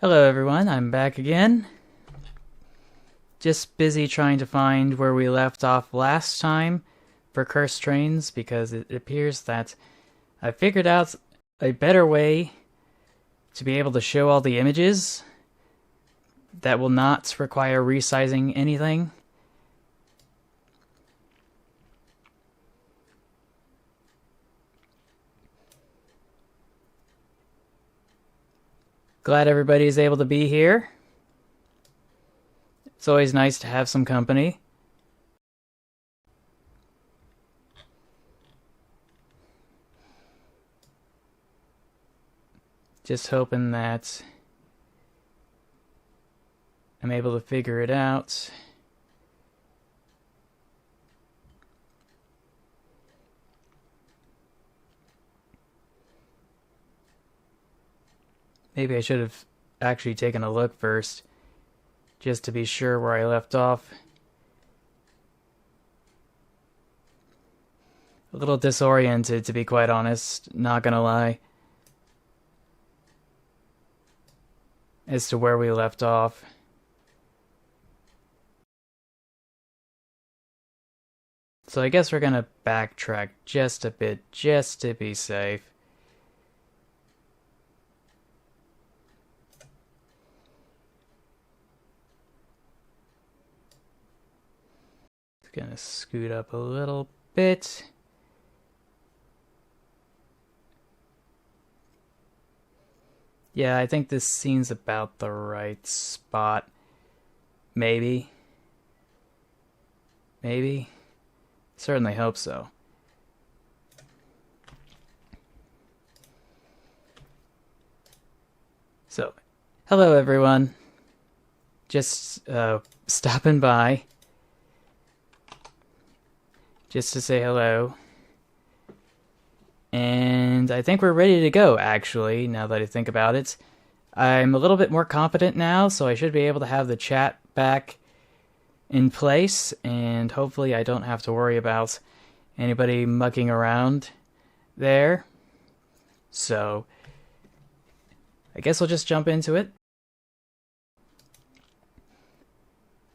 Hello everyone, I'm back again. Just busy trying to find where we left off last time for Cursed Trains because it appears that I figured out a better way to be able to show all the images that will not require resizing anything. Glad everybody is able to be here. It's always nice to have some company. Just hoping that I'm able to figure it out. Maybe I should have actually taken a look first, just to be sure where I left off. A little disoriented, to be quite honest, not gonna lie, as to where we left off. So I guess we're gonna backtrack just a bit, just to be safe. Gonna scoot up a little bit. Yeah, I think this scene's about the right spot. Maybe. Maybe. Certainly hope so. So, hello everyone. Just stopping by. Just to say hello. And I think we're ready to go, actually, now that I think about it. I'm a little bit more confident now, so I should be able to have the chat back in place, and hopefully I don't have to worry about anybody mucking around there. So, I guess we'll just jump into it.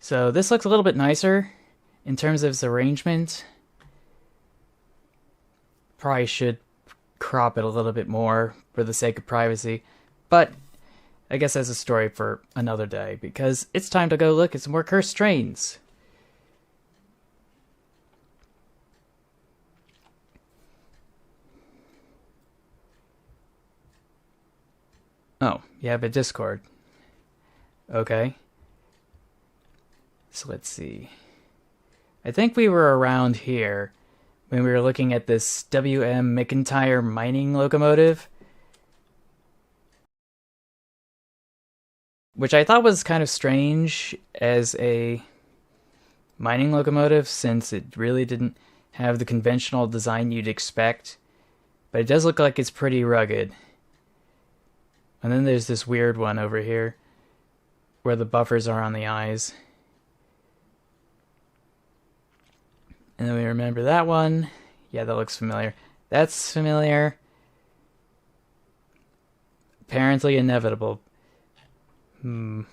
So, this looks a little bit nicer in terms of its arrangement. Probably should crop it a little bit more for the sake of privacy, but I guess that's a story for another day, because it's time to go look at some more Cursed Trains. Oh, you have a Discord. Okay. So let's see. I think we were around here when we were looking at this W.M. McIntyre mining locomotive, which I thought was kind of strange as a mining locomotive, since it really didn't have the conventional design you'd expect, but it does look like it's pretty rugged. And then there's this weird one over here, where the buffers are on the eyes. And then we remember that one. Yeah, that looks familiar. That's familiar. Apparently inevitable. I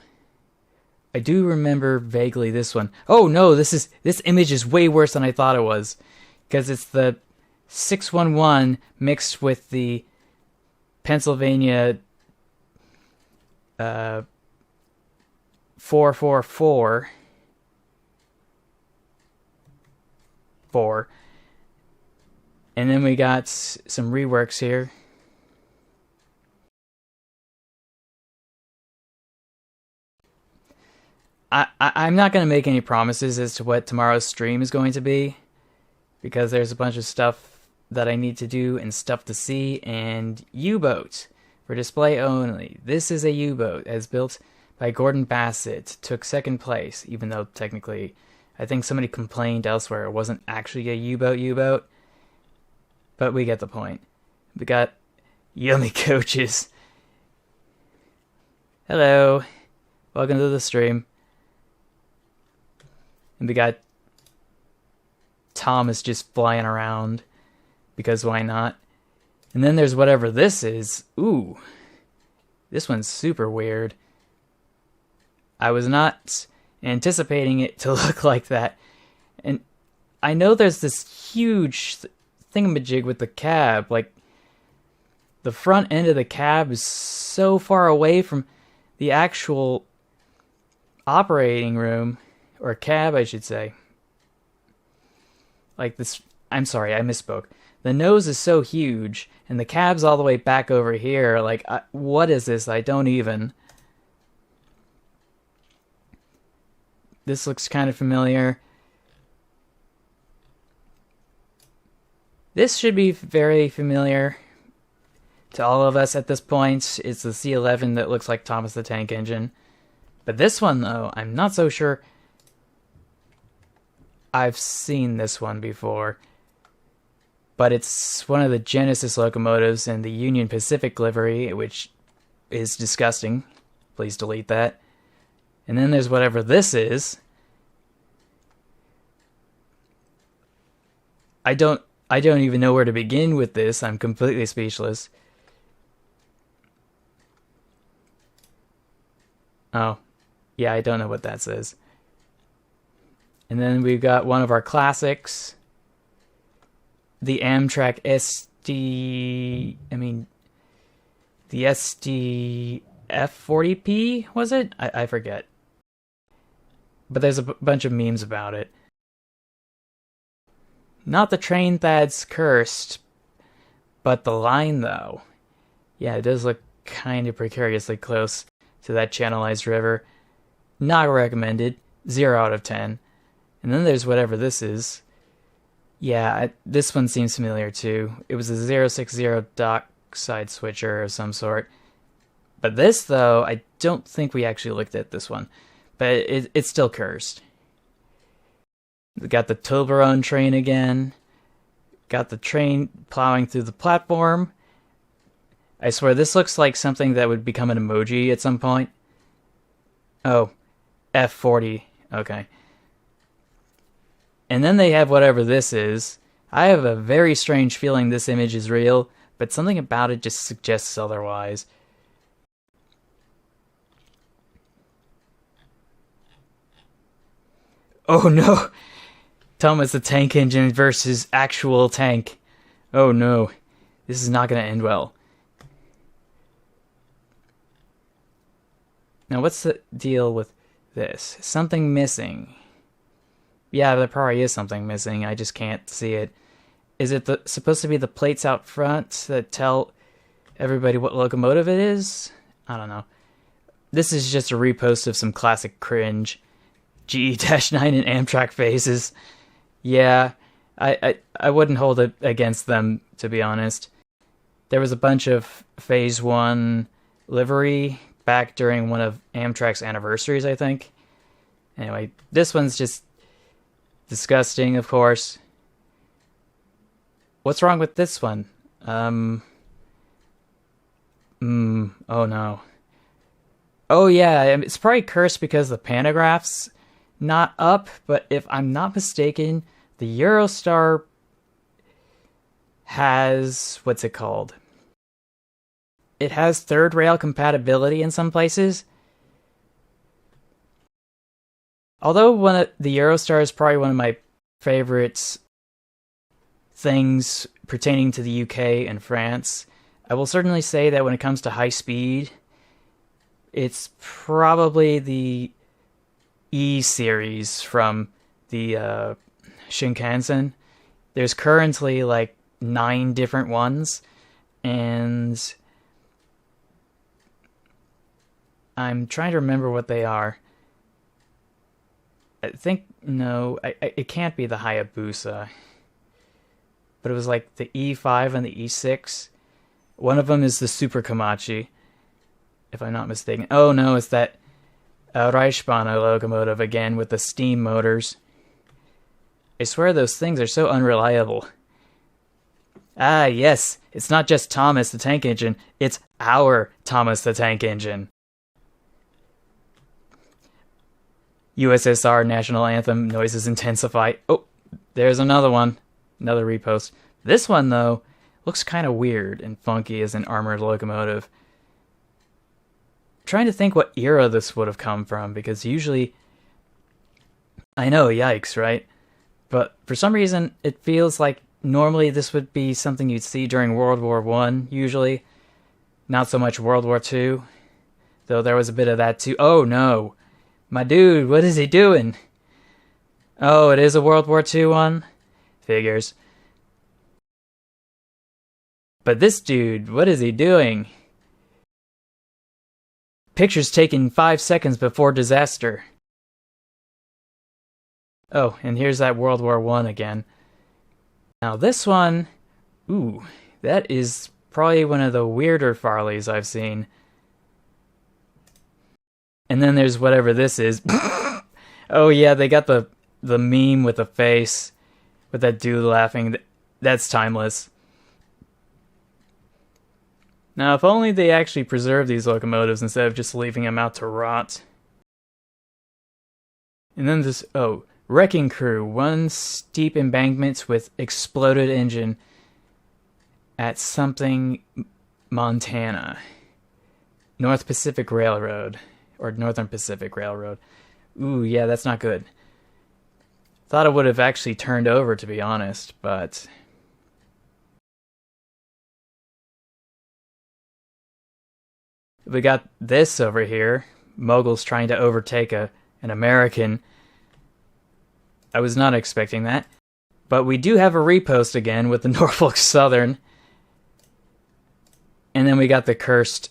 do remember vaguely this one. Oh no, this image is way worse than I thought it was. Because it's the 611 mixed with the Pennsylvania 444. And then we got some reworks here. I'm not going to make any promises as to what tomorrow's stream is going to be, because there's a bunch of stuff that I need to do and stuff to see. And U-boat for display only. This is a U-boat as built by Gordon Bassett. Took second place, even though technically I think somebody complained elsewhere it wasn't actually a U-boat. But we get the point. We got yummy coaches. Hello. Welcome to the stream. And we got Thomas just flying around, because why not? And then there's whatever this is. Ooh. This one's super weird. I was not anticipating it to look like that. And I know there's this huge thingamajig with the cab. Like, the front end of the cab is so far away from the actual operating room, or cab, I should say. Like this, I'm sorry, I misspoke. The nose is so huge, and the cab's all the way back over here. Like, what is this? I don't even. This looks kind of familiar. This should be very familiar to all of us at this point. It's the C11 that looks like Thomas the Tank Engine. But this one, though, I'm not so sure I've seen this one before. But it's one of the Genesis locomotives in the Union Pacific livery, which is disgusting. Please delete that. And then there's whatever this is. I don't even know where to begin with this. I'm completely speechless. Oh, yeah, I don't know what that says. And then we've got one of our classics, the Amtrak SD, the SD F40P, was it? I forget. But there's a bunch of memes about it. Not the train that's cursed, but the line, though. Yeah, it does look kind of precariously close to that channelized river. Not recommended. 0 out of 10. And then there's whatever this is. Yeah, this one seems familiar too. It was a 060 dock side switcher of some sort. But this, though, I don't think we actually looked at this one. But it's still cursed. We got the Toblerone train again. Got the train plowing through the platform. I swear, this looks like something that would become an emoji at some point. Oh, F40. Okay. And then they have whatever this is. I have a very strange feeling this image is real, but something about it just suggests otherwise. Oh no! Thomas the Tank Engine versus actual tank. Oh no. This is not going to end well. Now what's the deal with this? Something missing. Yeah, there probably is something missing. I just can't see it. Is it supposed to be the plates out front that tell everybody what locomotive it is? I don't know. This is just a repost of some classic cringe. GE-9 and Amtrak faces. Yeah, I wouldn't hold it against them, to be honest. There was a bunch of Phase 1 livery back during one of Amtrak's anniversaries, I think. Anyway, this one's just disgusting, of course. What's wrong with this one? Oh no. Oh yeah, it's probably cursed because the pantograph's not up, but if I'm not mistaken, the Eurostar has, what's it called? It has third rail compatibility in some places. Although the Eurostar is probably one of my favorites things pertaining to the UK and France, I will certainly say that when it comes to high speed, it's probably the E series from the Shinkansen. There's currently like 9 different ones, and I'm trying to remember what they are. I think, no, it can't be the Hayabusa. But it was like the E5 and the E6. One of them is the Super Komachi, if I'm not mistaken. Oh no, it's that Reichsbahn locomotive again with the steam motors. I swear those things are so unreliable. Ah yes, it's not just Thomas the Tank Engine, it's our Thomas the Tank Engine. USSR National Anthem, noises intensify. Oh, there's another one. Another repost. This one, though, looks kind of weird and funky as an armored locomotive. trying to think what era this would have come from, because usually... I know, yikes, right? But for some reason, it feels like normally this would be something you'd see during World War I, usually. Not so much World War II. Though there was a bit of that too. Oh no! My dude, what is he doing? Oh, it is a World War II one? Figures. But this dude, what is he doing? Pictures taken 5 seconds before disaster. Oh, and here's that World War I again. Now this one... Ooh, that is probably one of the weirder Farleys I've seen. And then there's whatever this is. Oh yeah, they got the meme with the face. With that dude laughing. That's timeless. Now, if only they actually preserved these locomotives instead of just leaving them out to rot. And then this... Oh, wrecking crew. 1 steep embankment with exploded engine at something... Montana. North Pacific Railroad. Or Northern Pacific Railroad. Ooh, yeah, that's not good. Thought it would have actually turned over, to be honest, but... We got this over here. Moguls trying to overtake an American. I was not expecting that. But we do have a repost again with the Norfolk Southern. And then we got the cursed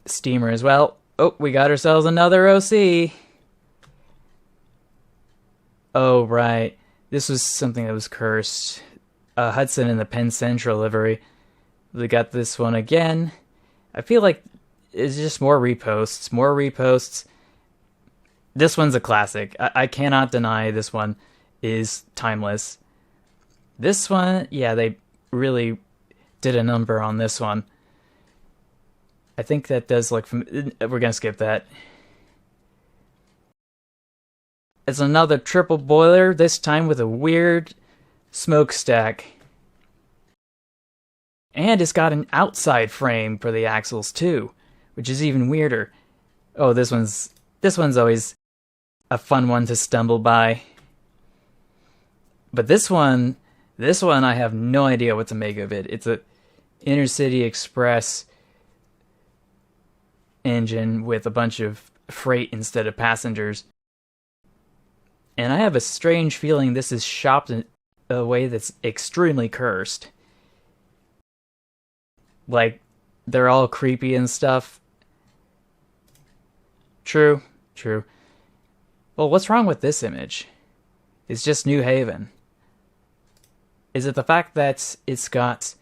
steamer as well. Oh, we got ourselves another OC. Oh, right. This was something that was cursed. Hudson in the Penn Central livery. We got this one again. I feel like it's just more reposts. More reposts. This one's a classic. I cannot deny this one is timeless. This one, yeah, they really did a number on this one. I think that does look... We're going to skip that. It's another triple boiler, this time with a weird smokestack. And it's got an outside frame for the axles too, which is even weirder. Oh, this one's always a fun one to stumble by. But this one I have no idea what to make of it. It's a Intercity Express engine with a bunch of freight instead of passengers. And I have a strange feeling this is shopped in a way that's extremely cursed. Like, they're all creepy and stuff. True. Well, what's wrong with this image? It's just New Haven. Is it the fact that it's got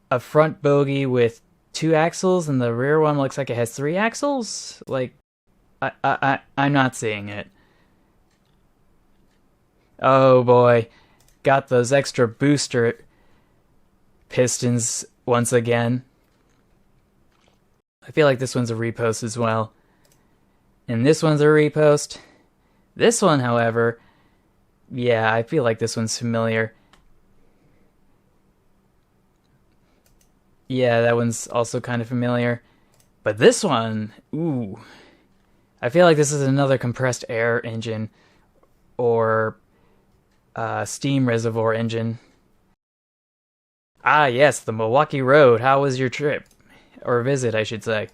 a front bogie with 2 axles and the rear one looks like it has 3 axles? Like, I'm not seeing it. Oh boy. Got those extra booster pistons once again. I feel like this one's a repost as well. And this one's a repost. This one, however, yeah, I feel like this one's familiar. Yeah, that one's also kind of familiar. But this one, ooh. I feel like this is another compressed air engine or steam reservoir engine. Ah, yes, the Milwaukee Road. How was your trip? Or visit, I should say.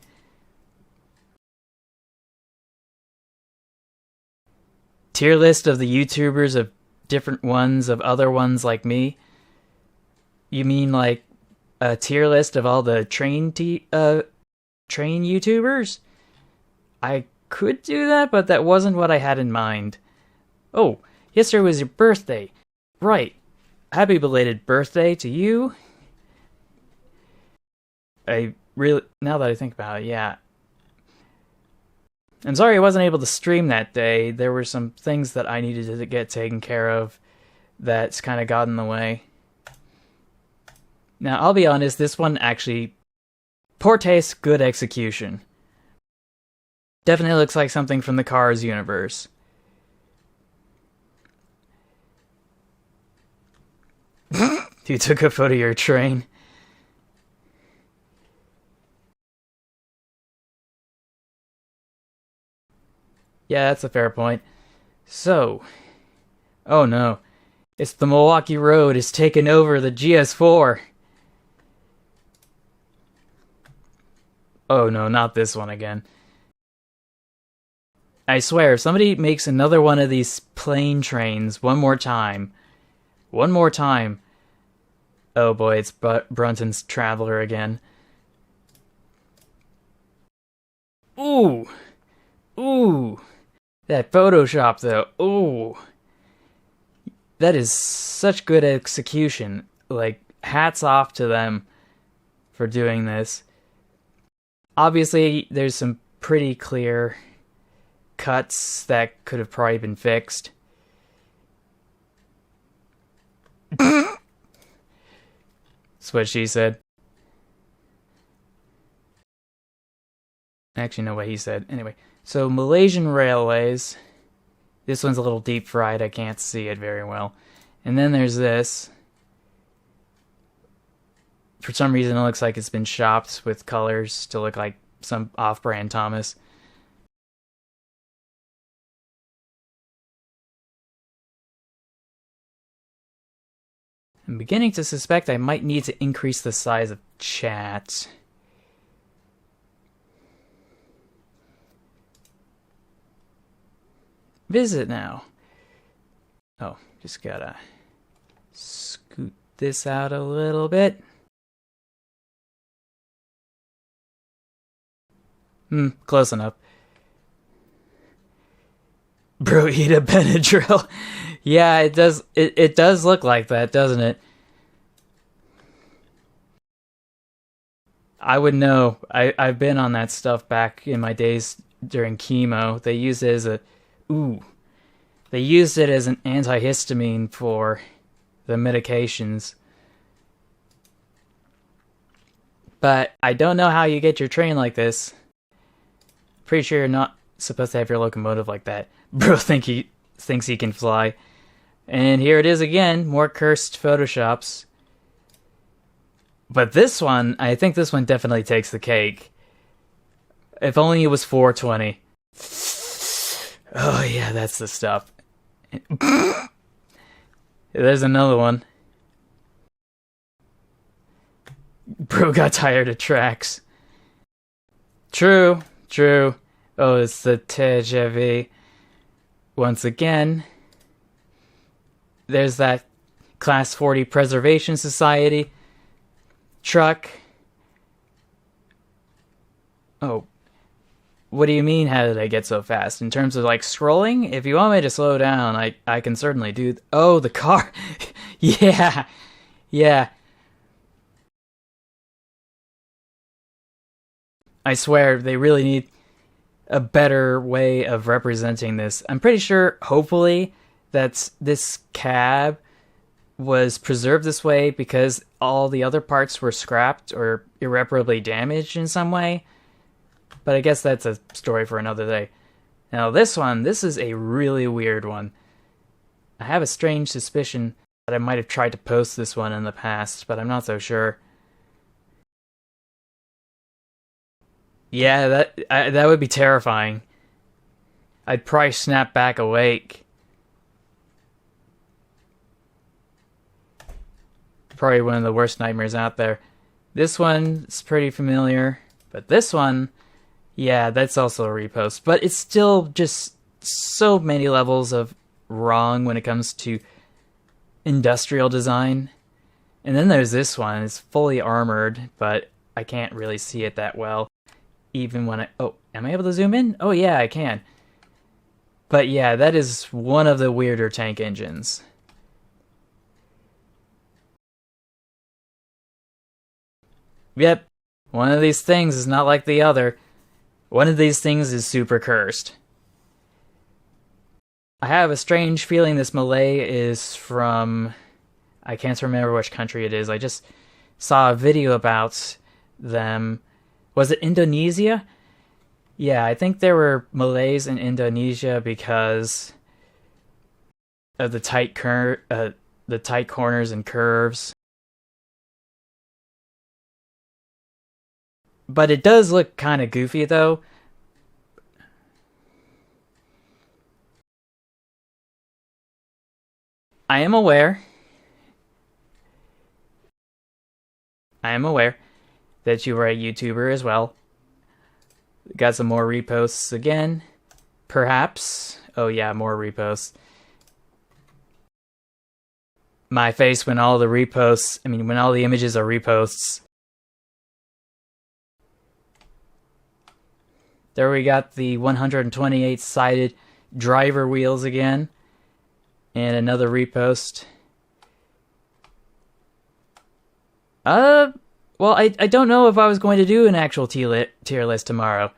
Tier list of the YouTubers of different ones of other ones like me? You mean like a tier list of all the train YouTubers? I could do that, but that wasn't what I had in mind. Oh, yesterday was your birthday. Right. Happy belated birthday to you. Now that I think about it, yeah. I'm sorry I wasn't able to stream that day. There were some things that I needed to get taken care of that's kind of got in the way. Now, I'll be honest, this one actually... Poor taste, good execution. Definitely looks like something from the Cars universe. You took a photo of your train. Yeah, that's a fair point. So, oh no, it's the Milwaukee Road is taking over the GS4. Oh no, not this one again. I swear, if somebody makes another one of these plane trains one more time. Oh boy, it's Brunton's Traveler again. Ooh, ooh, that Photoshop though. Ooh, that is such good execution. Like, hats off to them for doing this. Obviously, there's some pretty clear cuts that could have probably been fixed. That's what she said. Actually, no, what he said. Anyway, so Malaysian Railways. This one's a little deep fried. I can't see it very well. And then there's this. For some reason, it looks like it's been shopped with colors to look like some off-brand Thomas. I'm beginning to suspect I might need to increase the size of chat. Visit now. Oh, just gotta scoot this out a little bit. Close enough. Bro, eat a Benadryl. Yeah, it does. It does look like that, doesn't it? I would know. I've been on that stuff back in my days during chemo. They used it as a ooh. They used it as an antihistamine for the medications. But I don't know how you get your train like this. Pretty sure you're not supposed to have your locomotive like that. Bro thinks he can fly. And here it is again, more cursed photoshops. But this one, I think this one definitely takes the cake. If only it was 420. Oh yeah, that's the stuff. There's another one. Bro got tired of tracks. True. Oh, it's the TGV. Once again, there's that Class 40 Preservation Society truck. Oh, what do you mean, how did I get so fast? In terms of, like, scrolling? If you want me to slow down, I can certainly do... Oh, the car! Yeah! I swear, they really need a better way of representing this. I'm pretty sure, hopefully, that this cab was preserved this way because all the other parts were scrapped or irreparably damaged in some way. But I guess that's a story for another day. Now this is a really weird one. I have a strange suspicion that I might have tried to post this one in the past, but I'm not so sure. Yeah, that would be terrifying. I'd probably snap back awake. Probably one of the worst nightmares out there. This one is pretty familiar, but this one, yeah, that's also a repost. But it's still just so many levels of wrong when it comes to industrial design. And then there's this one. It's fully armored, but I can't really see it that well. Even when oh, am I able to zoom in? Oh yeah, I can. But yeah, that is one of the weirder tank engines. Yep, one of these things is not like the other. One of these things is super cursed. I have a strange feeling this Malay is from... I can't remember which country it is. I just saw a video about them. Was it Indonesia? Yeah, I think there were Malays in Indonesia because of the tight corners and curves. But it does look kind of goofy though. I am aware that you are a YouTuber as well. Got some more reposts again. Perhaps. Oh yeah, more reposts. My face when all the reposts, when all the images are reposts. There we got the 128-sided driver wheels again. And another repost. Well, I don't know if I was going to do an actual tier list tomorrow.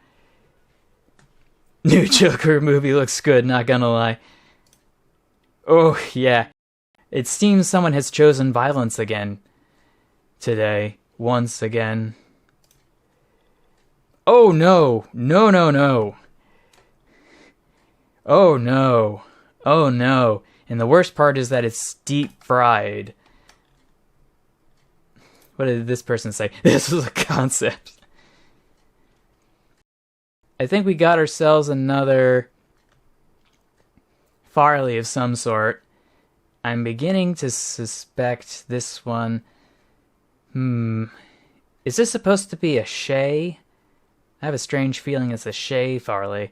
New Joker movie looks good, not gonna lie. Oh, yeah. It seems someone has chosen violence again. Today. Once again. Oh no! No, no, no! Oh no! Oh no! And the worst part is that it's deep fried. What did this person say? This was a concept. I think we got ourselves another Farley of some sort. I'm beginning to suspect this one. Is this supposed to be a Shay? I have a strange feeling it's a Shay Farley.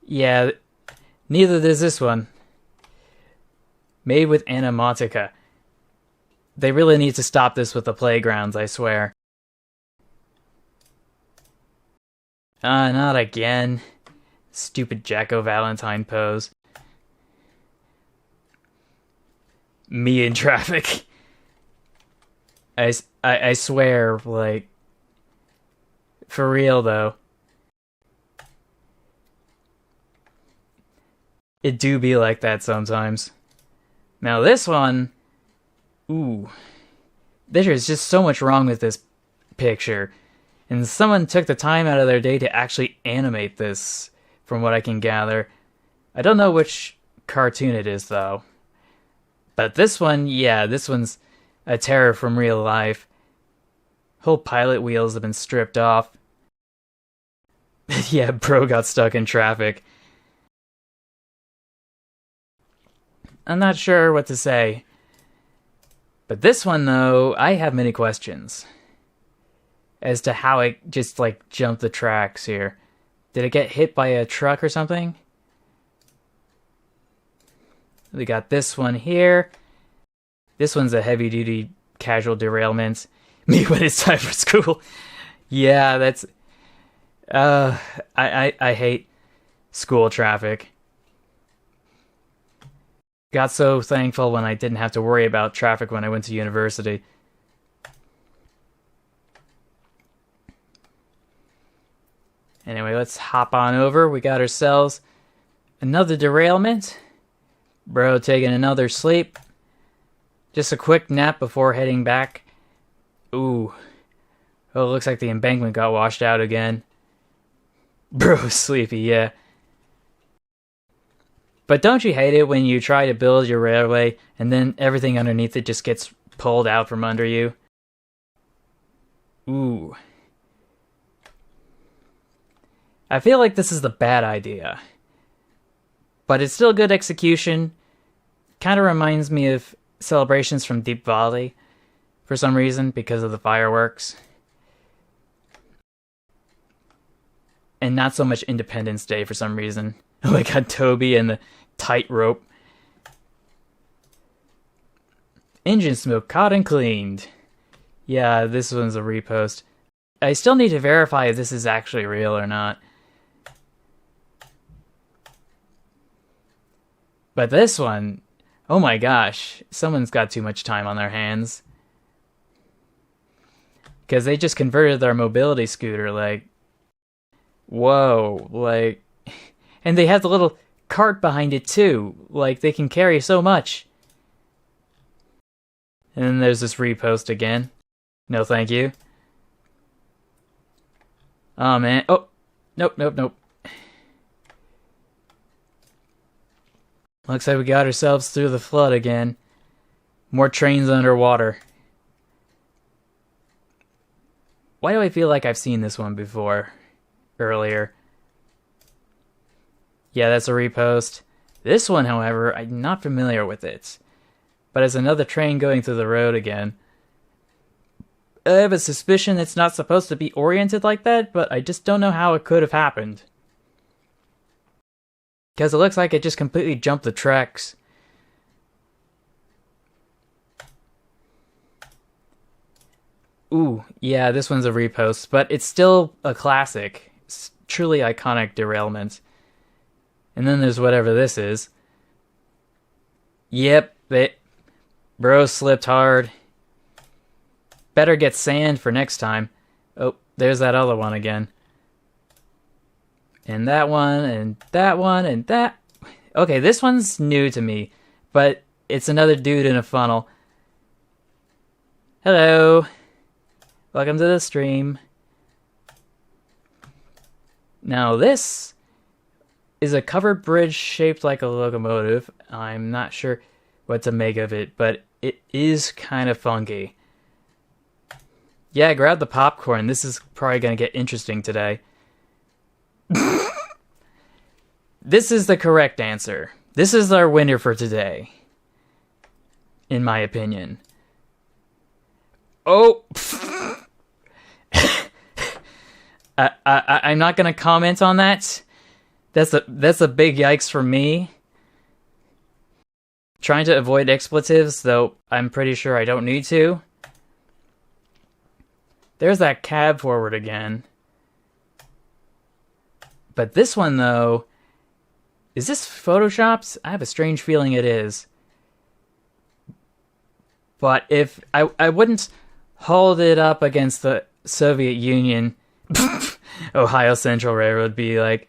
Yeah, neither does this one. Made with Animatica. They really need to stop this with the playgrounds, I swear. Not again. Stupid Jacko Valentine pose. Me in traffic. I swear, like... For real, though. It do be like that sometimes. Now this one... Ooh. There's just so much wrong with this picture. And someone took the time out of their day to actually animate this, from what I can gather. I don't know which cartoon it is, though. But this one, yeah, this one's a terror from real life. Whole pilot wheels have been stripped off. Yeah, bro got stuck in traffic. I'm not sure what to say. But this one, though, I have many questions. As to how it just, like, jumped the tracks here. Did it get hit by a truck or something? We got this one here. This one's a heavy-duty casual derailment. Me when it's time for school. Yeah, that's... I hate school traffic. Got so thankful when I didn't have to worry about traffic when I went to university. Anyway, let's hop on over. We got ourselves another derailment. Bro taking another sleep. Just a quick nap before heading back. Ooh. Oh, it looks like the embankment got washed out again. Bro's sleepy, yeah. But don't you hate it when you try to build your railway and then everything underneath it just gets pulled out from under you? Ooh. I feel like this is the bad idea. But it's still good execution. Kind of reminds me of celebrations from Deep Valley for some reason because of the fireworks. And not so much Independence Day for some reason. I got Toby and the tightrope. Engine smoke caught and cleaned. Yeah, this one's a repost. I still need to verify if this is actually real or not. But this one, oh my gosh, someone's got too much time on their hands. Because they just converted their mobility scooter, like... Whoa, like... And they have the little cart behind it too. Like, they can carry so much. And then there's this repost again. No thank you. Oh man, oh! Nope, nope, nope. Looks like we got ourselves through the flood again. More trains underwater. Why do I feel like I've seen this one before? Earlier. Yeah, that's a repost. This one, however, I'm not familiar with it. But it's another train going through the road again. I have a suspicion it's not supposed to be oriented like that, but I just don't know how it could have happened. Because it looks like it just completely jumped the tracks. Ooh, yeah, this one's a repost, but it's still a classic. It's truly iconic derailment. And then there's whatever this is. Yep, bro slipped hard. Better get sand for next time. Oh, there's that other one again. And that one, and that one, and that. Okay, this one's new to me, but it's another dude in a funnel. Hello. Welcome to the stream. Now this is a covered bridge shaped like a locomotive. I'm not sure what to make of it, but it is kind of funky. Yeah, grab the popcorn. This is probably going to get interesting today. This is the correct answer. This is our winner for today. In my opinion. Oh! I'm not going to comment on that. That's a big yikes for me. Trying to avoid expletives, though I'm pretty sure I don't need to. There's that cab forward again. But this one, though... Is this photoshopped? I have a strange feeling it is. But if... I wouldn't hold it up against the Soviet Union. Ohio Central Railroad would be like...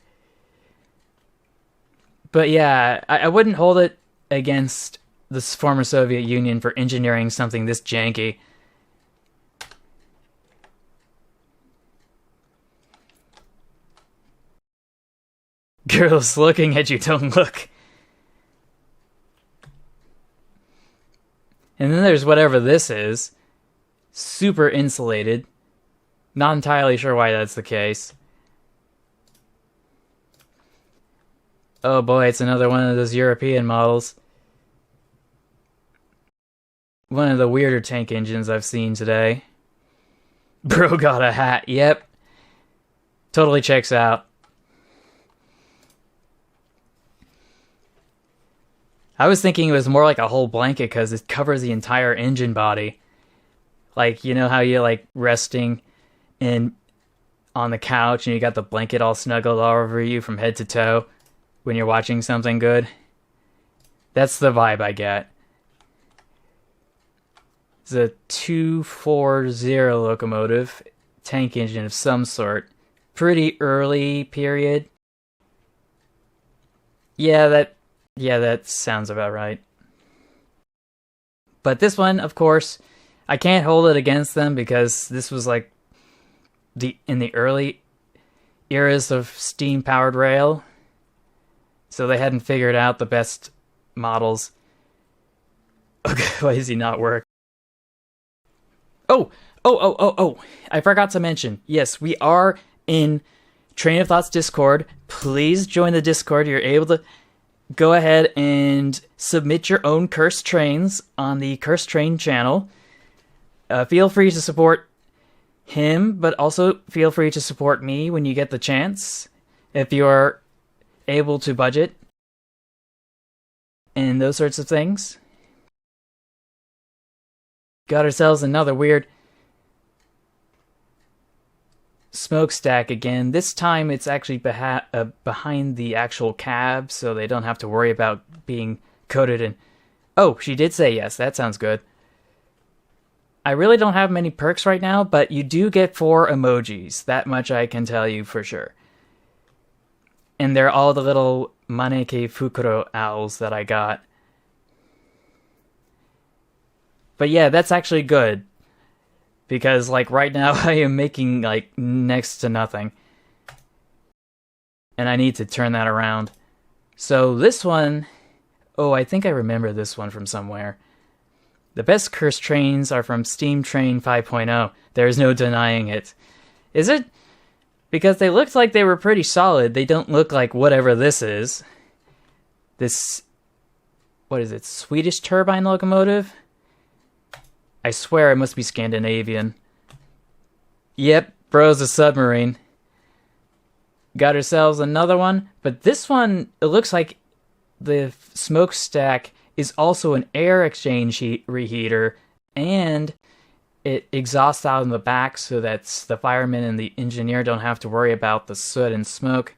But yeah, I wouldn't hold it against the former Soviet Union for engineering something this janky. Girls looking at you, don't look. And then there's whatever this is. Super insulated. Not entirely sure why that's the case. Oh boy, it's another one of those European models. One of the weirder tank engines I've seen today. Bro got a hat, yep. Totally checks out. I was thinking it was more like a whole blanket because it covers the entire engine body. Like, you know how you're like resting on the couch and you got the blanket all snuggled all over you from head to toe when you're watching something good? That's the vibe I get. It's a 240 locomotive, tank engine of some sort. Pretty early period. Yeah, that sounds about right. But this one, of course, I can't hold it against them because this was like in the early eras of steam-powered rail. So they hadn't figured out the best models. Okay, why does he not work? Oh! I forgot to mention. Yes, we are in Train of Thought's Discord. Please join the Discord. You're able to go ahead and submit your own cursed trains on the Cursed Train channel. Feel free to support him, but also feel free to support me when you get the chance, if you're able to budget, and those sorts of things. Got ourselves another weird smokestack again. This time it's actually behind the actual cab, so they don't have to worry about being coated in... Oh, she did say yes. That sounds good. I really don't have many perks right now, but you do get 4 emojis. That much I can tell you for sure. And they're all the little Maneki Fukuro owls that I got. But yeah, that's actually good. Because, like, right now I am making, like, next to nothing. And I need to turn that around. So this one... Oh, I think I remember this one from somewhere. The best cursed trains are from Steam Train 5.0. There's no denying it. Is it? Because they looked like they were pretty solid. They don't look like whatever this is. this, what is it, Swedish turbine locomotive? I swear it must be Scandinavian. Yep, bro's a submarine. Got ourselves another one, but this one, it looks like the smokestack is also an air exchange reheater, and it exhausts out in the back so that the fireman and the engineer don't have to worry about the soot and smoke.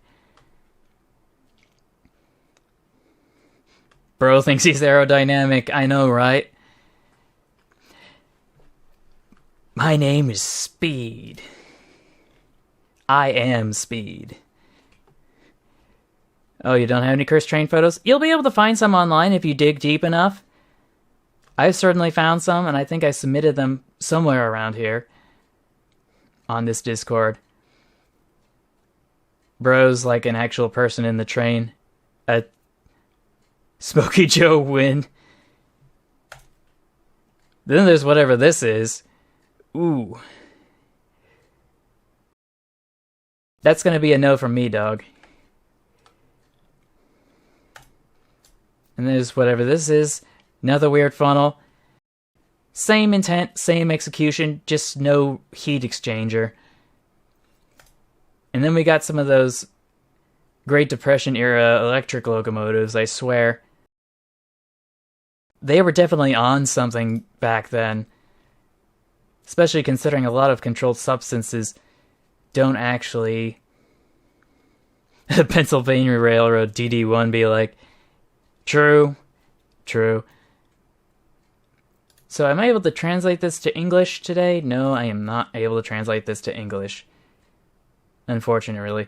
Bro thinks he's aerodynamic, I know, right? My name is Speed. I am Speed. Oh, you don't have any cursed train photos? You'll be able to find some online if you dig deep enough. I've certainly found some, and I think I submitted them somewhere around here on this Discord. Bro's like an actual person in the train. A Smokey Joe win. Then there's whatever this is. Ooh. That's gonna be a no from me, dog. And there's whatever this is. Another weird funnel. Same intent, same execution, just no heat exchanger. And then we got some of those Great Depression era electric locomotives, I swear. They were definitely on something back then. Especially considering a lot of controlled substances don't actually... The Pennsylvania Railroad DD1 be like... True. True. So am I able to translate this to English today? No, I am not able to translate this to English. Unfortunately.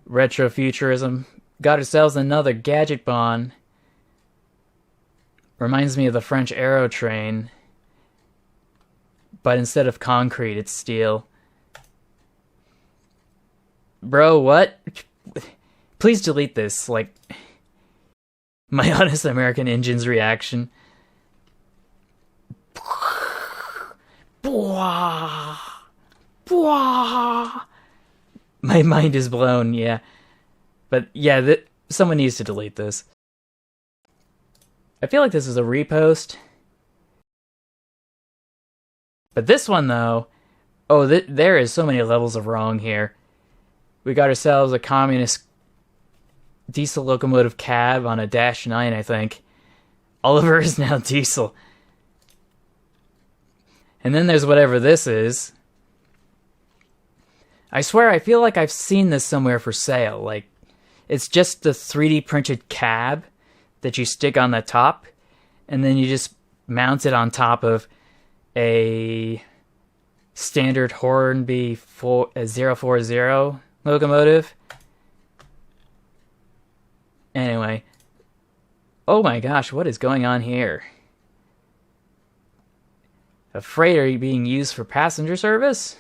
Retrofuturism. Got ourselves another gadget bond. Reminds me of the French Aero train. But instead of concrete, it's steel. Bro, what? Please delete this, like... My Honest American Engine's reaction. My mind is blown, yeah. But yeah, someone needs to delete this. I feel like this is a repost. But this one, though... Oh, there is so many levels of wrong here. We got ourselves a communist diesel locomotive cab on a Dash 9, I think. Oliver is now diesel. And then there's whatever this is. I swear, I feel like I've seen this somewhere for sale. Like, it's just the 3D printed cab that you stick on the top, and then you just mount it on top of a standard Hornby 040 locomotive. Anyway. Oh my gosh, what is going on here? A freighter being used for passenger service?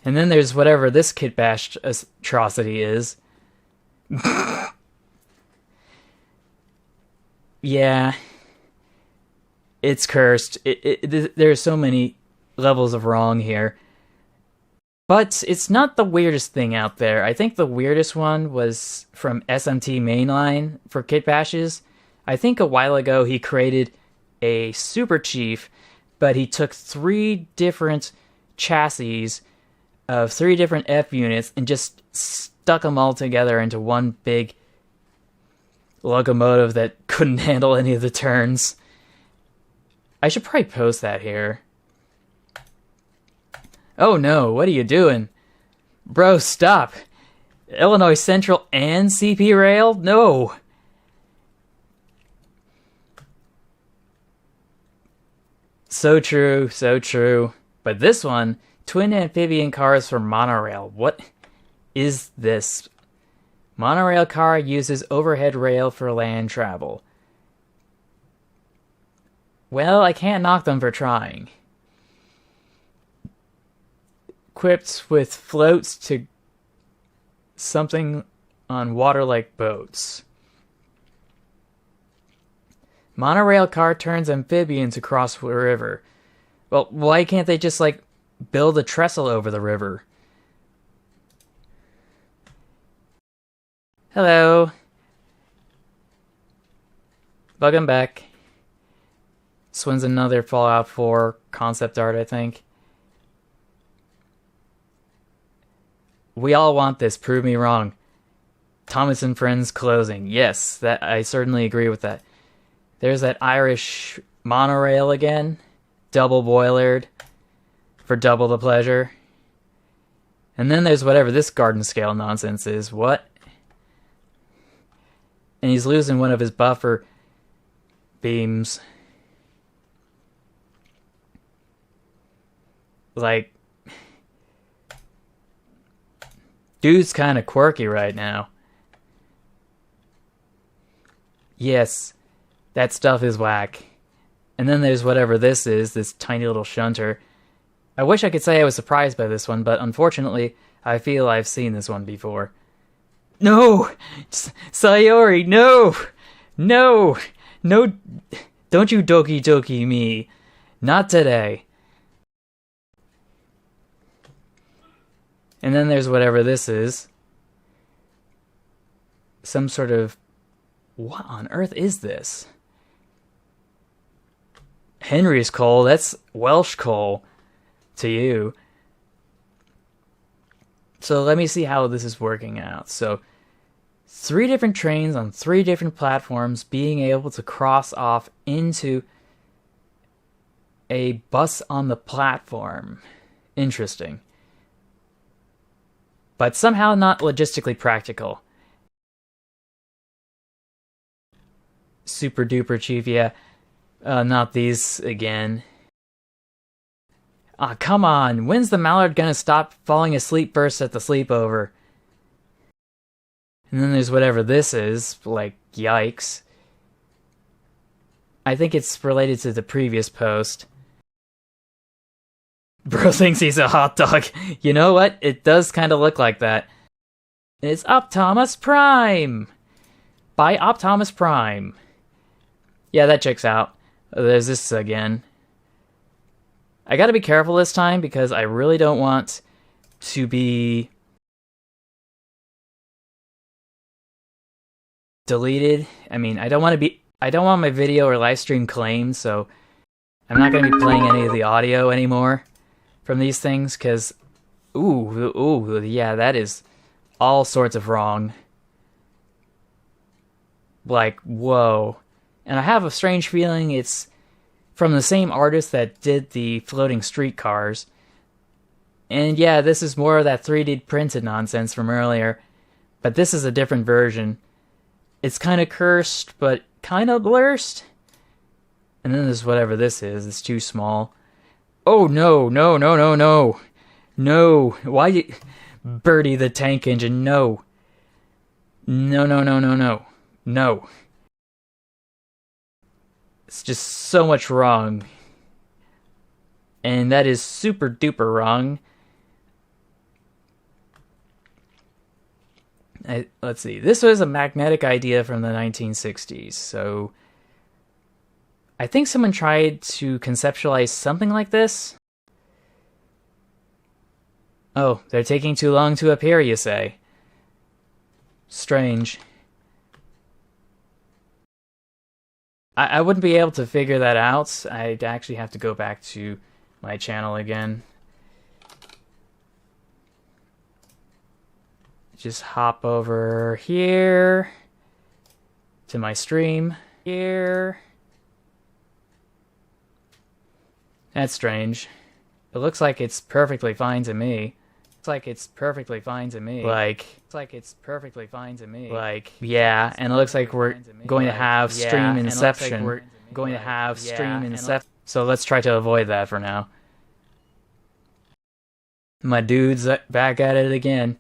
And then there's whatever this kit bash atrocity is. Yeah. It's cursed. There's so many levels of wrong here. But it's not the weirdest thing out there. I think the weirdest one was from SMT Mainline for kit bashes. I think a while ago he created a Super Chief, but he took 3 different chassis of 3 different F units and just stuck them all together into one big locomotive that couldn't handle any of the turns. I should probably post that here. Oh no, what are you doing? Bro, stop. Illinois Central and CP Rail? No. So true, so true. But this one, twin amphibian cars for monorail. What is this? Monorail car uses overhead rail for land travel. Well, I can't knock them for trying. Equipped with floats to something on water-like boats. Monorail car turns amphibians across the river. Well, why can't they just, like, build a trestle over the river? Hello. Welcome back. This one's another Fallout 4 concept art, I think. We all want this, prove me wrong. Thomas and Friends closing. Yes, that I certainly agree with that. There's that Irish monorail again. Double boilered. For double the pleasure. And then there's whatever this garden scale nonsense is. What? And he's losing one of his buffer beams. Like, dude's kind of quirky right now. Yes, that stuff is whack. And then there's whatever this is, this tiny little shunter. I wish I could say I was surprised by this one, but unfortunately, I feel I've seen this one before. No! Sayori, no! No! No! Don't you doki doki me. Not today. And then there's whatever this is. Some sort of... What on earth is this? Henry's coal? That's Welsh coal to you. So let me see how this is working out. So 3 different trains on 3 different platforms being able to cross off into a bus on the platform. Interesting. But somehow not logistically practical. Super duper chief, yeah. Not these again. Ah, come on. When's the Mallard gonna stop falling asleep first at the sleepover? And then there's whatever this is. Like, yikes. I think it's related to the previous post. Bro thinks he's a hot dog. You know what? It does kind of look like that. It's Optimus Prime! By Optimus Prime. Yeah, that checks out. There's this again. I gotta be careful this time because I really don't want to be deleted. I mean, I don't want my video or live stream claimed, so I'm not gonna be playing any of the audio anymore from these things because, ooh, yeah, that is all sorts of wrong. Like, whoa. And I have a strange feeling it's from the same artist that did the floating streetcars. And yeah, this is more of that 3D printed nonsense from earlier. But this is a different version. It's kind of cursed, but kind of blurst. And then there's whatever this is. It's too small. Oh, no. No. Why you... Birdie the tank engine, no. No. It's just so much wrong. And that is super duper wrong. Let's see. This was a magnetic idea from the 1960s. So I think someone tried to conceptualize something like this. Oh, they're taking too long to appear, you say? Strange. I wouldn't be able to figure that out. I'd actually have to go back to my channel again. Just hop over here to my stream. Here. That's strange. It looks like it's perfectly fine to me. Like, yeah, and it looks like we're going to have stream inception. So let's try to avoid that for now. My dude's back at it again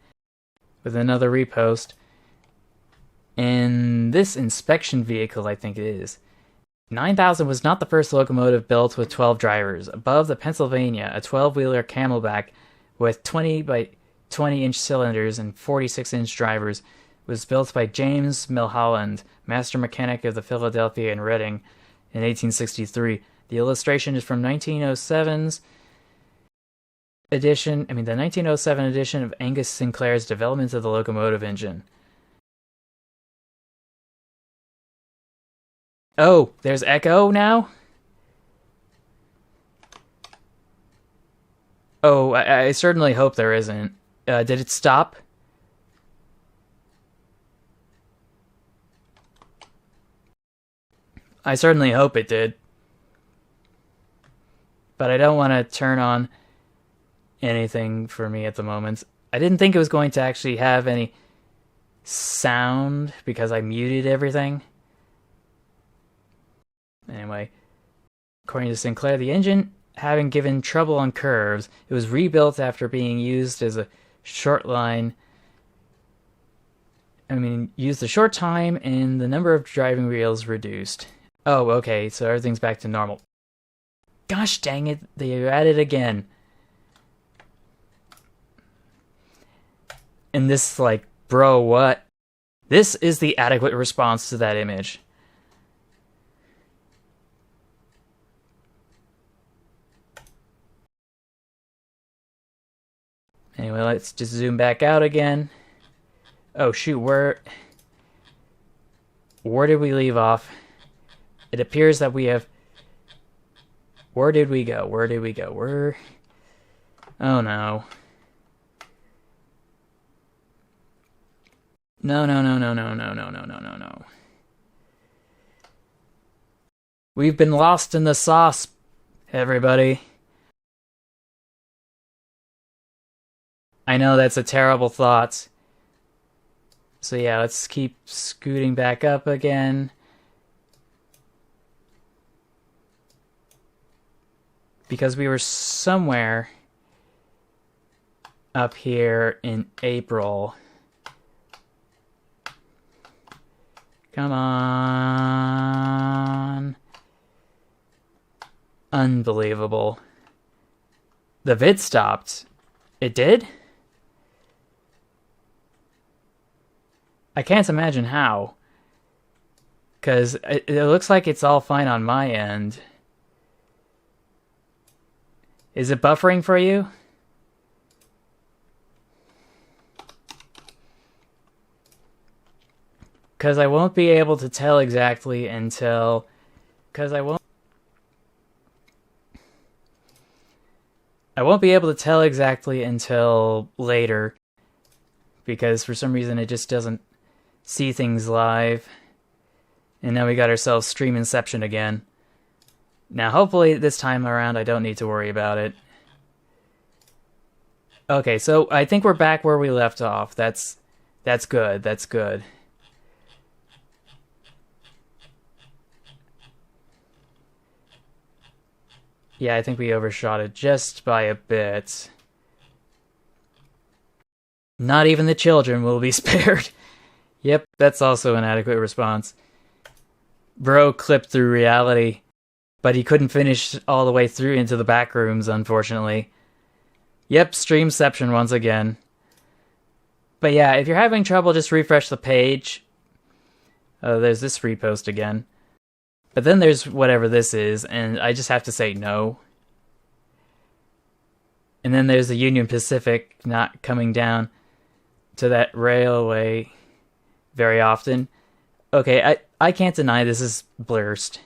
with another repost. And this inspection vehicle, I think it is. 9000 was not the first locomotive built with 12 drivers. Above the Pennsylvania, a 12-wheeler Camelback with 20 by 20-inch cylinders and 46-inch drivers was built by James Milholland, master mechanic of the Philadelphia and Reading, in 1863. The illustration is from 1907's edition, the 1907 edition of Angus Sinclair's Development of the Locomotive Engine. Oh, there's echo now? Oh, I certainly hope there isn't. Did it stop? I certainly hope it did. But I don't want to turn on anything for me at the moment. I didn't think it was going to actually have any sound because I muted everything. Anyway, according to Sinclair, the engine having given trouble on curves, it was rebuilt after being used as a short line. Used a short time and the number of driving wheels reduced. Oh, okay, so everything's back to normal. Gosh dang it, they're at it again. And this, like, bro, what? This is the adequate response to that image. Anyway, let's just zoom back out again. Oh shoot, where did we leave off? It appears that we have... Where did we go? Oh no. No. We've been lost in the sauce, everybody. I know that's a terrible thought. So yeah, let's keep scooting back up again. Because we were somewhere up here in April. Come on. Unbelievable. The vid stopped. It did? I can't imagine how. Because it looks like it's all fine on my end. Is it buffering for you? Because I won't be able to tell exactly until... I won't be able to tell exactly until later. Because for some reason it just doesn't see things live. And now we got ourselves stream inception again. Now hopefully this time around I don't need to worry about it. Okay, so I think we're back where we left off. That's good. Yeah, I think we overshot it just by a bit. Not even the children will be spared. Yep, that's also an adequate response. Bro clipped through reality, but he couldn't finish all the way through into the back rooms, unfortunately. Yep, streamception once again. But yeah, if you're having trouble, just refresh the page. There's this repost again. But then there's whatever this is, and I just have to say no. And then there's the Union Pacific not coming down to that railway very often. Okay, I can't deny this is blurst.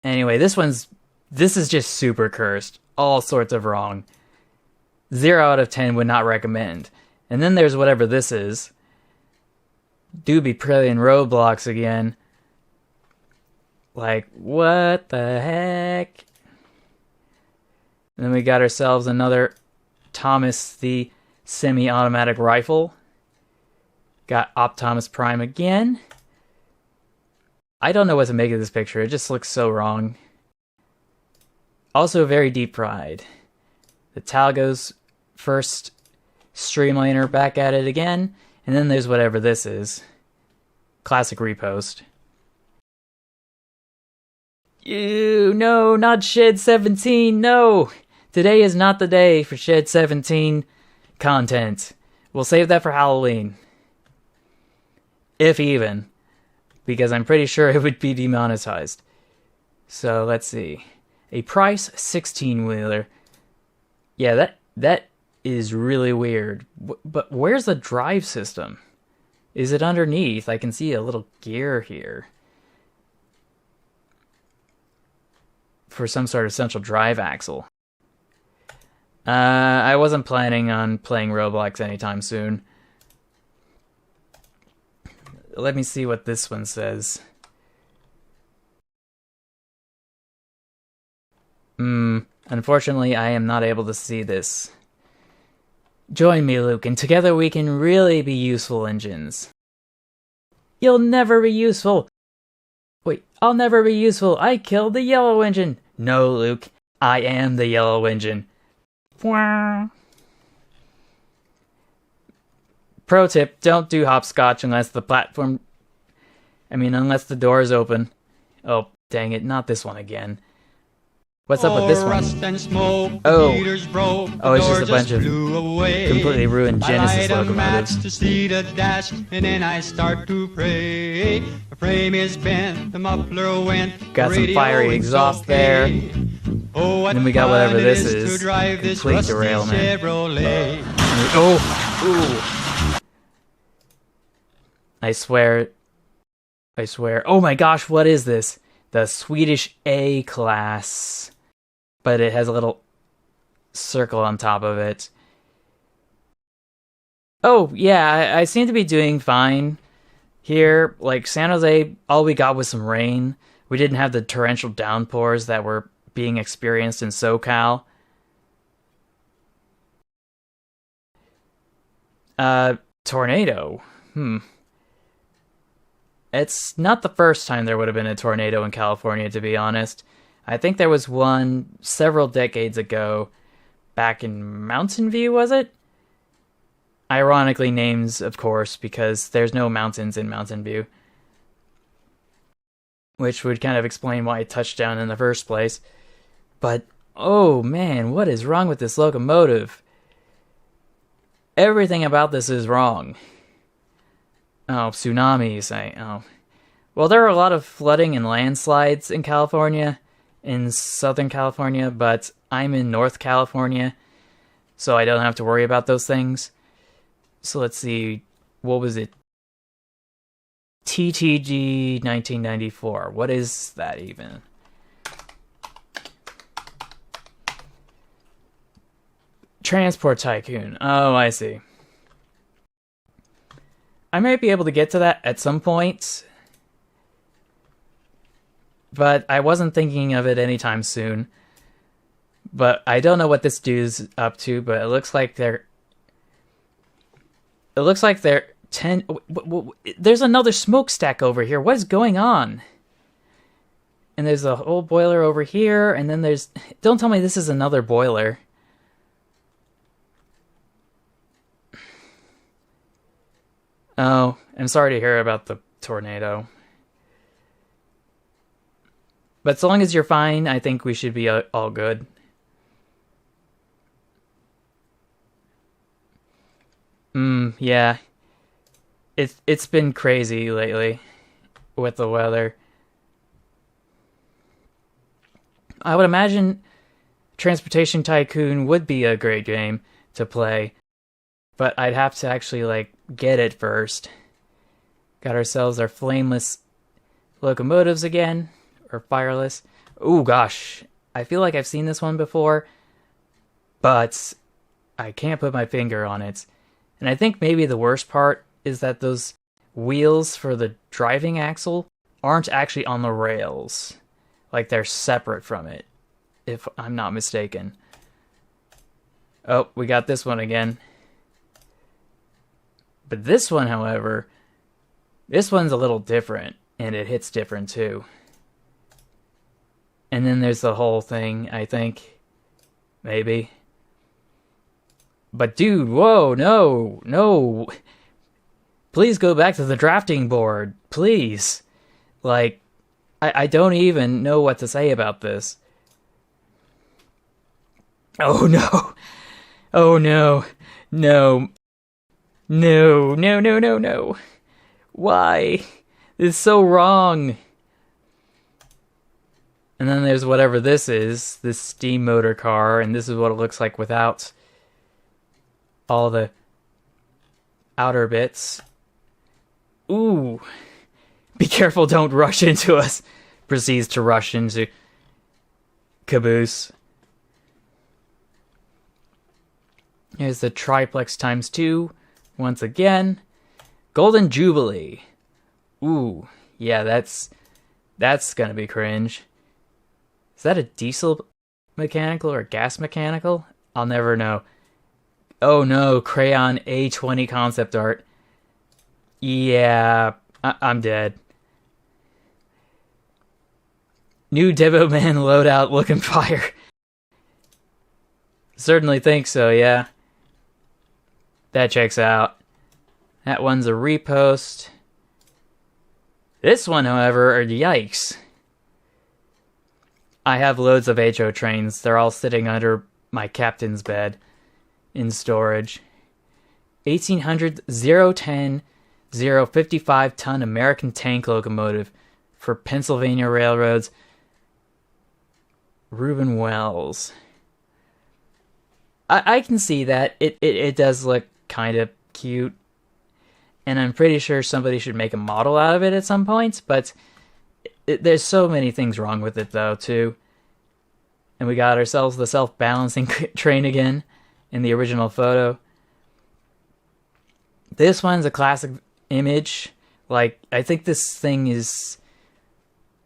Anyway, this is just super cursed. All sorts of wrong. 0 out of 10 would not recommend. And then there's whatever this is. Do be playing Roblox again. Like, what the heck? And then we got ourselves another Thomas the semi-automatic rifle. Got Optimus Prime again. I don't know what to make of this picture. It just looks so wrong. Also very deep fried. The Talgo's first streamliner back at it again. And then there's whatever this is. Classic repost. Ew, no, not Shed 17, no! Today is not the day for Shed 17 content. We'll save that for Halloween. If even. Because I'm pretty sure it would be demonetized. So, let's see. A Price 16-wheeler. Yeah, that is really weird. But where's the drive system? Is it underneath? I can see a little gear here. for some sort of central drive axle. I wasn't planning on playing Roblox anytime soon. Let me see what this one says. Unfortunately, I am not able to see this. Join me, Luke, and together we can really be useful engines. You'll never be useful. Wait, I'll never be useful. I killed the yellow engine. No, Luke, I am the yellow engine. Pro tip, don't do hopscotch unless the unless the door is open. Oh, dang it, not this one again. What's up with this one? Oh, it's just a bunch of completely ruined Genesis locomotives. To see the dash, and then I start to pray. The frame is bent, the muffler went. Got some fiery exhaust there. And then we got whatever this is. Complete derailment. Oh, ooh. I swear. Oh my gosh, what is this? The Swedish A-Class. But it has a little circle on top of it. Oh, yeah, I seem to be doing fine here. Like, San Jose, all we got was some rain. We didn't have the torrential downpours that were being experienced in SoCal. Tornado. It's not the first time there would have been a tornado in California, to be honest. I think there was one several decades ago, back in Mountain View, was it? Ironically names, of course, because there's no mountains in Mountain View. Which would kind of explain why it touched down in the first place. But, oh man, what is wrong with this locomotive? Everything about this is wrong. Oh, tsunamis. Well, there are a lot of flooding and landslides in California, in Southern California, but I'm in North California, so I don't have to worry about those things. So let's see, what was it? TTG 1994. What is that even? Transport Tycoon. Oh, I see. I might be able to get to that at some point, but I wasn't thinking of it anytime soon. But I don't know what this dude's up to, but it looks like they're 10... There's another smokestack over here. What is going on? And there's a whole boiler over here, and then there's... Don't tell me this is another boiler. Oh, I'm sorry to hear about the tornado. But so long as you're fine, I think we should be all good. Yeah. It's been crazy lately with the weather. I would imagine Transportation Tycoon would be a great game to play, but I'd have to actually, get it first. Got ourselves our flameless locomotives again, or fireless. Ooh, gosh. I feel like I've seen this one before, but I can't put my finger on it. And I think maybe the worst part is that those wheels for the driving axle aren't actually on the rails. Like, they're separate from it, if I'm not mistaken. Oh, we got this one again. But this one, however, this one's a little different, and it hits different too. And then there's the whole thing, I think. Maybe. But dude, whoa, no. Please go back to the drafting board, please. I don't even know what to say about this. Oh no. Oh no. No. No. Why? This is so wrong. And then there's whatever this is, this steam motor car, and this is what it looks like without all the outer bits. Ooh. Be careful, don't rush into us. Proceeds to rush into... caboose. Here's the triplex times 2. Once again. Golden Jubilee. Ooh, yeah, that's gonna be cringe. Is that a diesel mechanical or gas mechanical? I'll never know. Oh no, Crayon A20 concept art. Yeah, I'm dead. New Devo Man loadout looking fire. Certainly think so, yeah. That checks out. That one's a repost. This one, however, yikes. I have loads of HO trains. They're all sitting under my captain's bed in storage. 1800 010 055 ton American tank locomotive for Pennsylvania Railroads. Reuben Wells. I can see that. It does look kind of cute. And I'm pretty sure somebody should make a model out of it at some point, but there's so many things wrong with it, though, too. And we got ourselves the self-balancing train again in the original photo. This one's a classic image. Like, I think this thing is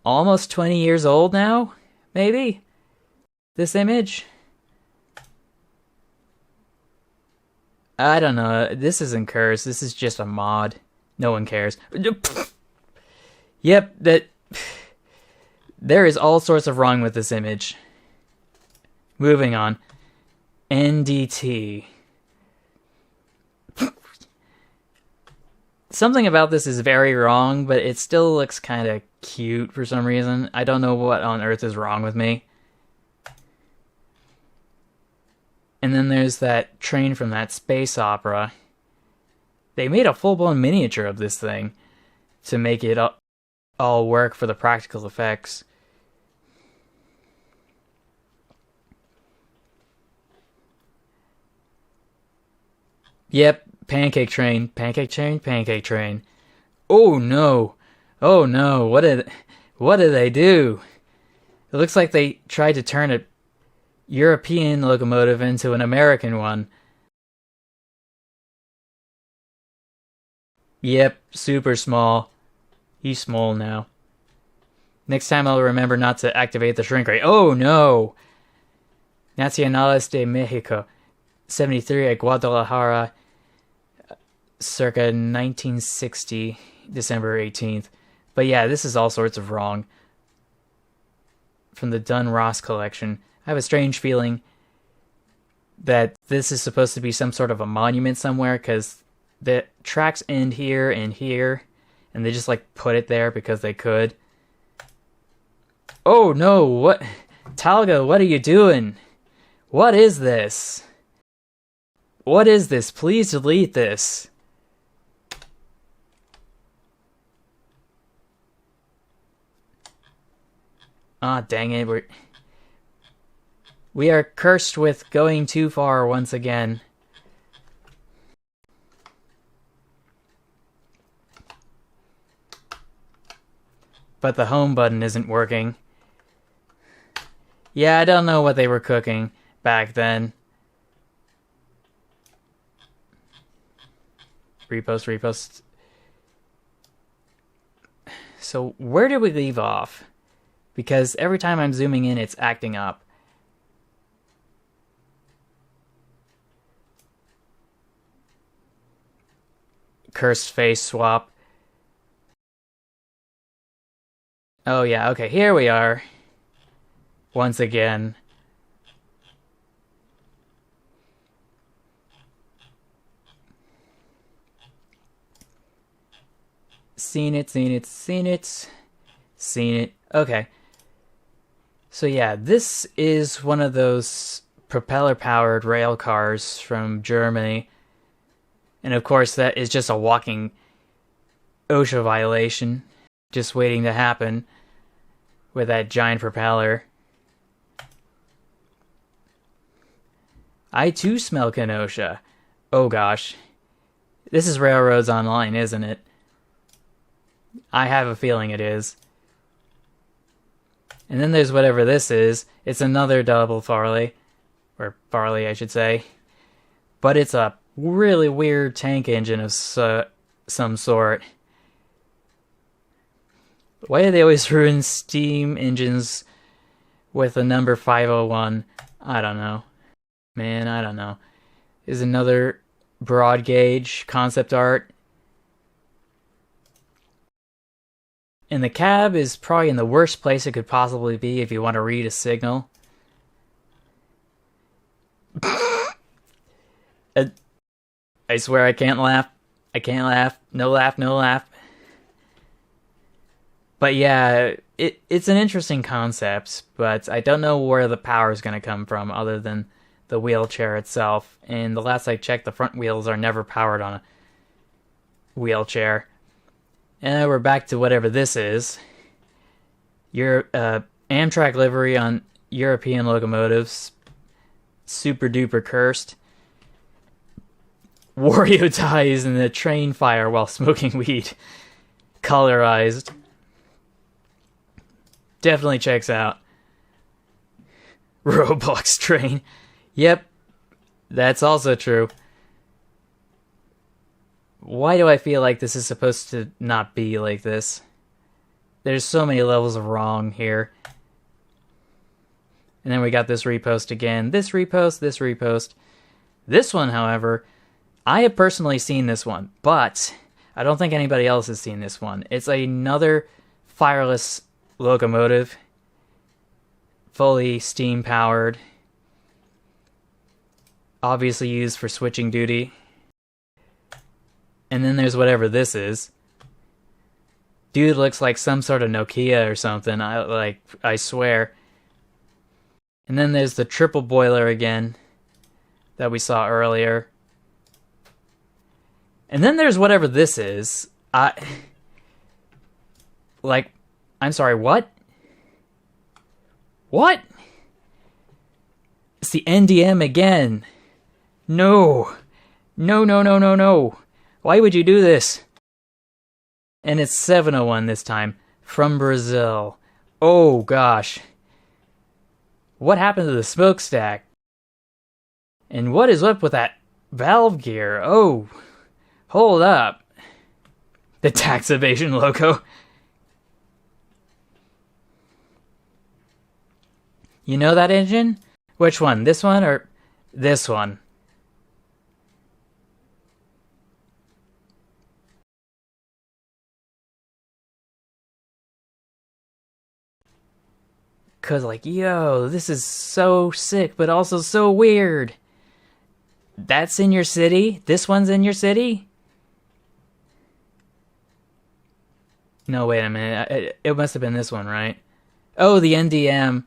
almost 20 years old now, maybe? This image? I don't know. This isn't cursed. This is just a mod. No one cares. Yep, there is all sorts of wrong with this image. Moving on. NDT. Something about this is very wrong, but it still looks kind of cute for some reason. I don't know what on earth is wrong with me. And then there's that train from that space opera. They made a full-blown miniature of this thing to make it all work for the practical effects. Yep, pancake train, pancake train, pancake train. Oh no. Oh no, what did they do? It looks like they tried to turn a European locomotive into an American one. Yep, super small. He's small now. Next time I'll remember not to activate the shrink ray. Oh no! Nacionales de Mexico, 73 at Guadalajara, circa 1960, December 18th. But yeah, this is all sorts of wrong. From the Dunn Ross collection. I have a strange feeling that this is supposed to be some sort of a monument somewhere, because the tracks end here and here, and they just like put it there because they could. Oh no, what? Talga, what are you doing? What is this? What is this? Please delete this. Ah, dang it, we are cursed with going too far once again. But the home button isn't working. Yeah, I don't know what they were cooking back then. Repost. So where did we leave off? Because every time I'm zooming in, it's acting up. Cursed face swap. Oh yeah, okay, here we are. Once again. Seen it. Okay. So yeah, this is one of those propeller-powered rail cars from Germany. And of course, that is just a walking OSHA violation, just waiting to happen with that giant propeller. I too smell Kenosha. Oh gosh. This is Railroads Online, isn't it? I have a feeling it is. And then there's whatever this is. It's another double Farley. Or Farley, I should say. But it's a really weird tank engine of some sort. Why do they always ruin steam engines with the number 501? I don't know. Man, I don't know. Is another broad gauge concept art. And the cab is probably in the worst place it could possibly be if you want to read a signal. I swear I can't laugh. I can't laugh. No laugh, no laugh. But yeah, it's an interesting concept, but I don't know where the power is going to come from other than the wheelchair itself. And the last I checked, the front wheels are never powered on a wheelchair. And we're back to whatever this is. Your Amtrak livery on European locomotives. Super duper cursed. Wario dies in a train fire while smoking weed. Colorized. Definitely checks out. Roblox train. Yep. That's also true. Why do I feel like this is supposed to not be like this? There's so many levels of wrong here. And then we got this repost again. This repost, this repost. This one, however, I have personally seen this one, but I don't think anybody else has seen this one. It's another fireless locomotive. Fully steam powered. Obviously used for switching duty. And then there's whatever this is. Dude looks like some sort of Nokia or something. I swear. And then there's the triple boiler again that we saw earlier. And then there's whatever this is. I'm sorry, what? What? It's the NDM again. No. No, no, no, no, no. Why would you do this? And it's 701 this time. From Brazil. Oh, gosh. What happened to the smokestack? And what is up with that valve gear? Oh, hold up. The tax evasion logo. You know that engine? Which one? This one or this one? Cause yo, this is so sick, but also so weird. That's in your city? This one's in your city? No, wait a minute. It must have been this one, right? Oh, the NDM.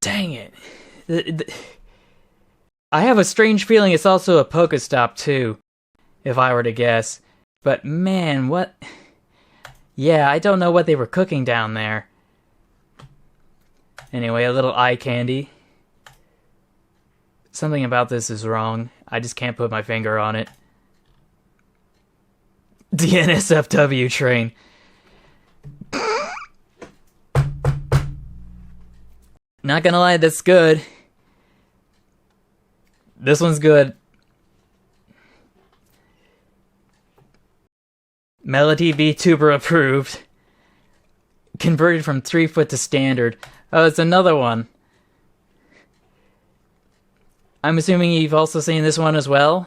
Dang it. I have a strange feeling it's also a Pokestop, too. If I were to guess. But man, what... Yeah, I don't know what they were cooking down there. Anyway, a little eye candy. Something about this is wrong. I just can't put my finger on it. The NSFW train. Not gonna lie, that's good. This one's good. Melody VTuber approved. Converted from 3-foot to standard. Oh, it's another one. I'm assuming you've also seen this one as well?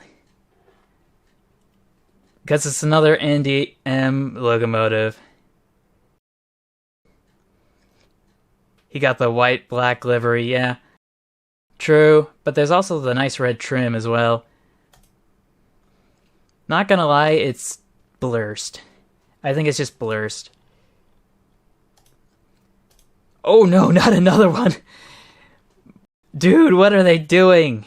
Because it's another NDM locomotive. He got the white-black livery, yeah. True, but there's also the nice red trim as well. Not gonna lie, it's blurst. I think it's just blurst. Oh no, not another one! Dude, what are they doing?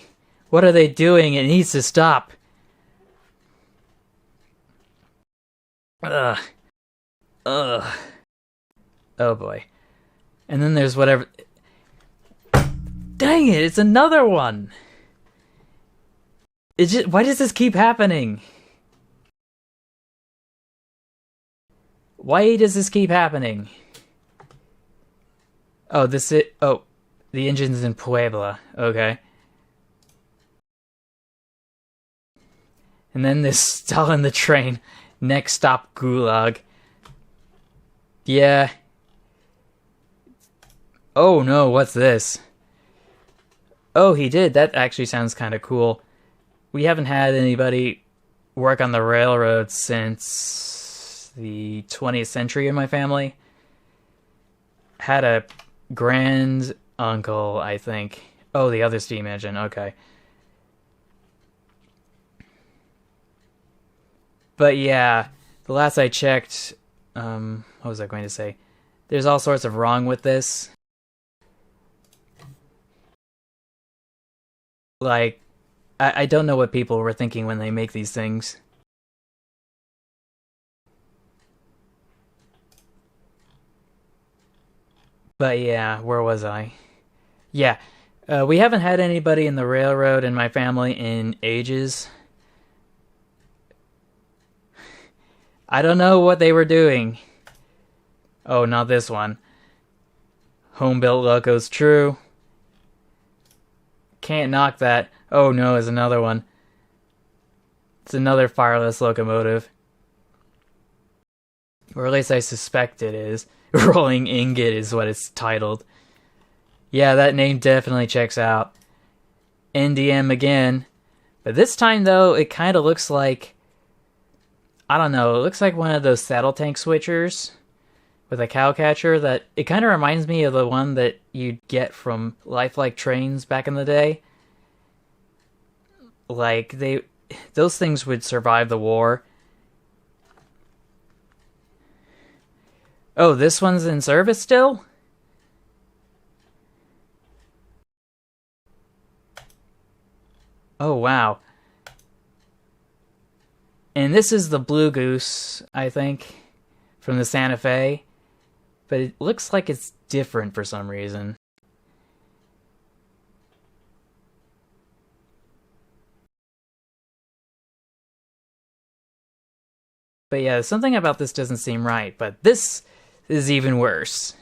What are they doing? It needs to stop. Ugh. Ugh. Oh boy. And then there's whatever... Dang it, it's another one! It's just... Why does this keep happening? Why does this keep happening? Oh, this is... Oh, the engine's in Puebla. Okay. And then this stalling the train. Next stop, Gulag. Yeah. Oh no, what's this? Oh, he did. That actually sounds kind of cool. We haven't had anybody work on the railroad since the 20th century in my family. Had a grand uncle, I think. Oh, the other steam engine. Okay. But yeah, the last I checked, what was I going to say? There's all sorts of wrong with this. Like, I don't know what people were thinking when they make these things. But yeah, where was I? Yeah, we haven't had anybody in the railroad in my family in ages. I don't know what they were doing. Oh, not this one. Home-built locos, true. Can't knock that. Oh no, it's another one. It's another fireless locomotive. Or at least I suspect it is. Rolling Ingot is what it's titled. Yeah, that name definitely checks out. NDM again. But this time, though, it kind of looks like... I don't know, it looks like one of those saddle tank switchers with a cow catcher that... It kind of reminds me of the one that you'd get from lifelike trains back in the day. Like, those things would survive the war. Oh, this one's in service still? Oh, wow. And this is the Blue Goose, I think, from the Santa Fe. But it looks like it's different for some reason. But yeah, something about this doesn't seem right, but this is even worse.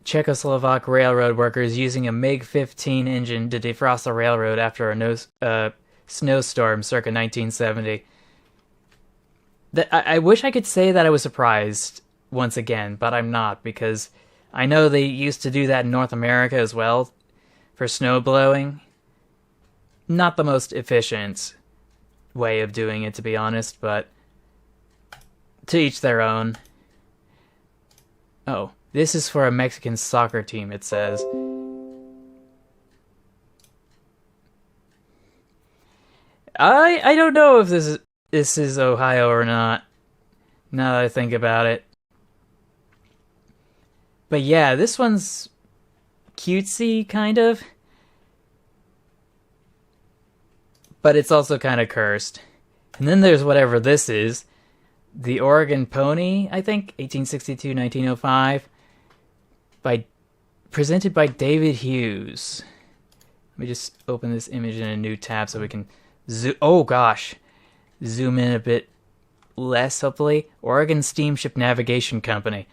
Czechoslovak railroad workers using a MiG-15 engine to defrost the railroad after a snowstorm circa 1970. I wish I could say that I was surprised once again, but I'm not, because I know they used to do that in North America as well for snow blowing. Not the most efficient way of doing it, to be honest, but to each their own. Oh, this is for a Mexican soccer team, it says. I don't know if this is Ohio or not, now that I think about it. But yeah, this one's cutesy, kind of. But it's also kind of cursed. And then there's whatever this is. The Oregon Pony, I think, 1862-1905. Presented by David Hughes. Let me just open this image in a new tab so we can zoom... Oh gosh! Zoom in a bit less, hopefully. Oregon Steamship Navigation Company.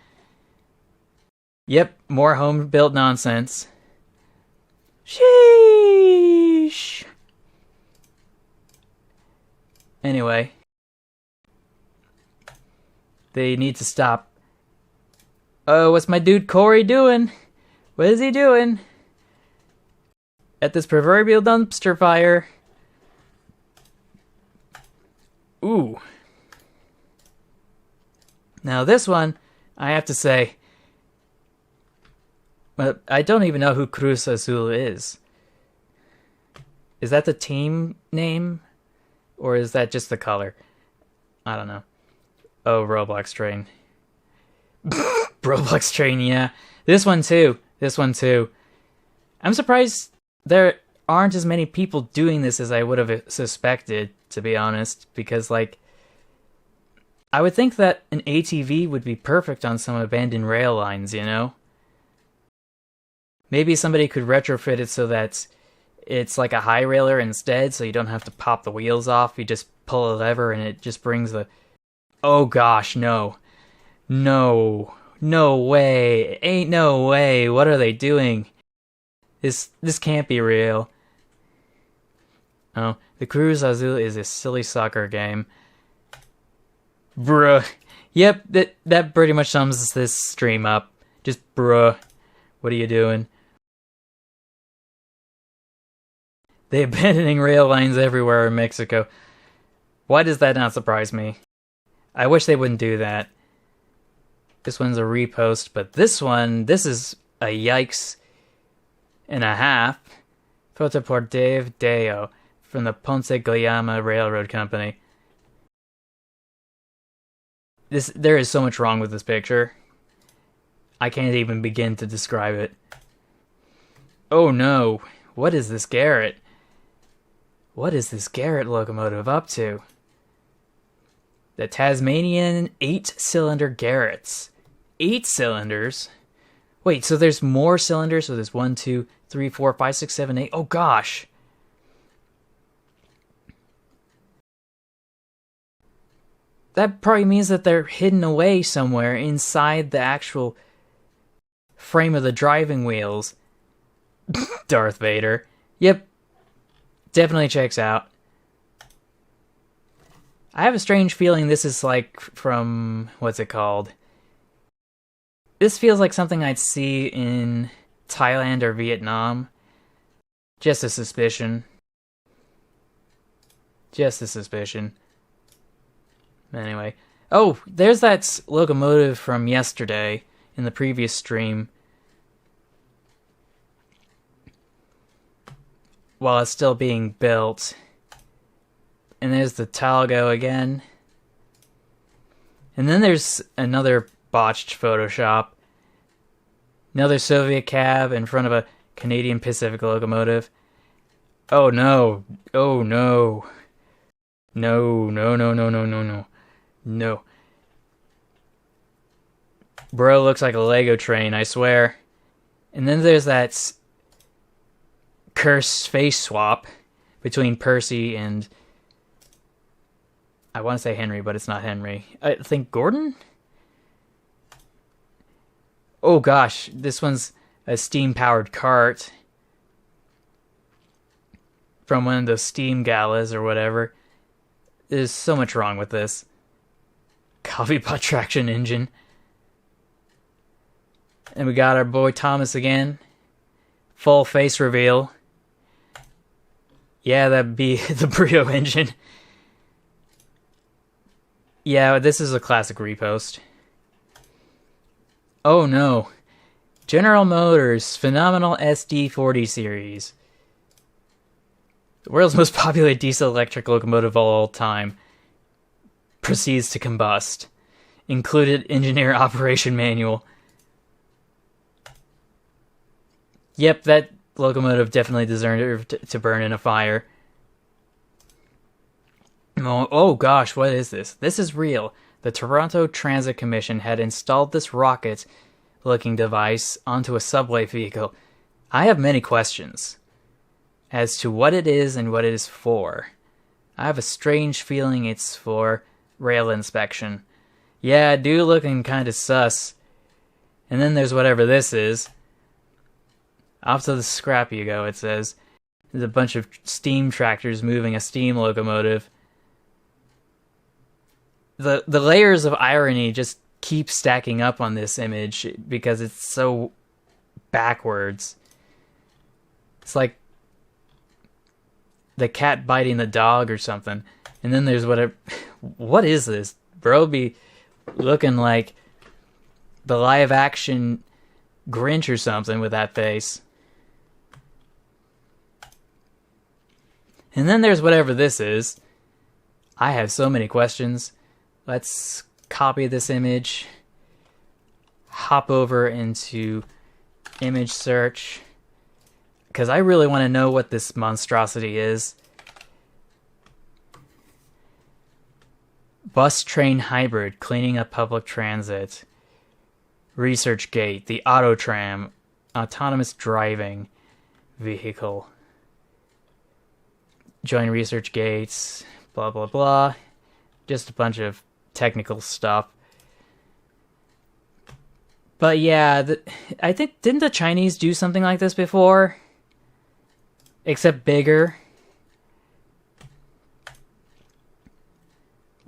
Yep, more home-built nonsense. Sheesh! Anyway. They need to stop. Oh, what's my dude Corey doing? What is he doing? At this proverbial dumpster fire. Ooh. Now this one, I have to say, but I don't even know who Cruz Azul is. Is that the team name? Or is that just the color? I don't know. Oh, Roblox train. Roblox train, yeah. This one too. This one too. I'm surprised there aren't as many people doing this as I would have suspected, to be honest. Because, like, I would think that an ATV would be perfect on some abandoned rail lines, you know? Maybe somebody could retrofit it so that it's like a high railer instead, so you don't have to pop the wheels off. You just pull a lever and it just brings the... Oh gosh, no. No. No way. Ain't no way. What are they doing? This can't be real. Oh, the Cruz Azul is a silly soccer game. Bruh. Yep, that pretty much sums this stream up. Just bruh. What are you doing? They're abandoning rail lines everywhere in Mexico. Why does that not surprise me? I wish they wouldn't do that. This one's a repost, but this is a yikes and a half. Foto por Dave Deo from the Ponce Guayama Railroad Company. There is so much wrong with this picture. I can't even begin to describe it. Oh no, what is this Garrett? What is this Garrett locomotive up to? The Tasmanian 8-cylinder Garretts. 8 cylinders? Wait, so there's more cylinders? So there's 1, 2, 3, 4, 5, 6, 7, 8. Oh gosh. That probably means that they're hidden away somewhere inside the actual frame of the driving wheels. Darth Vader. Yep. Definitely checks out. I have a strange feeling this is like from... what's it called? This feels like something I'd see in Thailand or Vietnam. Just a suspicion. Just a suspicion. Anyway. Oh, there's that locomotive from yesterday in the previous stream. While it's still being built. And there's the Talgo again. And then there's another botched Photoshop. Another Soviet cab in front of a Canadian Pacific locomotive. Oh no. Oh no. No, no, no, no, no, no, no. No. Bro looks like a Lego train, I swear. And then there's that cursed face swap between Percy and... I want to say Henry, but it's not Henry. I think Gordon? Oh gosh, this one's a steam-powered cart. From one of those steam galas or whatever. There's so much wrong with this. Coffee pot traction engine. And we got our boy Thomas again. Full face reveal. Yeah, that'd be the Brio engine. Yeah, this is a classic repost. Oh no. General Motors Phenomenal SD40 series. The world's most popular diesel-electric locomotive of all time. Proceeds to combust. Included engineer operation manual. Yep, that locomotive definitely deserved to burn in a fire. Oh gosh, what is this? This is real. The Toronto Transit Commission had installed this rocket-looking device onto a subway vehicle. I have many questions as to what it is and what it is for. I have a strange feeling it's for rail inspection. Yeah, dude looking kinda sus. And then there's whatever this is. Off to the scrap you go, it says. There's a bunch of steam tractors moving a steam locomotive. The layers of irony just keep stacking up on this image because it's so backwards. It's like the cat biting the dog or something. And then there's whatever... What is this? Bro be looking like the live action Grinch or something with that face. And then there's whatever this is. I have so many questions. Let's copy this image. Hop over into image search. Because I really want to know what this monstrosity is. Bus train hybrid cleaning up public transit. ResearchGate, the Autotram, autonomous driving vehicle. Join ResearchGates, blah blah blah. Just a bunch of technical stuff. But yeah, I think, didn't the Chinese do something like this before? Except bigger.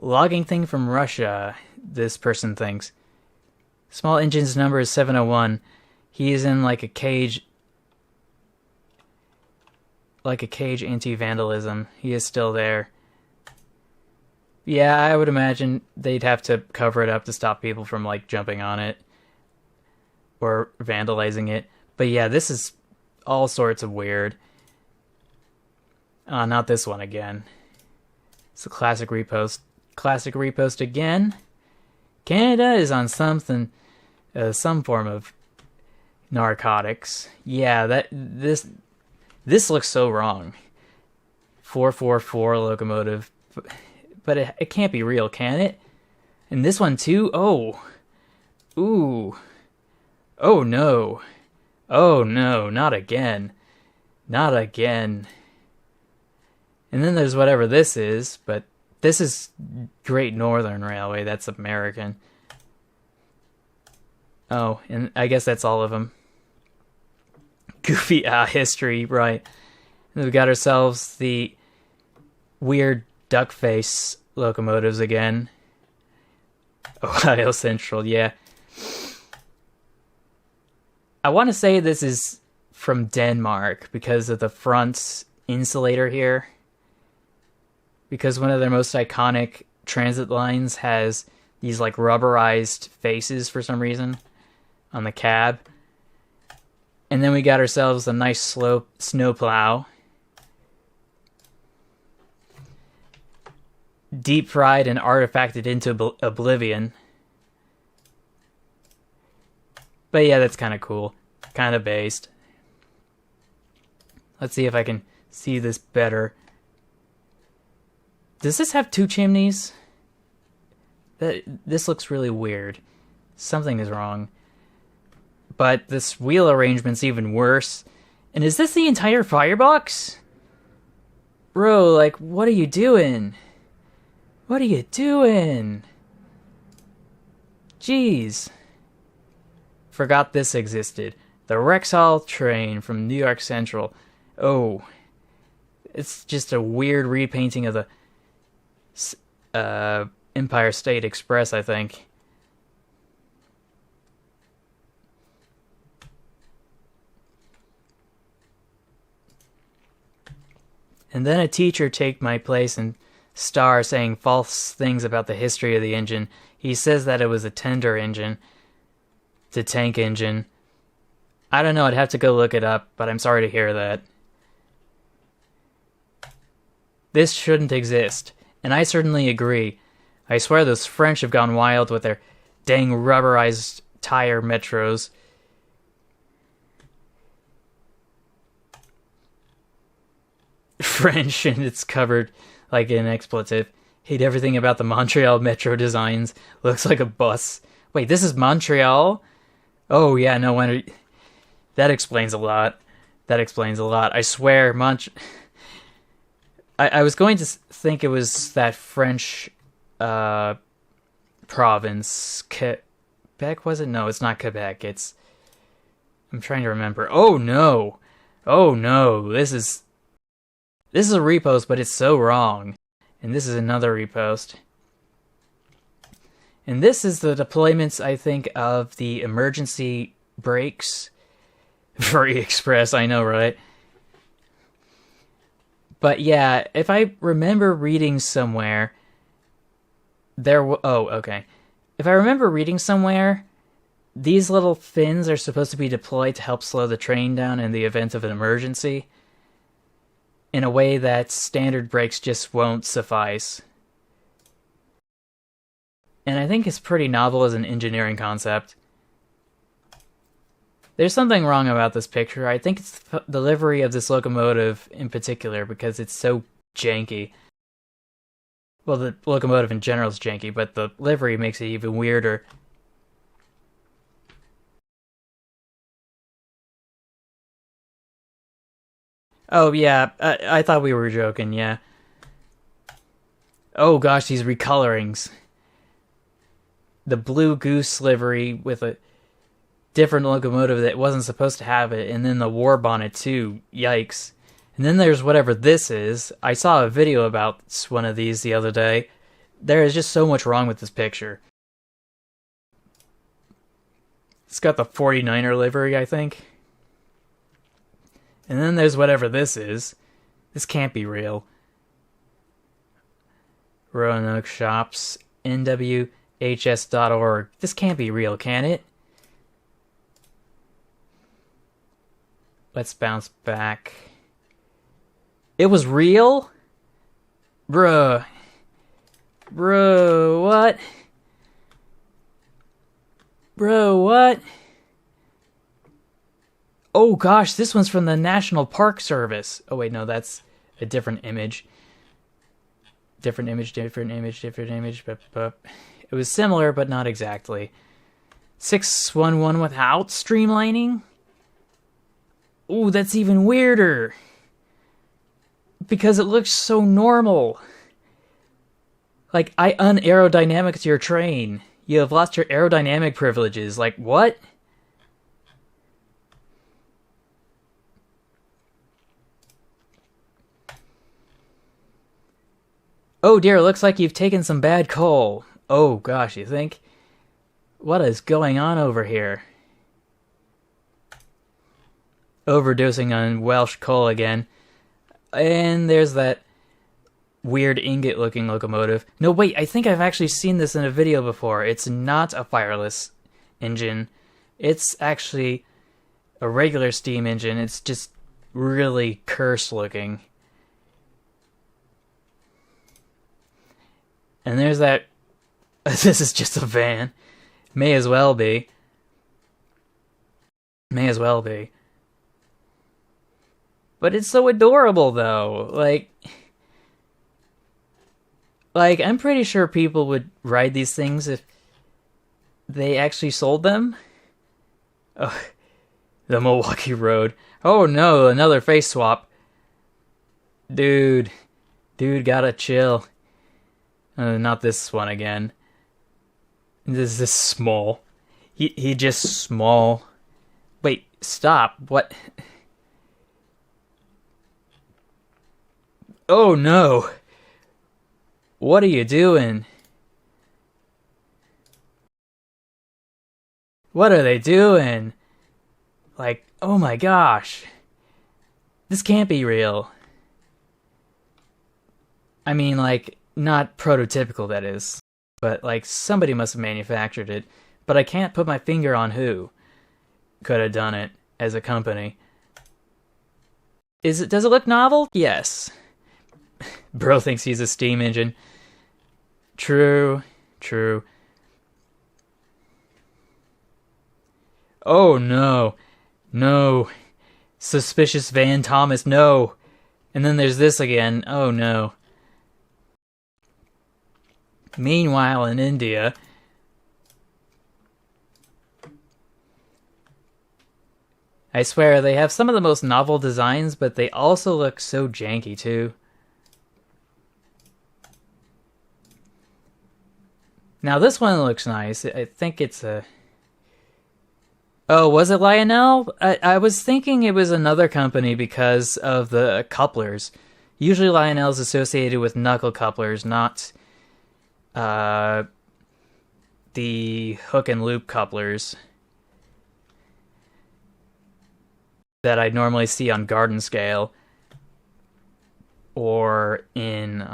Logging thing from Russia, this person thinks. Small engine's number is 701. He is in like a cage. Like a cage anti-vandalism. He is still there. Yeah, I would imagine they'd have to cover it up to stop people from like jumping on it. Or vandalizing it. But yeah, this is all sorts of weird. Not this one again. It's a classic repost. Classic repost again. Canada is on something, some form of narcotics. Yeah, this looks so wrong. 444 locomotive, but it can't be real, can it? And this one too. Oh, ooh, oh no, oh no, not again, not again. And then there's whatever this is, but this is Great Northern Railway. That's American. Oh, and I guess that's all of them. Goofy history, right. And we've got ourselves the weird duck face locomotives again. Ohio Central, yeah. I want to say this is from Denmark because of the front insulator here. Because one of their most iconic transit lines has these like rubberized faces for some reason on the cab. And then we got ourselves a nice slow snowplow. Deep fried and artifacted into oblivion. But yeah, that's kind of cool. Kind of based. Let's see if I can see this better. Does this have two chimneys? This looks really weird. Something is wrong. But this wheel arrangement's even worse. And is this the entire firebox? Bro, like, what are you doing? What are you doing? Jeez. Forgot this existed. The Rexall train from New York Central. Oh. It's just a weird repainting of the Empire State Express, I think. And then a teacher take my place and star saying false things about the history of the engine. He says that it was a tender engine. It's a tank engine. I don't know, I'd have to go look it up, but I'm sorry to hear that. This shouldn't exist. And I certainly agree. I swear those French have gone wild with their dang rubberized tire metros. French, and it's covered like an expletive. Hate everything about the Montreal metro designs. Looks like a bus. Wait, this is Montreal? Oh yeah, no wonder. That explains a lot. That explains a lot. I swear, I was going to think it was that French province. Quebec, was it? No, it's not Quebec. It's... I'm trying to remember. Oh no! Oh no! This is a repost, but it's so wrong. And this is another repost. And this is the deployments, I think, of the emergency brakes. Very express, I know, right? But yeah, if I remember reading somewhere, okay. If I remember reading somewhere, these little fins are supposed to be deployed to help slow the train down in the event of an emergency, in a way that standard brakes just won't suffice. And I think it's pretty novel as an engineering concept. There's something wrong about this picture. I think it's the livery of this locomotive in particular, because it's so janky. Well, the locomotive in general is janky, but the livery makes it even weirder. Oh yeah, I thought we were joking, yeah. Oh gosh, these recolorings. The blue goose livery with a different locomotive that wasn't supposed to have it, and then the warp on it too. Yikes. And then there's whatever this is. I saw a video about one of these the other day. There is just so much wrong with this picture. It's got the 49er livery, I think. And then there's whatever this is. This can't be real. Roanoke Shops, nwhs.org. This can't be real, can it? Let's bounce back. It was real? Bruh. Bro, what? Bro, what? Oh gosh, this one's from the National Park Service. Oh wait, no, that's a different image. Different image. It was similar, but not exactly. 611 without streamlining? Ooh, that's even weirder. Because it looks so normal. Like, I un-aerodynamics your train. You have lost your aerodynamic privileges. Like, what? Oh dear, looks like you've taken some bad coal. Oh gosh, you think? What is going on over here? Overdosing on Welsh coal again. And there's that weird ingot-looking locomotive. No, wait, I think I've actually seen this in a video before. It's not a fireless engine. It's actually a regular steam engine. It's just really cursed-looking. And there's that... This is just a van. May as well be. May as well be. But it's so adorable, though. Like, I'm pretty sure people would ride these things if they actually sold them. Oh, the Milwaukee Road. Oh no, another face swap. Dude, gotta chill. Not this one again. This is small. He just small. Wait, stop. What? Oh no. What are you doing? What are they doing? Like, oh my gosh. This can't be real. I mean, like, not prototypical, that is. But, like, somebody must have manufactured it. But I can't put my finger on who could have done it as a company. Does it look novel? Yes. Bro thinks he's a steam engine. True. Oh no. No. Suspicious Van Thomas, no. And then there's this again. Oh no. Meanwhile, in India, I swear, they have some of the most novel designs, but they also look so janky, too. Now, this one looks nice. I think it's a... Oh, was it Lionel? I was thinking it was another company because of the couplers. Usually Lionel's associated with knuckle couplers, not the hook and loop couplers that I normally see on garden scale or in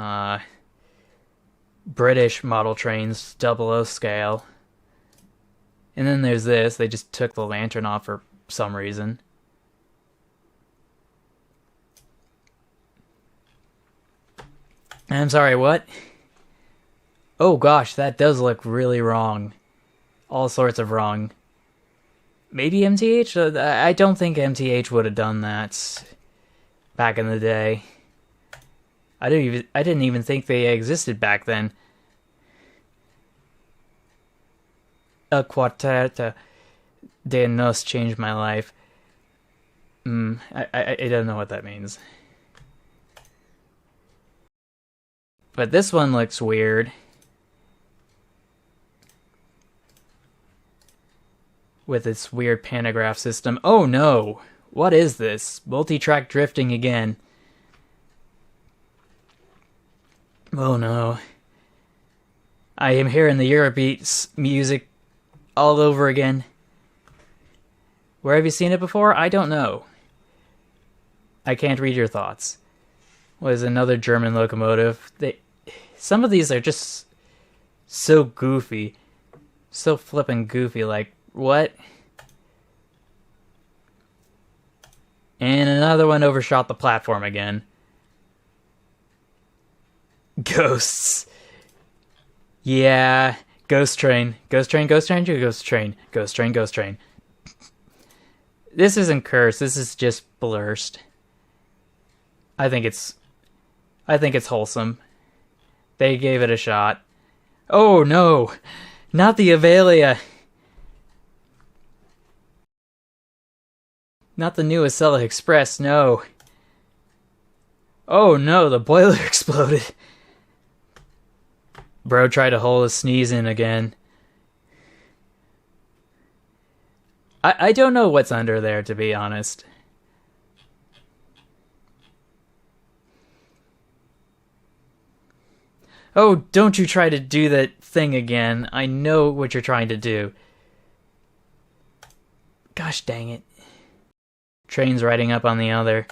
British model trains 00 scale. And then there's this. They just took the lantern off for some reason. I'm sorry, what? Oh gosh, that does look really wrong. All sorts of wrong. Maybe MTH? I don't think MTH would have done that back in the day. I didn't even think they existed back then. A quartet de nos changed my life. I don't know what that means. But this one looks weird. with its weird pantograph system. Oh no! What is this? Multi-track drifting again. Oh no. I am hearing the Eurobeats music all over again. Where have you seen it before? I don't know. I can't read your thoughts. Was another German locomotive. Some of these are just so goofy. So flippin' goofy, like, what? And another one overshot the platform again. Ghosts. Yeah. Ghost train. Ghost train, ghost train, ghost train. Ghost train, ghost train. This isn't cursed. This is just blurst. I think it's wholesome. They gave it a shot. Oh no! Not the Avalia! Not the new Acela Express, no. Oh no, the boiler exploded. Bro tried to hold a sneeze in again. I don't know what's under there, to be honest. Oh, don't you try to do that thing again. I know what you're trying to do. Gosh dang it. Train's riding up on the other.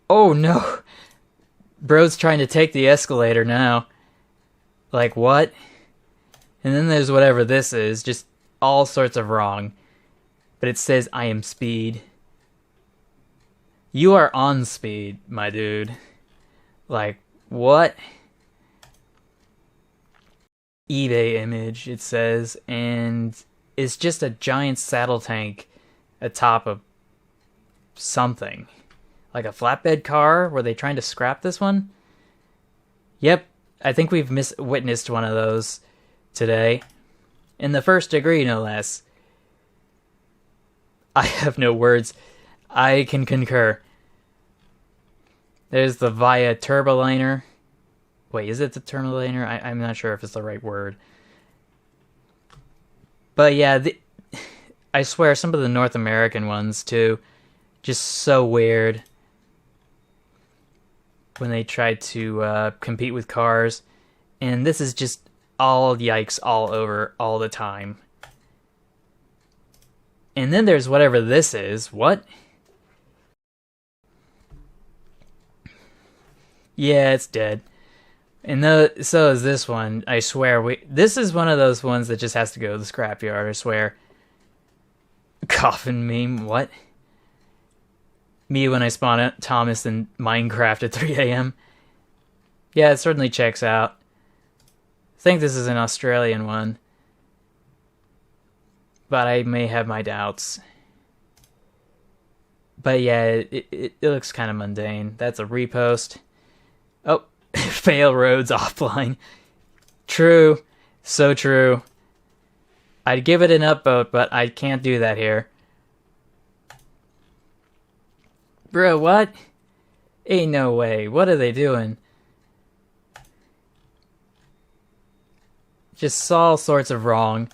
Oh no! Bro's trying to take the escalator now. Like, what? And then there's whatever this is, just all sorts of wrong. But it says, I am speed. You are on speed, my dude. Like, what? eBay image, it says, and it's just a giant saddle tank atop of something. Like a flatbed car? Were they trying to scrap this one? Yep, I think we've witnessed one of those today. In the first degree, no less. I have no words. I can concur. There's the Via Turboliner. Wait, is it the Turboliner? I'm not sure if it's the right word. But yeah, I swear, some of the North American ones, too. Just so weird. When they try to compete with cars. And this is just all yikes all over all the time. And then there's whatever this is. What? Yeah, it's dead. And so is this one. I swear. This is one of those ones that just has to go to the scrapyard, I swear. Coffin meme, what? Me when I spawn Thomas in Minecraft at 3 a.m. Yeah, it certainly checks out. I think this is an Australian one. But I may have my doubts. But yeah, it looks kind of mundane. That's a repost. Oh, fail roads offline. True. So true. I'd give it an upvote, but I can't do that here. Bro, what? Ain't no way. What are they doing? Just all sorts of wrong.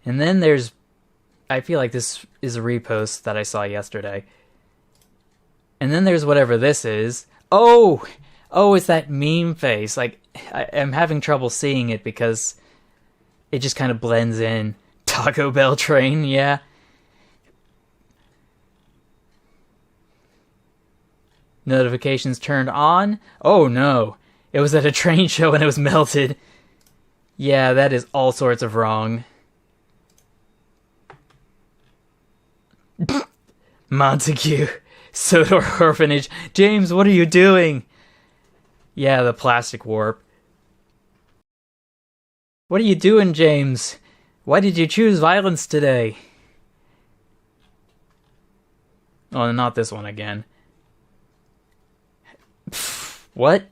And then there's... I feel like this is a repost that I saw yesterday. And then there's whatever this is. Oh! Oh, it's that meme face. Like, I'm having trouble seeing it because it just kind of blends in. Taco Bell train, yeah. Notifications turned on. Oh no. It was at a train show and it was melted. Yeah, that is all sorts of wrong. Montague. Sodor Orphanage. James, what are you doing? Yeah, the plastic warp. What are you doing, James? Why did you choose violence today? Oh, not this one again. Pfft, what?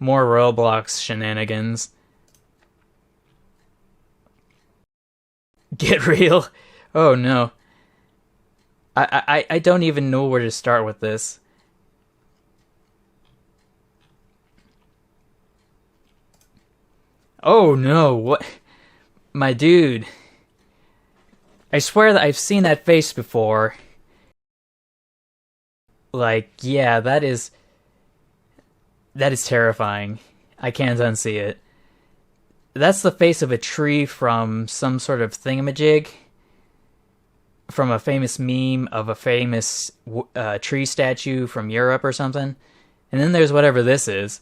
More Roblox shenanigans. Get real? Oh no. I don't even know where to start with this. Oh no, what? My dude, I swear that I've seen that face before. Like, yeah, that is terrifying. I can't unsee it. That's the face of a tree from some sort of thingamajig. From a famous meme of a famous tree statue from Europe or something. And then there's whatever this is.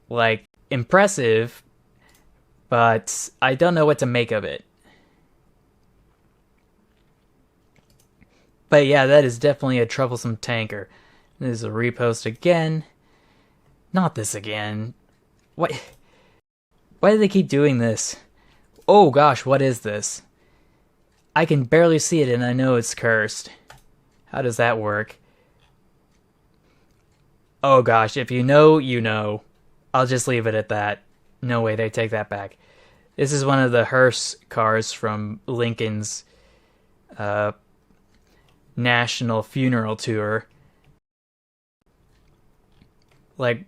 Like, impressive, but I don't know what to make of it. But yeah, that is definitely a troublesome tanker. This is a repost again. Not this again. Why do they keep doing this? Oh gosh, what is this? I can barely see it and I know it's cursed. How does that work? Oh gosh, if you know, you know. I'll just leave it at that. No way they take that back. This is one of the hearse cars from Lincoln's national funeral tour. Like,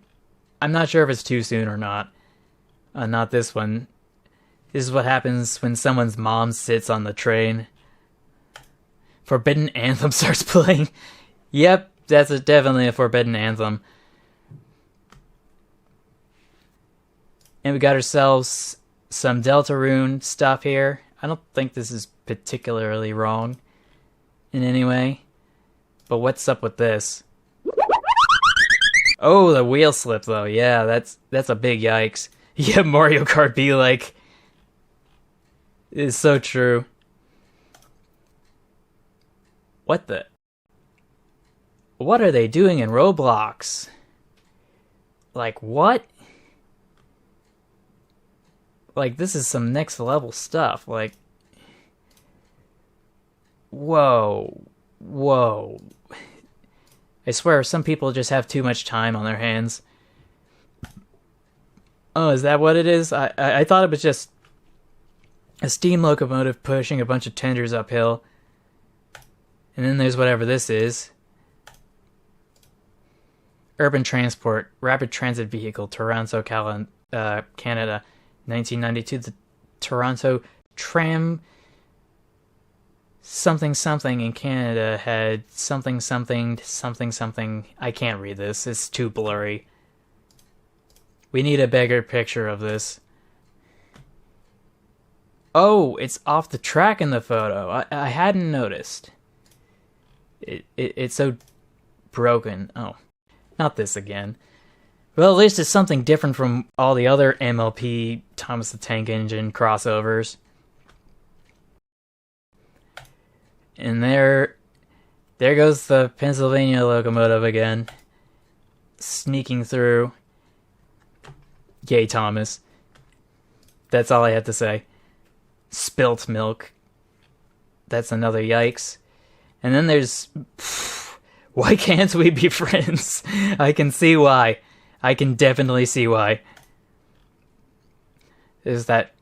I'm not sure if it's too soon or not. Not this one. This is what happens when someone's mom sits on the train. Forbidden Anthem starts playing. Yep, that's definitely a Forbidden Anthem. And we got ourselves some Deltarune stuff here. I don't think this is particularly wrong in any way. But what's up with this? Oh, the wheel slip though. Yeah, that's a big yikes. Yeah, Mario Kart be like. It's so true. What the? What are they doing in Roblox? Like, what? Like, this is some next level stuff. Like, whoa. Whoa. I swear, some people just have too much time on their hands. Oh, is that what it is? I thought it was just a steam locomotive pushing a bunch of tenders uphill. And then there's whatever this is. Urban Transport, Rapid Transit Vehicle, Toronto, Canada, 1992. The Toronto Tram something something in Canada had something something something something. I can't read this. It's too blurry. We need a bigger picture of this. Oh, it's off the track in the photo. I hadn't noticed. It's so broken. Oh, not this again. Well, at least it's something different from all the other MLP Thomas the Tank Engine crossovers. And there goes the Pennsylvania locomotive again. Sneaking through. Yay, Thomas. That's all I have to say. Spilt milk. That's another yikes. And then there's... Why can't we be friends? I can see why. I can definitely see why. There's that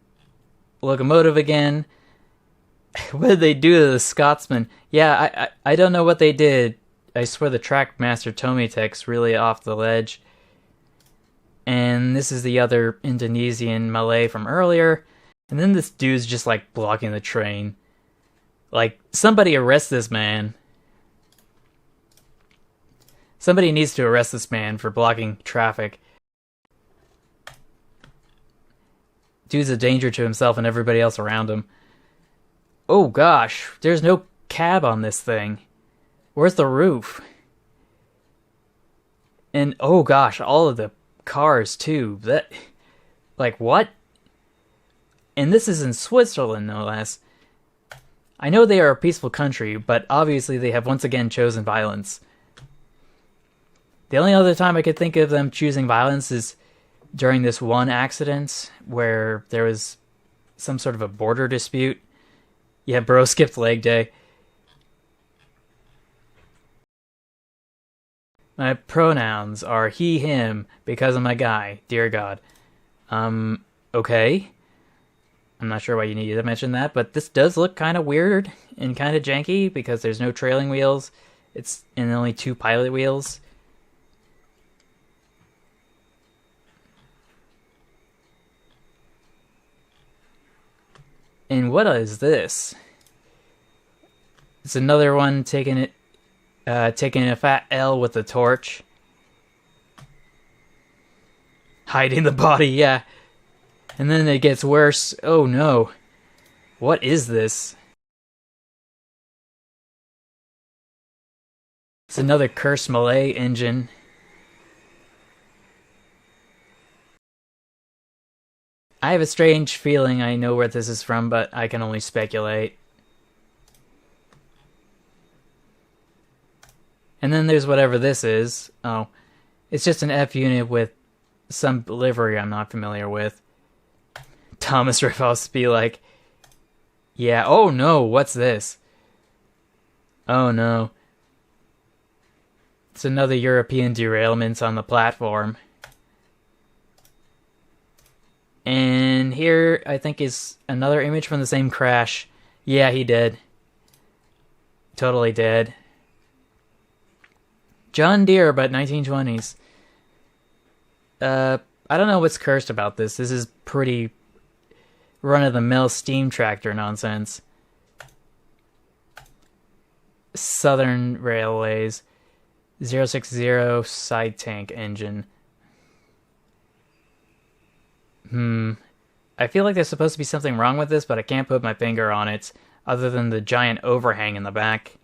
locomotive again. What did they do to the Scotsman? Yeah, I don't know what they did. I swear the Trackmaster Tomitech's really off the ledge. And this is the other Indonesian Malay from earlier. And then this dude's just like blocking the train. Like, somebody arrest this man. Somebody needs to arrest this man for blocking traffic. Dude's a danger to himself and everybody else around him. Oh gosh, there's no cab on this thing. Where's the roof? And oh gosh, all of the cars too. That, like, what? And this is in Switzerland, no less. I know they are a peaceful country, but obviously they have once again chosen violence. The only other time I could think of them choosing violence is during this one accident where there was some sort of a border dispute. Yeah, bro skipped leg day. My pronouns are he, him, because of my guy. Dear God. Okay. I'm not sure why you needed to mention that, but this does look kind of weird and kind of janky because there's no trailing wheels. It's and only 2 pilot wheels. And what is this? It's another one taking a fat L with a torch. Hiding the body, yeah. And then it gets worse. Oh no. What is this? It's another cursed Malay engine. I have a strange feeling I know where this is from, but I can only speculate. And then there's whatever this is. Oh, it's just an F unit with some livery I'm not familiar with. Thomas Riffhouse be like, yeah, oh no, what's this? Oh no. It's another European derailment on the platform. And here, I think, is another image from the same crash. Yeah, he did. Totally dead. John Deere, but 1920s. I don't know what's cursed about this. This is pretty run-of-the-mill steam tractor nonsense. Southern Railways. 060 side tank engine. I feel like there's supposed to be something wrong with this, but I can't put my finger on it, other than the giant overhang in the back.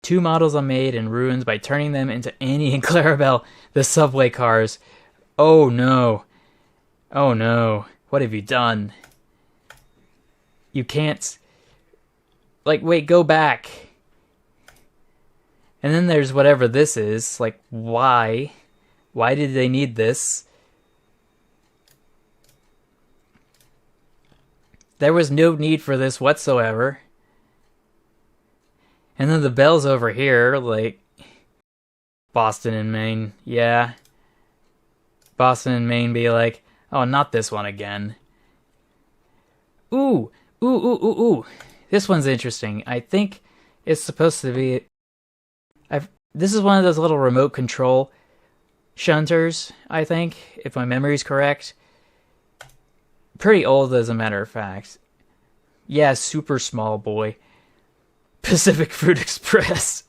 2 models are made in ruins by turning them into Annie and Clarabelle, the subway cars. Oh no. Oh no. What have you done? You can't... Like, wait, go back. And then there's whatever this is. Like, why? Why did they need this? There was no need for this whatsoever. And then the bells over here, like... Boston and Maine, yeah. Boston and Maine be like, oh, not this one again. Ooh, ooh, ooh, ooh, ooh. This one's interesting. I think it's supposed to be... This is one of those little remote control shunters, I think, if my memory's correct. Pretty old, as a matter of fact. Yeah, super small boy. Pacific Fruit Express.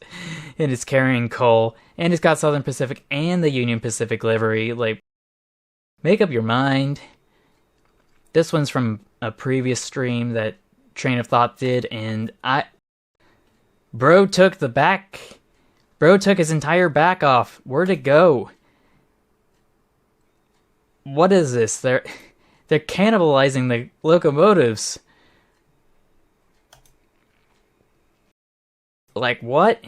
And it's carrying coal. And it's got Southern Pacific and the Union Pacific livery. Like, make up your mind. This one's from a previous stream that Train of Thought did, and Bro took the back... Bro took his entire back off. Where'd it go? What is this? They're cannibalizing the locomotives. Like, what?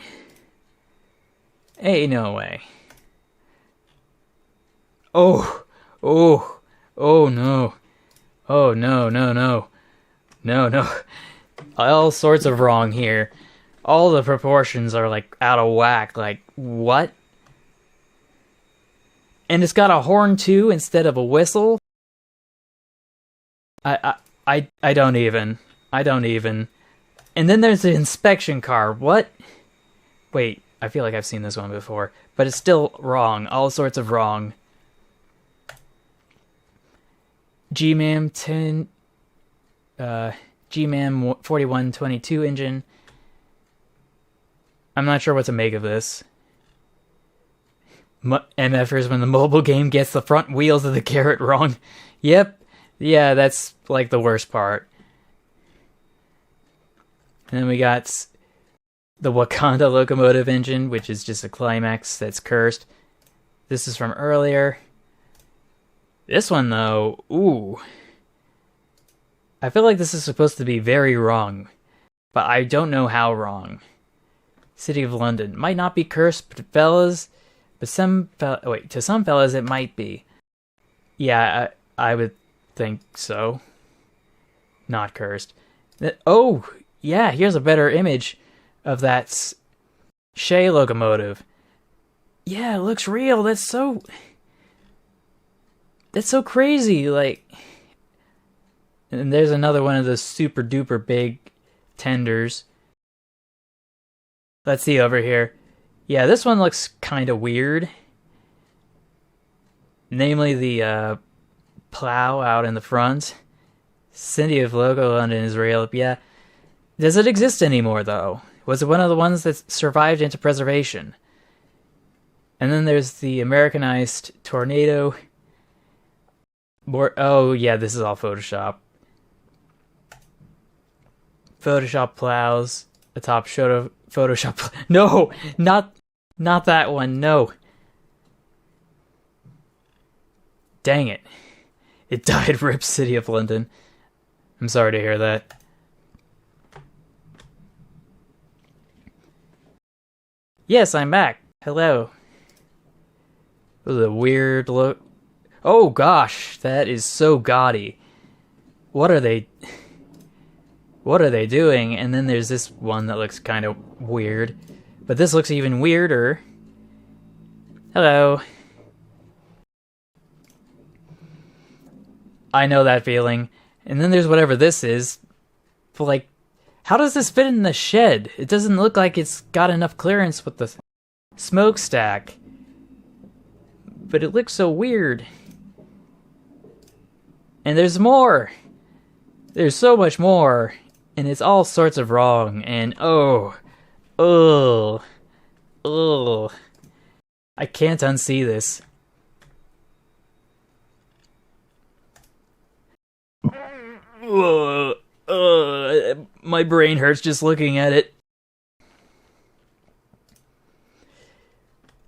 Hey, no way. Oh, oh, oh no. Oh no, no, no. No, no. All sorts of wrong here. All the proportions are, like, out of whack. Like, what? And it's got a horn, too, instead of a whistle? I don't even. I don't even. And then there's the inspection car. What? Wait, I feel like I've seen this one before. But it's still wrong. All sorts of wrong. G-MAM 4122 engine. I'm not sure what to make of this. MFers when the mobile game gets the front wheels of the carrot wrong. Yep. Yeah, that's like the worst part. And then we got the Wakanda locomotive engine, which is just a climax that's cursed. This is from earlier. This one, though, ooh. I feel like this is supposed to be very wrong, but I don't know how wrong. City of London. Might not be cursed, but fellas... But to some fellas it might be. Yeah, I would think so. Not cursed. Oh, yeah, here's a better image of that Shea locomotive. Yeah, it looks real. That's so crazy. Like, and there's another one of those super duper big tenders. Let's see over here. Yeah, this one looks kind of weird. Namely the plow out in the front. City of Logo London is real. Yeah. Does it exist anymore, though? Was it one of the ones that survived into preservation? And then there's the Americanized tornado. Oh, yeah, this is all Photoshop. Photoshop plows atop Photoshop. No, not that one. No. Dang it. It died. RIP City of London. I'm sorry to hear that. Yes, I'm back. Hello. It was a weird look. Oh gosh, that is so gaudy. What are they doing? And then there's this one that looks kind of weird. But this looks even weirder. Hello. I know that feeling. And then there's whatever this is. But like, how does this fit in the shed? It doesn't look like it's got enough clearance with the smokestack. But it looks so weird. And there's more. There's so much more. And it's all sorts of wrong. And oh. I can't unsee this. My brain hurts just looking at it.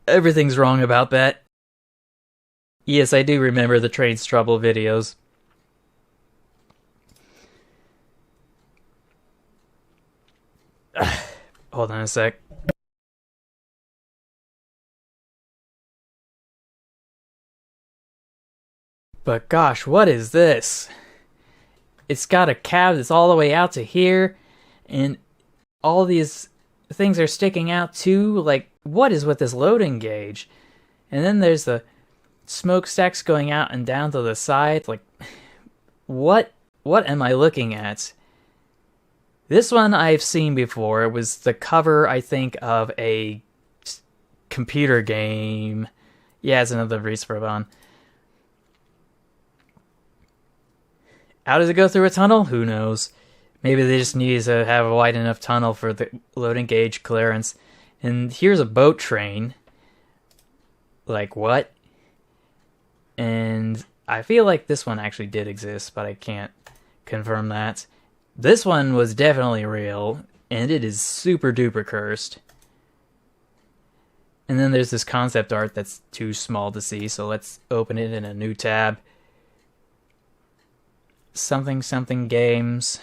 Everything's wrong about that. Yes, I do remember the Train's Trouble videos. Hold on a sec. But gosh, what is this? It's got a cab that's all the way out to here, and all these things are sticking out too. Like, what is with this loading gauge? And then there's the smokestacks going out and down to the side. Like, what am I looking at? This one I've seen before. It was the cover, I think, of a computer game. Yeah, it's another Respawn. How does it go through a tunnel? Who knows? Maybe they just need to have a wide enough tunnel for the loading gauge clearance. And here's a boat train. Like, what? And I feel like this one actually did exist, but I can't confirm that. This one was definitely real, and it is super duper cursed. And then there's this concept art that's too small to see, so let's open it in a new tab. Something games.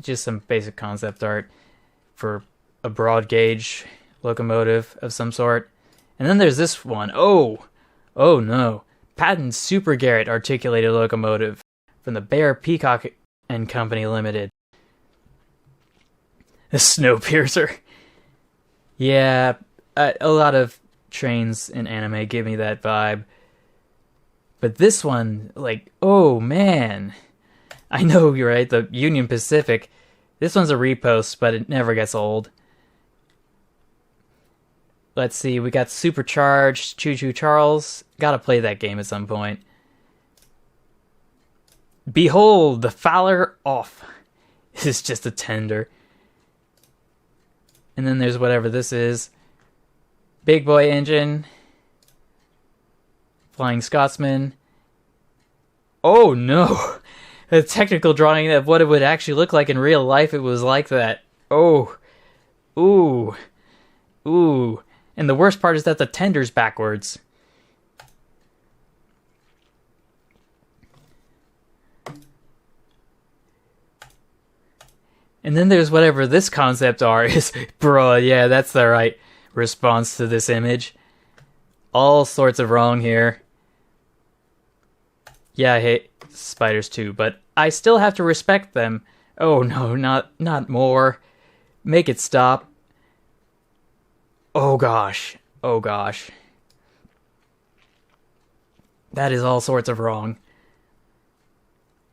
Just some basic concept art for a broad gauge locomotive of some sort. And then there's this one. Oh no. Patent Super Garrett articulated locomotive from the Bear Peacock and Company Limited. The Snowpiercer. Yeah, a lot of trains in anime give me that vibe. But this one, like, oh man. I know, you're right, the Union Pacific. This one's a repost, but it never gets old. Let's see, we got Supercharged Choo Choo Charles. Gotta play that game at some point. Behold, the Fowler off. This is just a tender. And then there's whatever this is. Big Boy Engine. Flying Scotsman. Oh no! A technical drawing of what it would actually look like in real life, it was like that. Oh. Ooh. Ooh. And the worst part is that the tender's backwards. And then there's whatever this concept art is. Bro, yeah, that's the right response to this image. All sorts of wrong here. Yeah, I hate spiders too, but I still have to respect them. Oh no, not more. Make it stop. Oh gosh. Oh gosh. That is all sorts of wrong.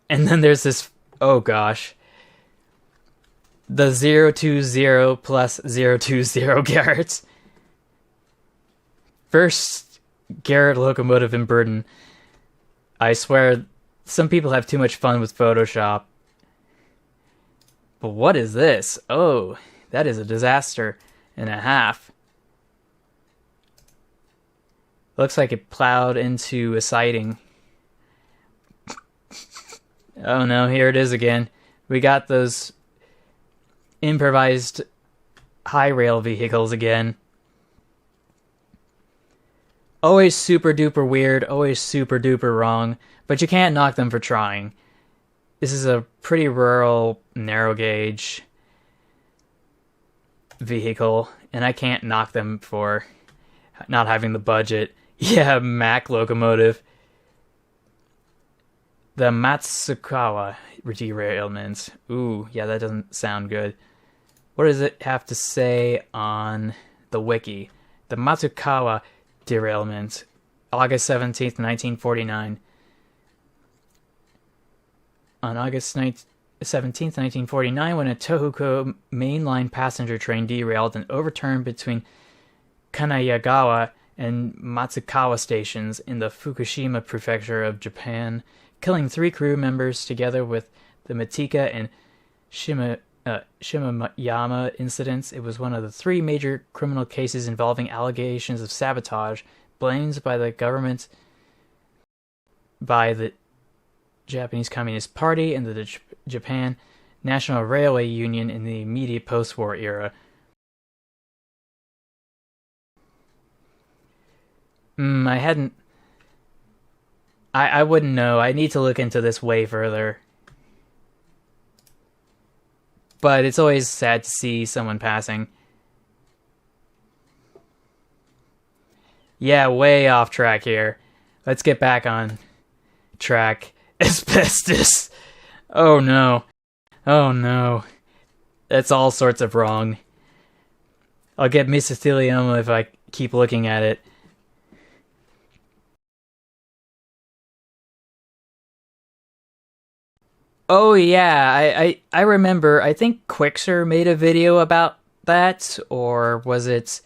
And then there's this, oh gosh. The 020 plus 020 Garretts. First Garrett locomotive in Britain. I swear Some people have too much fun with Photoshop. But what is this? Oh, that is a disaster and a half. Looks like it plowed into a siding. Oh no, here it is again. We got those improvised high rail vehicles again. Always super duper weird, always super duper wrong, but you can't knock them for trying. This is a pretty rural, narrow gauge vehicle, and I can't knock them for not having the budget. Yeah, Mack locomotive. The Matsukawa derailment. Ooh, yeah, that doesn't sound good. What does it have to say on the wiki? The Matsukawa derailment, August 17th, 1949. On August 17th, 1949, when a Tohoku mainline passenger train derailed and overturned between Kanayagawa and Matsukawa stations in the Fukushima prefecture of Japan, killing 3 crew members together with the Matika and Shimayama incidents. It was one of the 3 major criminal cases involving allegations of sabotage, blamed by the government, by the Japanese Communist Party, and the Japan National Railway Union in the immediate post-war era. I wouldn't know. I need to look into this way further. But it's always sad to see someone passing. Yeah, way off track here. Let's get back on track. Asbestos! Oh no. Oh no. That's all sorts of wrong. I'll get mesothelioma if I keep looking at it. Oh yeah, I remember. I think Quixer made a video about that, or was it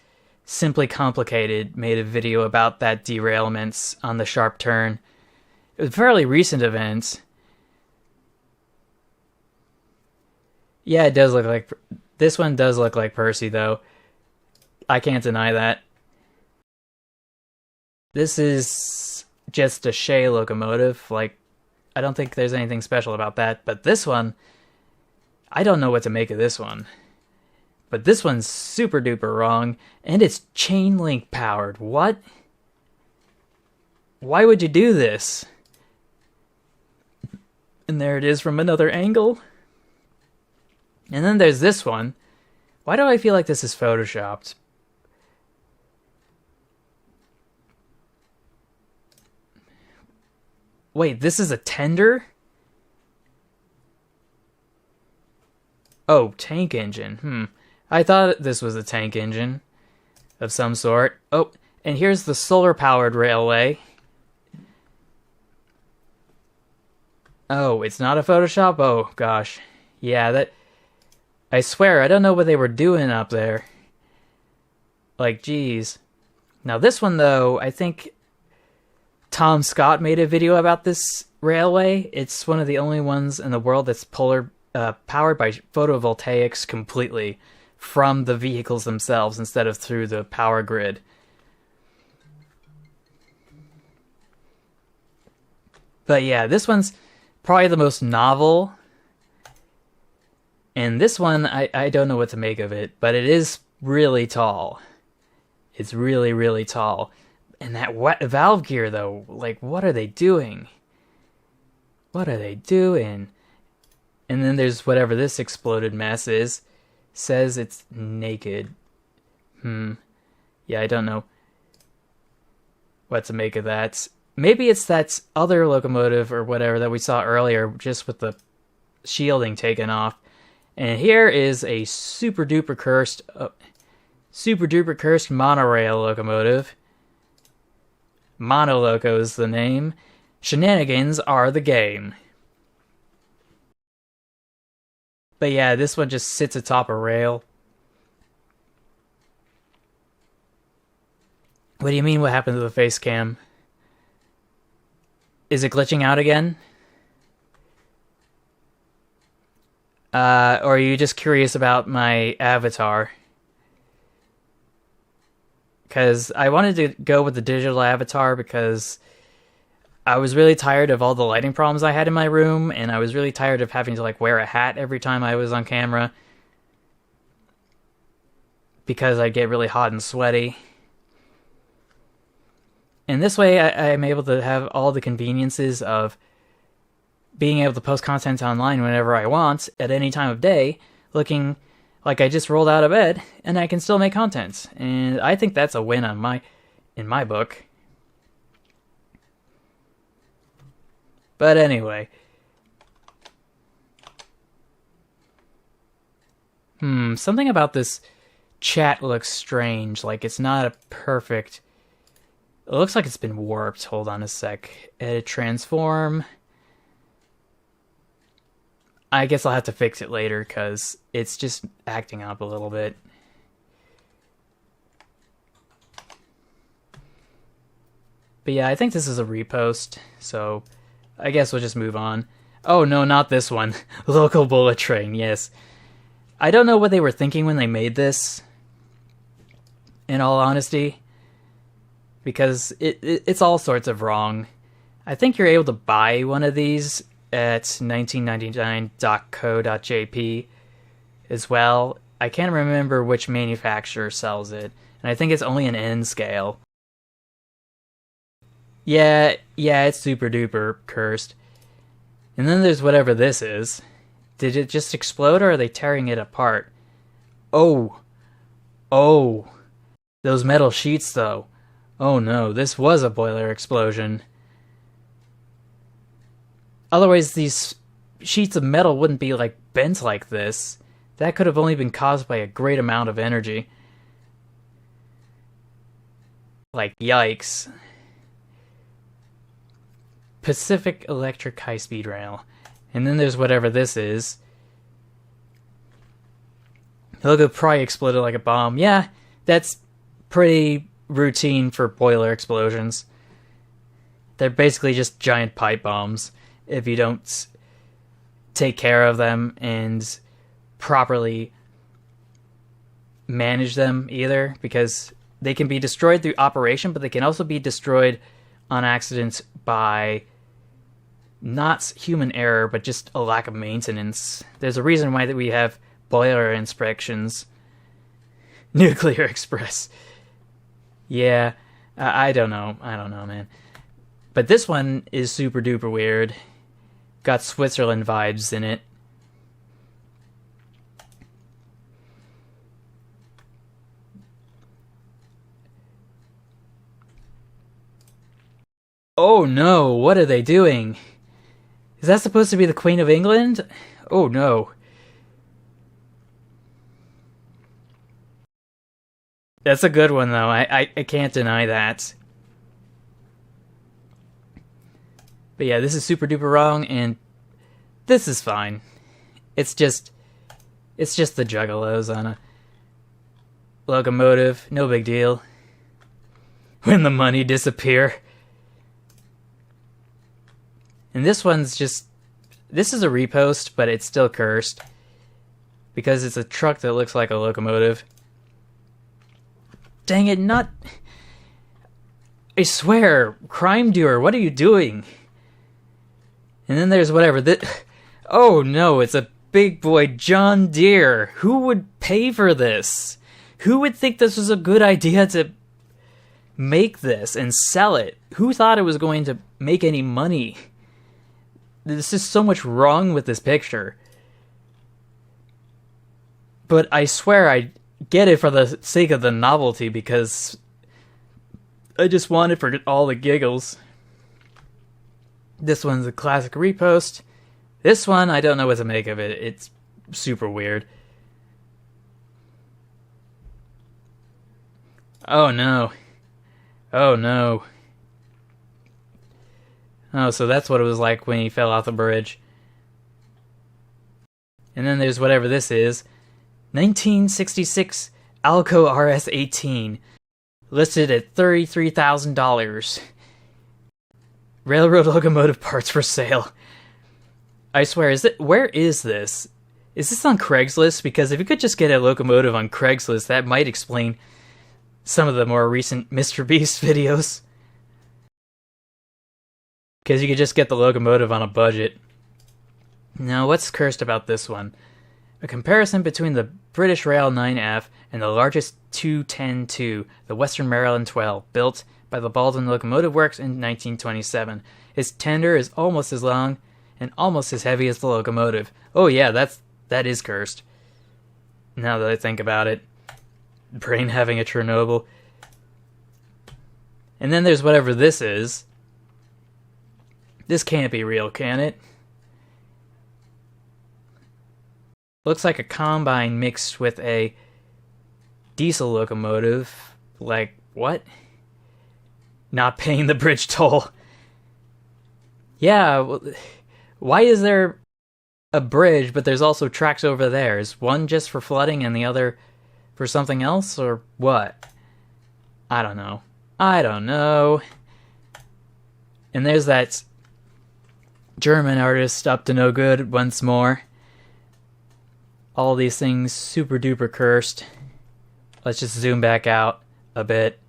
Simply Complicated made a video about that derailments on the sharp turn. It was a fairly recent event. Yeah, it does look like... This one does look like Percy, though. I can't deny that. This is just a Shea locomotive. Like, I don't think there's anything special about that. But this one, I don't know what to make of this one. But this one's super duper wrong. And it's chain link powered. What? Why would you do this? And there it is from another angle. And then there's this one. Why do I feel like this is photoshopped? Wait, this is a tender? Oh, tank engine. I thought this was a tank engine of some sort. Oh, and here's the solar-powered railway. Oh, it's not a Photoshop? Oh, gosh. Yeah, that... I swear, I don't know what they were doing up there. Like, geez. Now this one, though, I think Tom Scott made a video about this railway. It's one of the only ones in the world that's powered by photovoltaics completely from the vehicles themselves instead of through the power grid. But yeah, this one's probably the most novel. And this one, I don't know what to make of it, but it is really tall. It's really, really tall. And that wet valve gear, though, like, what are they doing? What are they doing? And then there's whatever this exploded mess is. Says it's naked. Yeah, I don't know what to make of that. Maybe it's that other locomotive or whatever that we saw earlier, just with the shielding taken off. And here is a super duper cursed monorail locomotive. Monoloco is the name. Shenanigans are the game. But yeah, this one just sits atop a rail. What do you mean what happened to the face cam? Is it glitching out again? Or are you just curious about my avatar? Because I wanted to go with the digital avatar because I was really tired of all the lighting problems I had in my room, and I was really tired of having to like wear a hat every time I was on camera because I'd get really hot and sweaty. And this way I'm able to have all the conveniences of being able to post content online whenever I want, at any time of day, looking like I just rolled out of bed, and I can still make content. And I think that's a win in my book. But anyway. Something about this chat looks strange, like it's not a perfect... It looks like it's been warped. Hold on a sec. Edit transform. I guess I'll have to fix it later because it's just acting up a little bit. But yeah, I think this is a repost, so I guess we'll just move on. Oh no, not this one. Local bullet train, yes. I don't know what they were thinking when they made this, in all honesty, because it's all sorts of wrong. I think you're able to buy one of these at 1999.co.jp as well. I can't remember which manufacturer sells it, and I think it's only an N scale. Yeah, it's super duper cursed. And then there's whatever this is. Did it just explode, or are they tearing it apart? Oh, those metal sheets though. Oh no, this was a boiler explosion. Otherwise, these sheets of metal wouldn't be like bent like this. That could have only been caused by a great amount of energy. Like, yikes. Pacific Electric High-Speed Rail. And then there's whatever this is. The logo probably exploded like a bomb. Yeah, that's pretty routine for boiler explosions. They're basically just giant pipe bombs if you don't take care of them and properly manage them either, because they can be destroyed through operation, but they can also be destroyed on accident by not human error, but just a lack of maintenance. There's a reason why that we have boiler inspections. Nuclear Express. Yeah, I don't know, man. But this one is super duper weird. Got Switzerland vibes in it. Oh no, what are they doing? Is that supposed to be the Queen of England? Oh no. That's a good one though, I can't deny that. But yeah, this is super duper wrong, and this is fine. It's just the Juggalos on a locomotive, no big deal. When the money disappear. And this one's just... This is a repost, but it's still cursed. Because it's a truck that looks like a locomotive. Dang it, not... I swear, crime doer, what are you doing? And then there's whatever that... Oh no, it's a big boy John Deere. Who would pay for this? Who would think this was a good idea to make this and sell it? Who thought it was going to make any money? There's just so much wrong with this picture. But I swear I get it for the sake of the novelty, because I just want it for all the giggles. This one's a classic repost. This one, I don't know what to make of it. It's super weird. Oh no. Oh no. Oh, so that's what it was like when he fell off the bridge. And then there's whatever this is. 1966 Alco RS-18. Listed at $33,000. Railroad locomotive parts for sale. I swear, where is this? Is this on Craigslist? Because if you could just get a locomotive on Craigslist, that might explain some of the more recent Mr. Beast videos. Because you could just get the locomotive on a budget. Now, what's cursed about this one? A comparison between the British Rail 9F and the largest 210-2, the Western Maryland 12, built by the Baldwin Locomotive Works in 1927. Its tender is almost as long and almost as heavy as the locomotive. Oh yeah, that is cursed. Now that I think about it. Brain having a Chernobyl. And then there's whatever this is. This can't be real, can it? Looks like a combine mixed with a diesel locomotive. Like, what? Not paying the bridge toll. Yeah, well, why is there a bridge, but there's also tracks over there? Is one just for flooding and the other for something else, or what? I don't know. And there's that German artist up to no good once more. All these things super duper cursed. Let's just zoom back out a bit.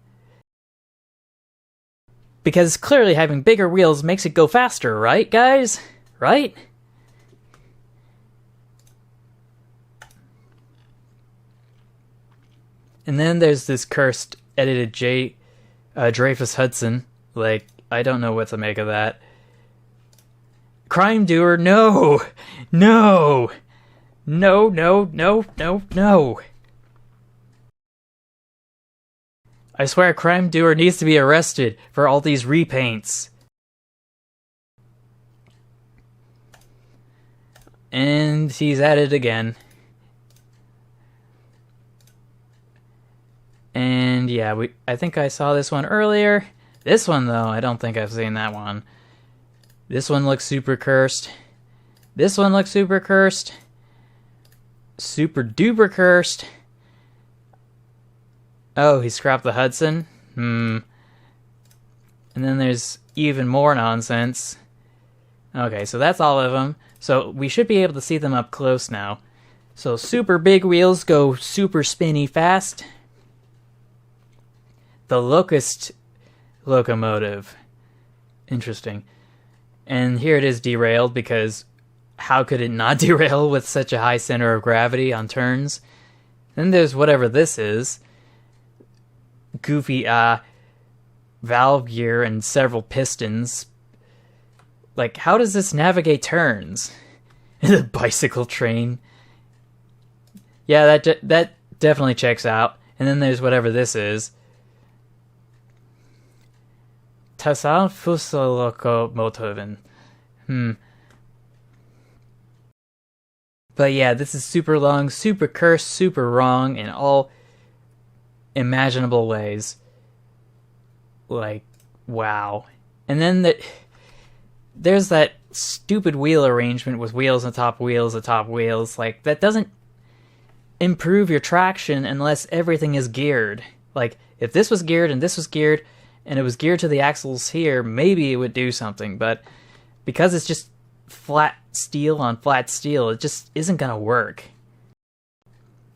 Because clearly having bigger wheels makes it go faster, right, guys? Right? And then there's this cursed edited Dreyfus Hudson. Like, I don't know what to make of that. Crime doer, no! No! No, no, no, no, no. I swear crime doer needs to be arrested for all these repaints. And he's at it again. And yeah, I think I saw this one earlier. This one though, I don't think I've seen that one. This one looks super cursed. This one looks super cursed. Super duper cursed. Oh, he scrapped the Hudson? And then there's even more nonsense. Okay, so that's all of them. So we should be able to see them up close now. So super big wheels go super spinny fast. The Locust Locomotive. Interesting. And here it is derailed because how could it not derail with such a high center of gravity on turns? Then there's whatever this is. Goofy valve gear and several pistons. Like, how does this navigate turns? The bicycle train. Yeah, that definitely checks out. And then there's whatever this is. Diesel Locomotive. But yeah, this is super long, super cursed, super wrong in all imaginable ways. Like, wow. And then there's that stupid wheel arrangement with wheels atop wheels atop wheels. Like, that doesn't improve your traction unless everything is geared. Like, if this was geared and this was geared and it was geared to the axles here, maybe it would do something. But because it's just flat steel on flat steel, it just isn't gonna work.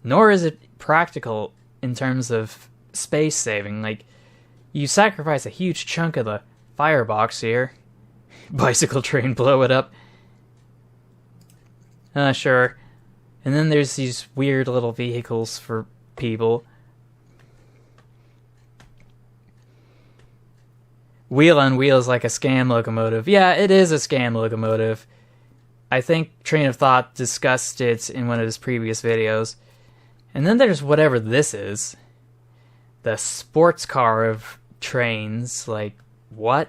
Nor is it practical in terms of space saving. Like, you sacrifice a huge chunk of the firebox here. Bicycle train, blow it up. Sure. And then there's these weird little vehicles for people. Wheel on wheels like a scam locomotive. Yeah, it is a scam locomotive. I think Train of Thought discussed it in one of his previous videos. And then there's whatever this is. The sports car of trains. Like, what?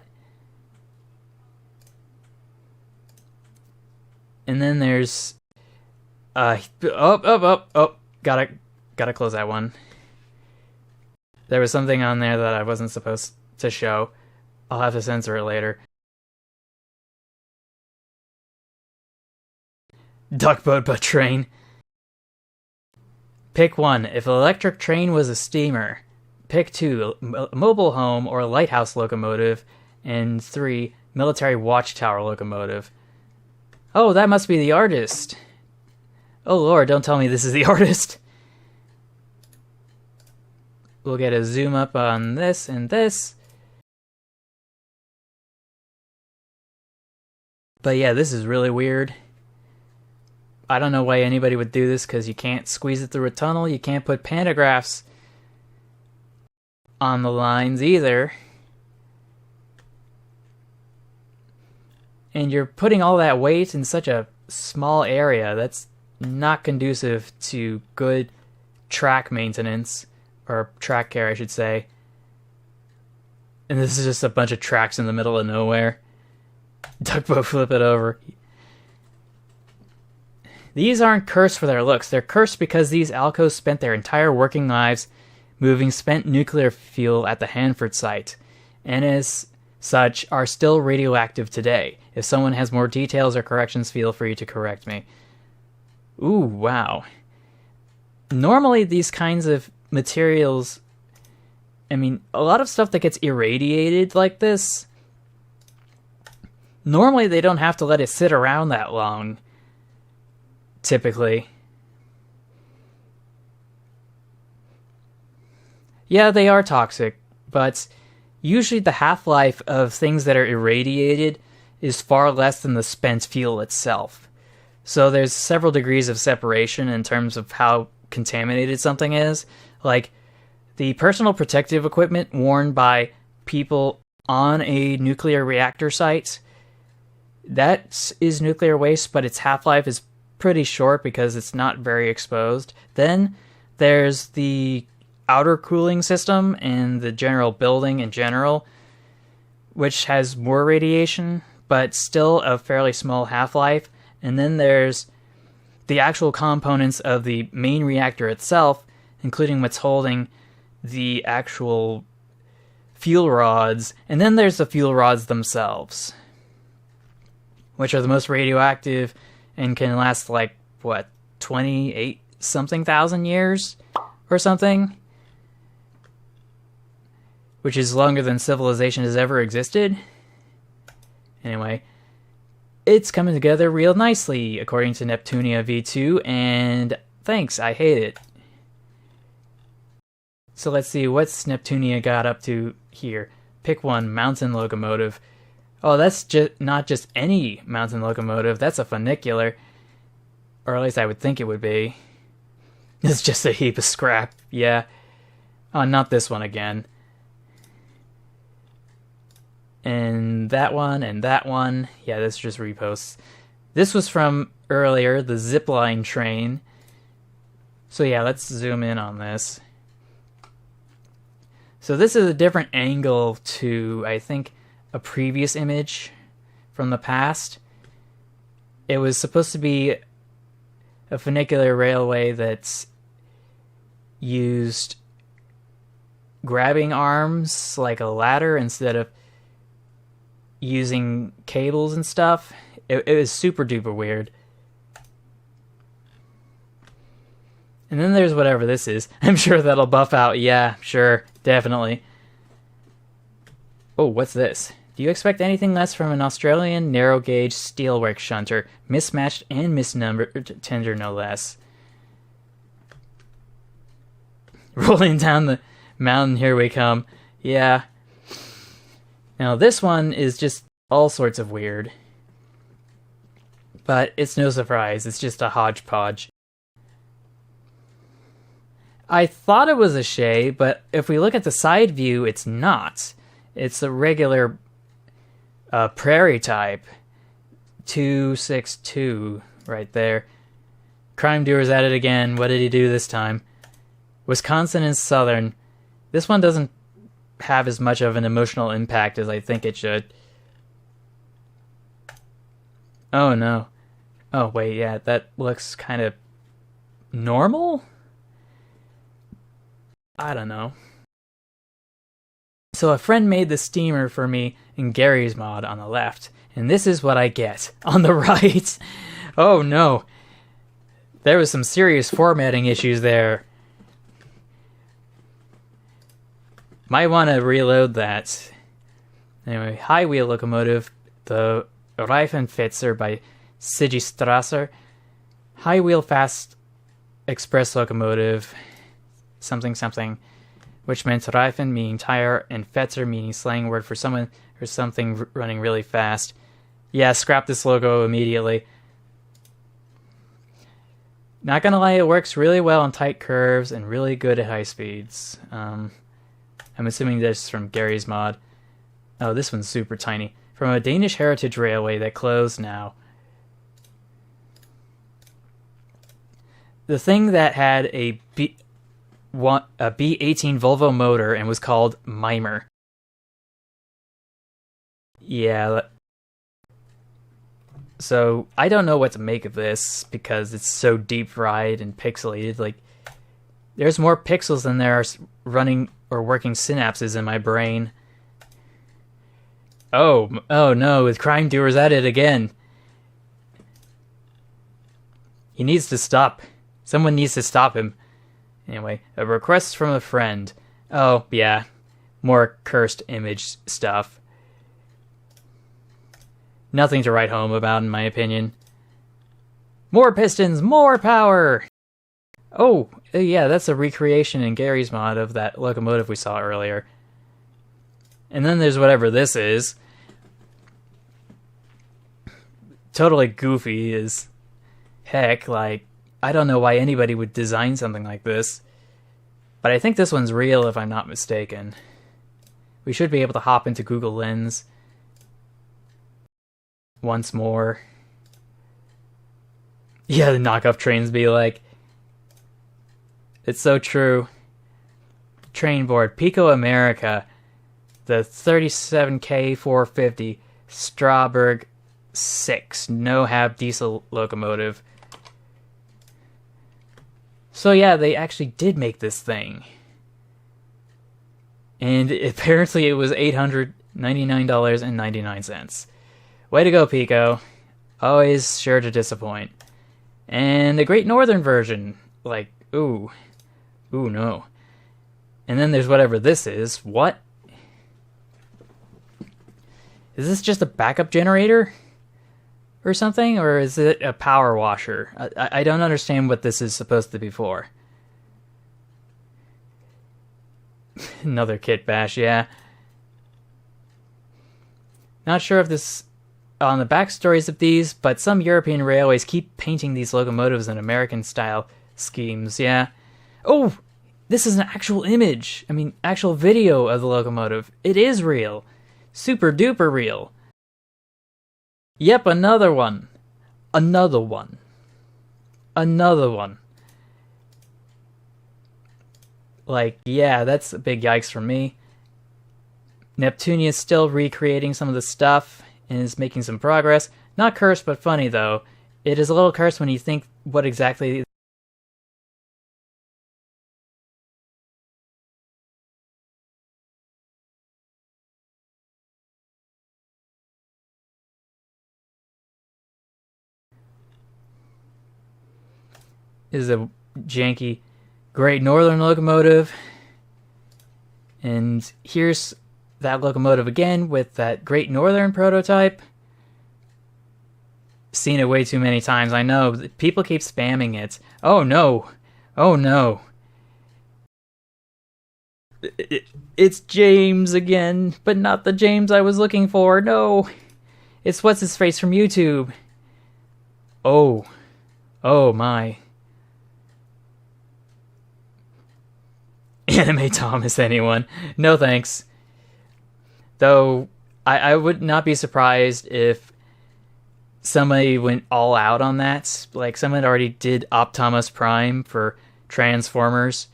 And then there's... Gotta close that one. There was something on there that I wasn't supposed to show. I'll have to censor it later. Duckboat but train. Pick 1. If an electric train was a steamer. Pick 2. A mobile home or a lighthouse locomotive. And 3. Military watchtower locomotive. Oh, that must be the artist. Oh lord, don't tell me this is the artist. We'll get a zoom up on this and this. But yeah, this is really weird. I don't know why anybody would do this, because you can't squeeze it through a tunnel. You can't put pantographs on the lines either. And you're putting all that weight in such a small area. That's not conducive to good track maintenance, or track care, I should say. And this is just a bunch of tracks in the middle of nowhere. Tugboat flip it over. These aren't cursed for their looks. They're cursed because these Alcos spent their entire working lives moving spent nuclear fuel at the Hanford site, and as such are still radioactive today. If someone has more details or corrections, feel free to correct me. Ooh, wow. Normally these kinds of materials, I mean, a lot of stuff that gets irradiated like this, normally they don't have to let it sit around that long, typically. Yeah, they are toxic, but usually the half-life of things that are irradiated is far less than the spent fuel itself. So there's several degrees of separation in terms of how contaminated something is. Like, the personal protective equipment worn by people on a nuclear reactor site, that is nuclear waste, but its half-life is pretty short because it's not very exposed. Then there's the outer cooling system and the general building in general, which has more radiation, but still a fairly small half-life. And then there's the actual components of the main reactor itself, including what's holding the actual fuel rods. And then there's the fuel rods themselves, which are the most radioactive and can last, like, what, 28-something thousand years or something? Which is longer than civilization has ever existed. Anyway, it's coming together real nicely, according to Neptunia V2, and thanks, I hate it. So let's see, what's Neptunia got up to here? Pick one, mountain locomotive. Oh, that's not just any mountain locomotive, that's a funicular. Or at least I would think it would be. It's just a heap of scrap, yeah. Oh, not this one again. And that one, and that one. Yeah, this is just reposts. This was from earlier, the zipline train. So yeah, let's zoom in on this. So this is a different angle to, I think, a previous image from the past. It was supposed to be a funicular railway that's used grabbing arms like a ladder instead of using cables and stuff. It was super duper weird. And then there's whatever this is. I'm sure that'll buff out. Yeah, sure, definitely. Oh, what's this? Do you expect anything less from an Australian narrow-gauge steelwork shunter? Mismatched and misnumbered tender, no less. Rolling down the mountain, here we come. Yeah. Now, this one is just all sorts of weird. But it's no surprise, it's just a hodgepodge. I thought it was a Shay, but if we look at the side view, it's not. It's a regular prairie type. 262 right there. Crime Doer's at it again. What did he do this time? Wisconsin and Southern. This one doesn't have as much of an emotional impact as I think it should. Oh no. Oh wait, yeah, that looks kind of normal? I don't know. So a friend made the steamer for me in Gary's mod on the left, and this is what I get on the right. Oh no. There was some serious formatting issues there. Might want to reload that. Anyway, High Wheel Locomotive, the Reifenfetzer by Sigistrasser. high wheel fast express locomotive, something something, which meant Reifen meaning tire and Fetzer meaning slang word for someone or something running really fast. Yeah, scrap this logo immediately. Not gonna lie, it works really well on tight curves and really good at high speeds. I'm assuming this is from Gary's mod. Oh, this one's super tiny. From a Danish heritage railway that closed now. The thing that had a B18 Volvo motor and was called Mimer. Yeah. So, I don't know what to make of this because it's so deep fried and pixelated. Like, there's more pixels than there are running or working synapses in my brain. Oh no, with Crime Doers at it again. He needs to stop. Someone needs to stop him. Anyway, a request from a friend. Oh, yeah. More cursed image stuff. Nothing to write home about, in my opinion. More pistons, more power! Oh, yeah, that's a recreation in Gary's mod of that locomotive we saw earlier. And then there's whatever this is. Totally goofy as heck, like, I don't know why anybody would design something like this. But I think this one's real if I'm not mistaken. We should be able to hop into Google Lens once more. Yeah, the knockoff trains be like. It's so true. Train board, Pico America, the 37K 450, Strawberg 6, no-hab diesel locomotive. So yeah, they actually did make this thing. And apparently it was $899.99. Way to go, Pico. Always sure to disappoint. And the Great Northern version. Like, ooh. Ooh, no. And then there's whatever this is. What? Is this just a backup generator? Or something? Or is it a power washer? I don't understand what this is supposed to be for. Another kit bash, yeah. Not sure if this on the backstories of these, but some European railways keep painting these locomotives in American-style schemes, yeah. Oh! This is an actual image. I mean, actual video of the locomotive. It is real. Super duper real. Yep, another one. Another one. Another one. Like, yeah, that's a big yikes for me. Neptunia is still recreating some of the stuff and is making some progress. Not cursed, but funny, though. It is a little cursed when you think what exactly... is a janky Great Northern locomotive. And here's that locomotive again with that Great Northern prototype. Seen it way too many times, I know. People keep spamming it. Oh no. Oh no. It's James again, but not the James I was looking for. No. It's what's his face from YouTube. Oh. Oh my. Anime Thomas, anyone? No thanks. Though, I would not be surprised if somebody went all out on that. Like, someone already did Optimus Prime for Transformers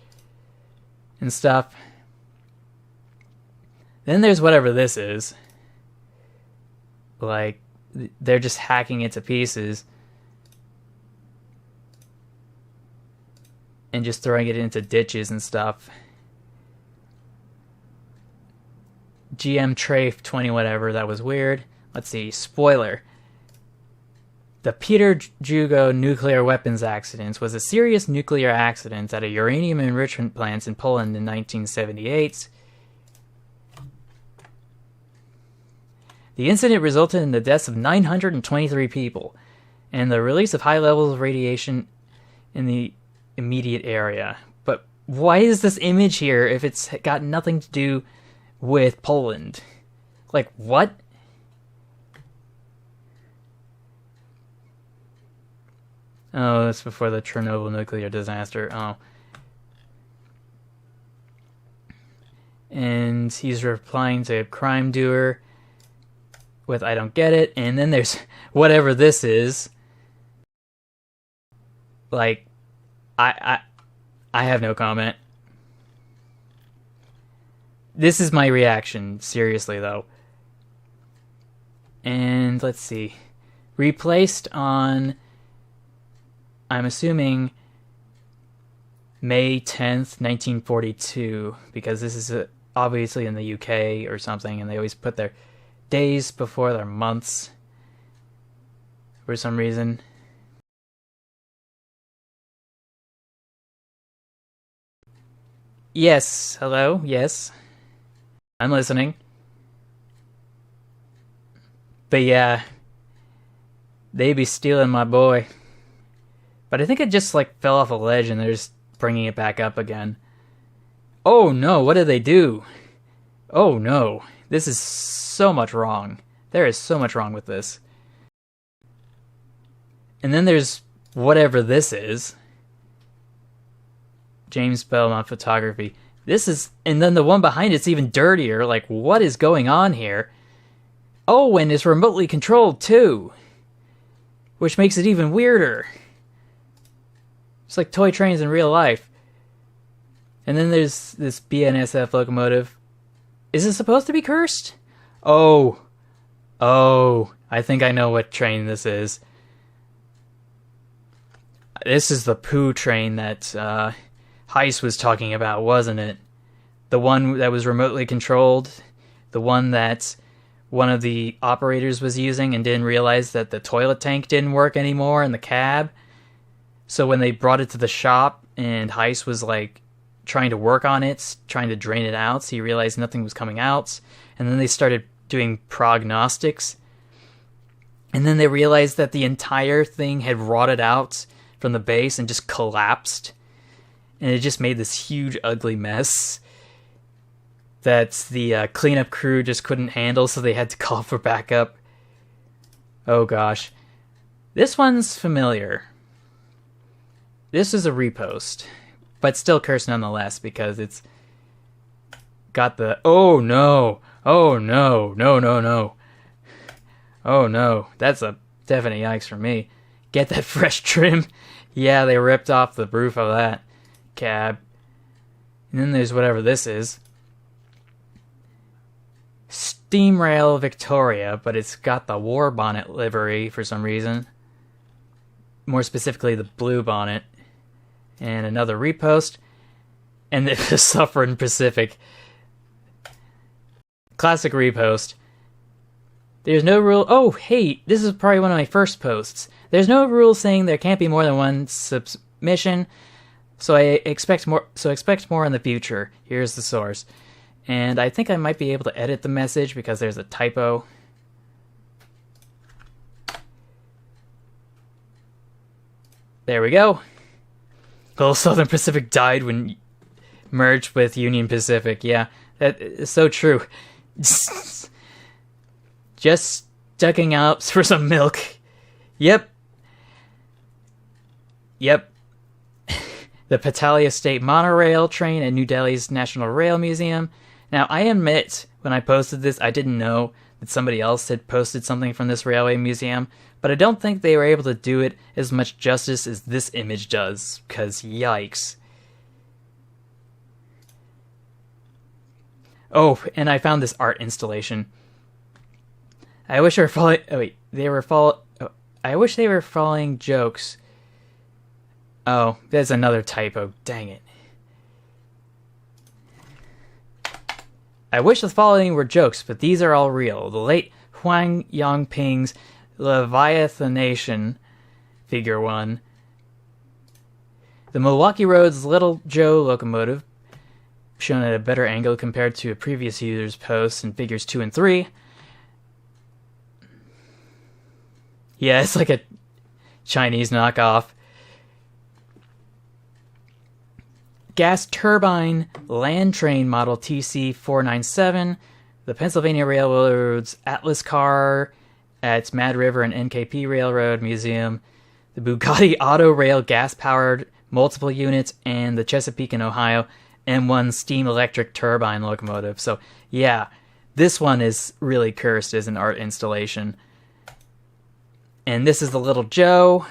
and stuff. Then there's whatever this is. Like, they're just hacking it to pieces. And just throwing it into ditches and stuff. GM Trafe 20 whatever, that was weird. Let's see, spoiler. The Peter Jugo nuclear weapons accident was a serious nuclear accident at a uranium enrichment plant in Poland in 1978. The incident resulted in the deaths of 923 people. and the release of high levels of radiation in the immediate area. But why is this image here if it's got nothing to do with Poland? Like, what? Oh, that's before the Chernobyl nuclear disaster. Oh. And he's replying to Crime Doer with I don't get it. And then there's whatever this is. Like, I have no comment. This is my reaction, seriously though. And let's see. Replaced on, I'm assuming, May 10th, 1942, because this is obviously in the UK or something, and they always put their days before their months for some reason. Yes, hello, yes. I'm listening. But yeah, they be stealing my boy. But I think it just like fell off a ledge and they're just bringing it back up again. Oh no, what did they do? Oh no, this is so much wrong. There is so much wrong with this. And then there's whatever this is. James Belmont photography. This is, and then the one behind it's even dirtier. Like, what is going on here? Oh, and it's remotely controlled too, which makes it even weirder. It's like toy trains in real life. And then there's this BNSF locomotive. Is it supposed to be cursed? Oh, I think I know what train this is. This is the poo train that Heiss was talking about, wasn't it? The one that was remotely controlled, the one that one of the operators was using and didn't realize that the toilet tank didn't work anymore in the cab. So when they brought it to the shop and Heiss was like trying to work on it, trying to drain it out, so he realized nothing was coming out. And then they started doing prognostics. And then they realized that the entire thing had rotted out from the base and just collapsed. And it just made this huge, ugly mess that the cleanup crew just couldn't handle, so they had to call for backup. Oh gosh. This one's familiar. This is a repost, but still cursed nonetheless because it's got the, oh no, oh no, no, no, no. Oh no, that's a definite yikes for me. Get that fresh trim. Yeah, they ripped off the roof of that cab. And then there's whatever this is. Steam Rail Victoria, but it's got the war bonnet livery for some reason. More specifically, the blue bonnet. And another repost. And the Suffering Pacific. Classic repost. There's no rule. Oh, hey, this is probably one of my first posts. There's no rule saying there can't be more than one submission, so I expect more. So expect more in the future. Here's the source, and I think I might be able to edit the message because there's a typo. There we go. Well, Southern Pacific died when merged with Union Pacific. Yeah, that is so true. Just ducking out for some milk. Yep. The Patalia State Monorail train at New Delhi's National Rail Museum. Now, I admit, when I posted this, I didn't know that somebody else had posted something from this railway museum, but I don't think they were able to do it as much justice as this image does, because yikes. Oh, and I found this art installation. I wish they were following. Oh wait, I wish they were following jokes. Oh, there's another typo. Dang it. I wish the following were jokes, but these are all real. The late Huang Yangping's Leviathanation, Figure 1. The Milwaukee Road's Little Joe locomotive, shown at a better angle compared to a previous user's post in Figures 2 and 3. Yeah, it's like a Chinese knockoff. Gas turbine land train model TC497, the Pennsylvania Railroad's Atlas car at Mad River and NKP Railroad Museum, the Bugatti Auto Rail gas-powered multiple units, and the Chesapeake and Ohio M1 steam electric turbine locomotive. So yeah, this one is really cursed as an art installation. And this is the Little Joe,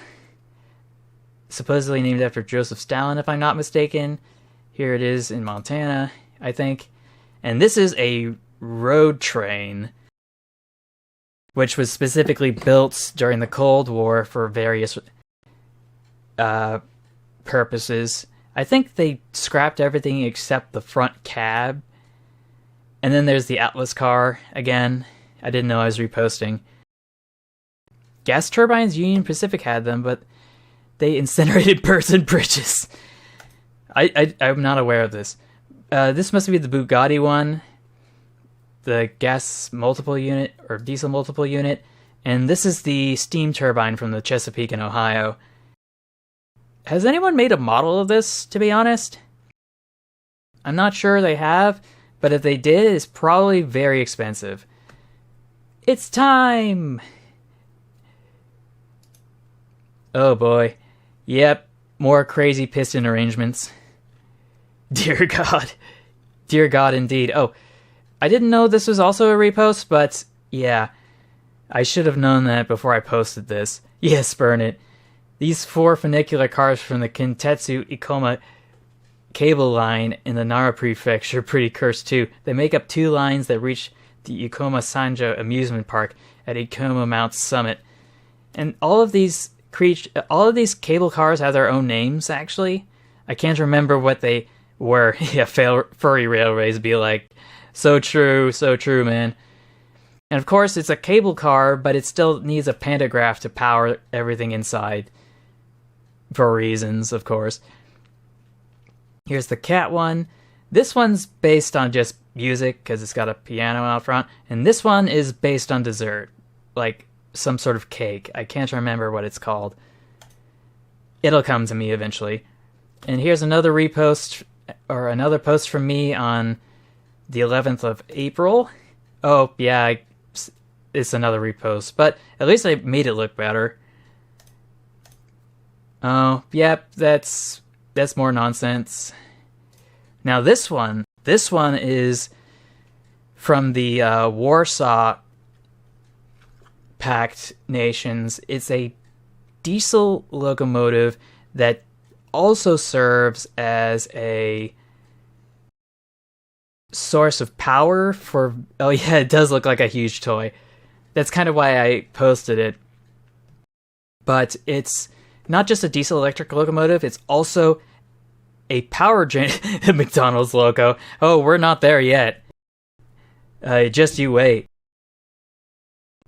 supposedly named after Joseph Stalin, if I'm not mistaken. Here it is in Montana, I think. And this is a road train, which was specifically built during the Cold War for various purposes. I think they scrapped everything except the front cab. And then there's the Atlas car, again. I didn't know I was reposting. Gas turbines, Union Pacific had them, but they incinerated Burton bridges. I'm not aware of this. This must be the Bugatti one, the gas multiple unit, or diesel multiple unit, and this is the steam turbine from the Chesapeake in Ohio. Has anyone made a model of this, to be honest? I'm not sure they have, but if they did, it's probably very expensive. It's time! Oh boy. Yep, more crazy piston arrangements. Dear God. Dear God, indeed. Oh, I didn't know this was also a repost, but yeah. I should have known that before I posted this. Yes, burn it. These 4 funicular cars from the Kintetsu Ikoma cable line in the Nara Prefecture are pretty cursed too. They make up 2 lines that reach the Ikoma Sanjo amusement park at Ikoma Mount Summit. And all of these cable cars have their own names, actually. I can't remember what they were. Yeah, furry railways be like. So true, man. And of course, it's a cable car, but it still needs a pantograph to power everything inside. For reasons, of course. Here's the cat one. This one's based on just music, because it's got a piano out front. And this one is based on dessert. Like some sort of cake. I can't remember what it's called. It'll come to me eventually. And here's another repost, or another post from me on the 11th of April. Oh, yeah, it's another repost, but at least I made it look better. Oh, yep, that's more nonsense. Now this one is from the Warsaw Pact nations. It's a diesel locomotive that also serves as a source of power for... Oh yeah, it does look like a huge toy. That's kind of why I posted it. But it's not just a diesel electric locomotive, it's also a power gen... McDonald's logo. Oh, we're not there yet. Just you wait.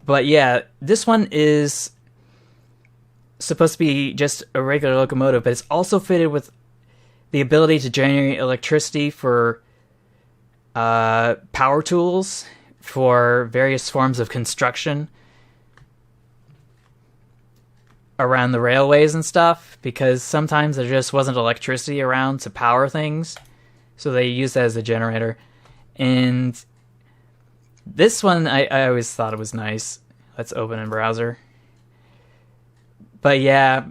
But yeah, this one is supposed to be just a regular locomotive, but it's also fitted with the ability to generate electricity for power tools for various forms of construction around the railways and stuff, because sometimes there just wasn't electricity around to power things, so they used that as a generator. And this one, I always thought it was nice. Let's open in browser. But yeah,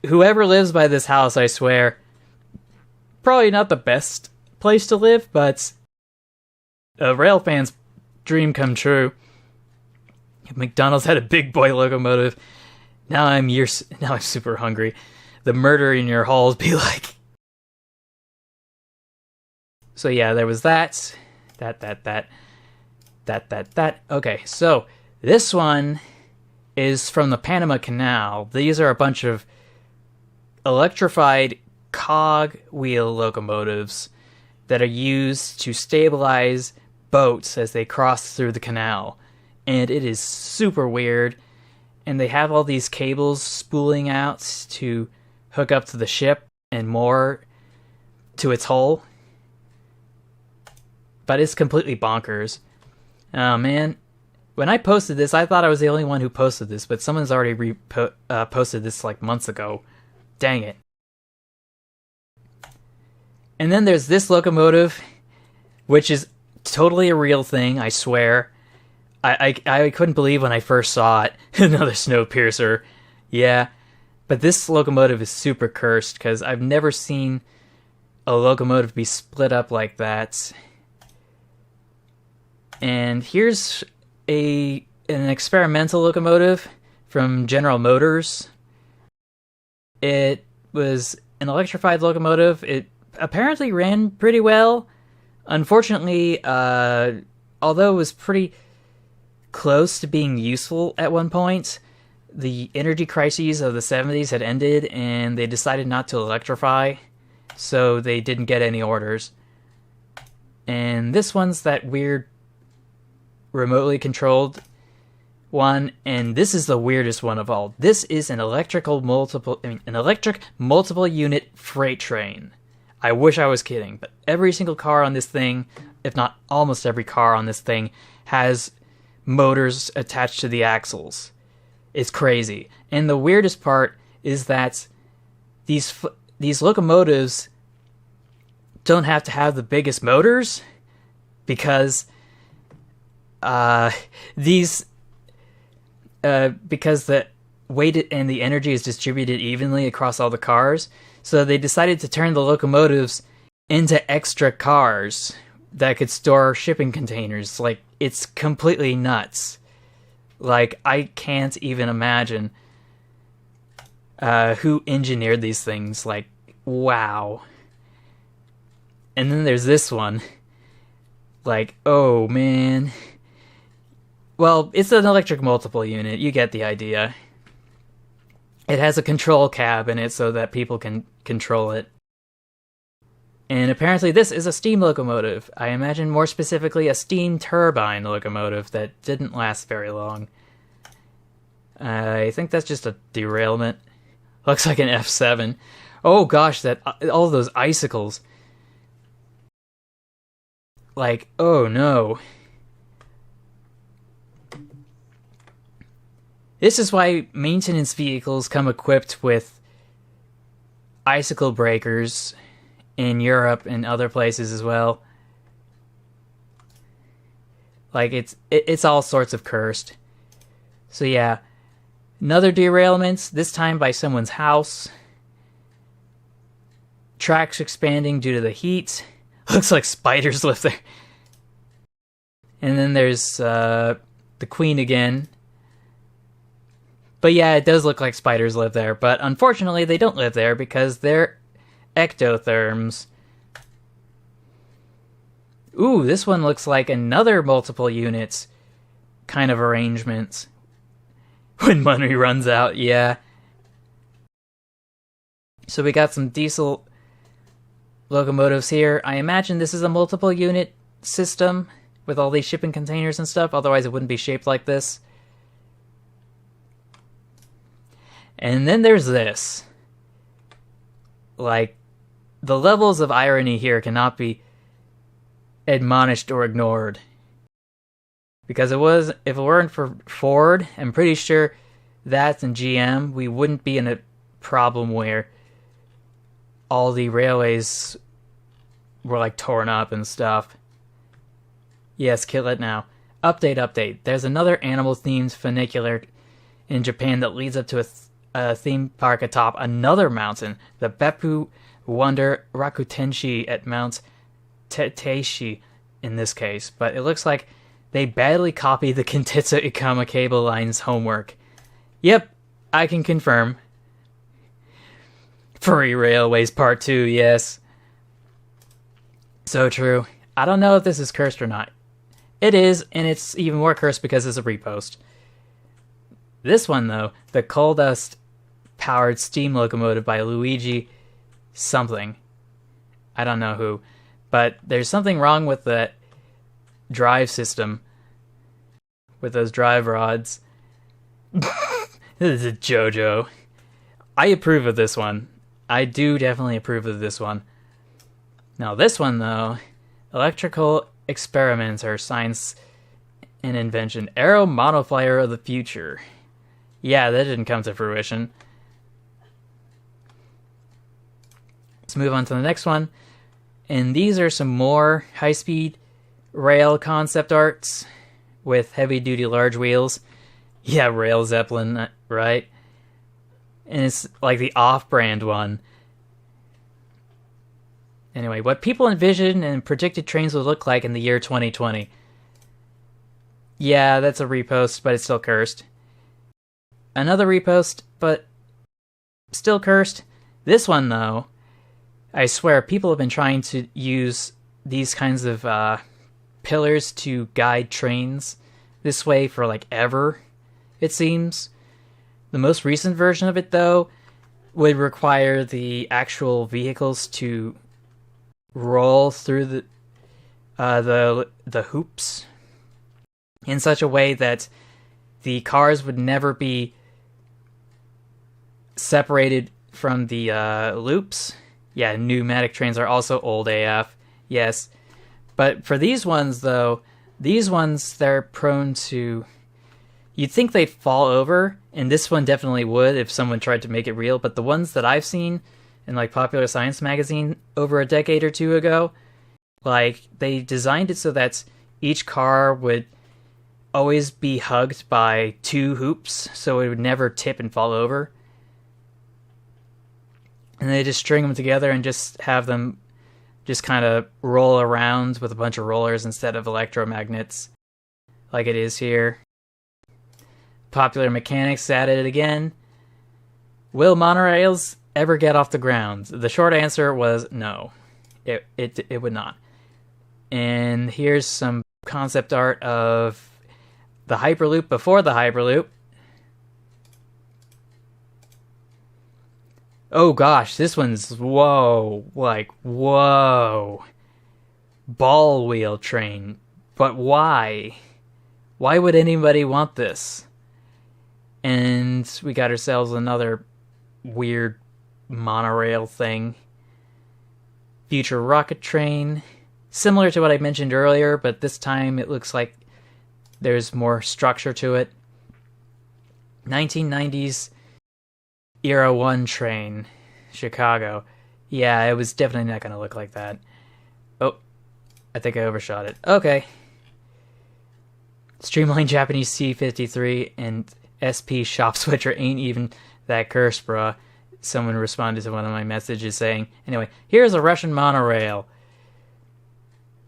whoever lives by this house, I swear, probably not the best place to live, but a rail fan's dream come true. If McDonald's had a big boy locomotive, now I'm super hungry. The murder in your halls be like. So yeah, there was that. Okay, so this one is from the Panama Canal. These are a bunch of electrified cog wheel locomotives that are used to stabilize boats as they cross through the canal. And it is super weird. And they have all these cables spooling out to hook up to the ship and more to its hull. But it's completely bonkers. Oh man. When I posted this, I thought I was the only one who posted this, but someone's already posted this like months ago. Dang it. And then there's this locomotive, which is totally a real thing, I swear. I couldn't believe when I first saw it. Another Snowpiercer. Yeah. But this locomotive is super cursed, because I've never seen a locomotive be split up like that. And here's an experimental locomotive from General Motors. It was an electrified locomotive. It apparently ran pretty well. Unfortunately, although it was pretty close to being useful at one point, the energy crises of the 70s had ended and they decided not to electrify, so they didn't get any orders. And this one's that weird remotely controlled one, and this is the weirdest one of all. This is an electric multiple unit freight train. I wish I was kidding, but every single car on this thing, if not almost every car on this thing, has motors attached to the axles. It's crazy. And the weirdest part is that these locomotives don't have to have the biggest motors, because because the weight and the energy is distributed evenly across all the cars, so they decided to turn the locomotives into extra cars that could store shipping containers. Like, it's completely nuts. Like, I can't even imagine who engineered these things. Like, wow. And then there's this one. Like, oh man. Well, it's an electric multiple unit. You get the idea. It has a control cab in it so that people can control it. And apparently this is a steam locomotive. I imagine more specifically a steam turbine locomotive that didn't last very long. I think that's just a derailment. Looks like an F7. Oh gosh, all those icicles. Like, oh no. This is why maintenance vehicles come equipped with icicle breakers in Europe and other places as well. Like, it's all sorts of cursed. So yeah, another derailment, this time by someone's house. Tracks expanding due to the heat. Looks like spiders live there. And then there's the Queen again. But yeah, it does look like spiders live there, but unfortunately they don't live there because they're ectotherms. Ooh, this one looks like another multiple units kind of arrangement. When money runs out, yeah. So we got some diesel locomotives here. I imagine this is a multiple unit system with all these shipping containers and stuff, otherwise it wouldn't be shaped like this. And then there's this. Like, the levels of irony here cannot be admonished or ignored. Because if it weren't for Ford, I'm pretty sure that and GM, we wouldn't be in a problem where all the railways were like torn up and stuff. Yes, kill it now. Update. There's another animal-themed funicular in Japan that leads up to a theme park atop another mountain, the Beppu Wonder Rakutenshi at Mount Teteishi in this case, but it looks like they badly copied the Kintitsu Ikama cable line's homework. Yep, I can confirm. Furry Railways Part 2, yes. So true. I don't know if this is cursed or not. It is, and it's even more cursed because it's a repost. This one, though, the coal dust powered steam locomotive by Luigi something. I don't know who. But there's something wrong with the drive system. With those drive rods. This is a JoJo. I approve of this one. I do definitely approve of this one. Now this one, though, electrical experiments or science an invention. Aero monoflyer of the future. Yeah, that didn't come to fruition. Let's move on to the next one. And these are some more high-speed rail concept arts with heavy-duty large wheels. Yeah, Rail Zeppelin, right? And it's like the off-brand one. Anyway, what people envisioned and predicted trains would look like in the year 2020. Yeah, that's a repost, but it's still cursed. Another repost, but still cursed. This one, though, I swear, people have been trying to use these kinds of pillars to guide trains this way for like ever, it seems. The most recent version of it, though, would require the actual vehicles to roll through the hoops in such a way that the cars would never be separated from the loops. Yeah, pneumatic trains are also old AF, yes. But for these ones, though, they're prone to... You'd think they'd fall over, and this one definitely would if someone tried to make it real, but the ones that I've seen in like Popular Science magazine over a decade or two ago, like, they designed it so that each car would always be hugged by two hoops, so it would never tip and fall over. And they just string them together and just have them just kind of roll around with a bunch of rollers instead of electromagnets, like it is here. Popular Mechanics added it again. Will monorails ever get off the ground? The short answer was no. It would not. And here's some concept art of the Hyperloop before the Hyperloop. Oh gosh, this one's whoa, like whoa. Ball wheel train. But why? Why would anybody want this? And we got ourselves another weird monorail thing. Future rocket train. Similar to what I mentioned earlier, but this time it looks like there's more structure to it. 1990s Era 1 train. Chicago. Yeah, it was definitely not going to look like that. Oh, I think I overshot it. Okay. Streamlined Japanese C53 and SP shop switcher ain't even that cursed, bruh. Someone responded to one of my messages saying, anyway, here's a Russian monorail.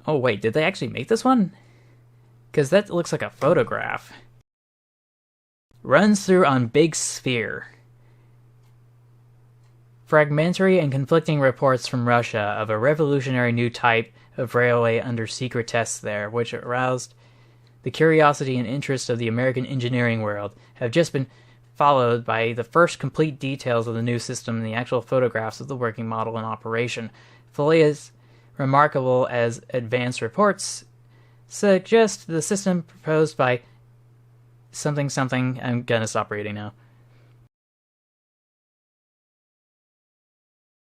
Oh, wait, did they actually make this one? Because that looks like a photograph. Runs through on big sphere. Fragmentary and conflicting reports from Russia of a revolutionary new type of railway under secret tests there, which aroused the curiosity and interest of the American engineering world, have just been followed by the first complete details of the new system and the actual photographs of the working model in operation. Fully as remarkable as advanced reports suggest, the system proposed by something. I'm gonna stop reading now.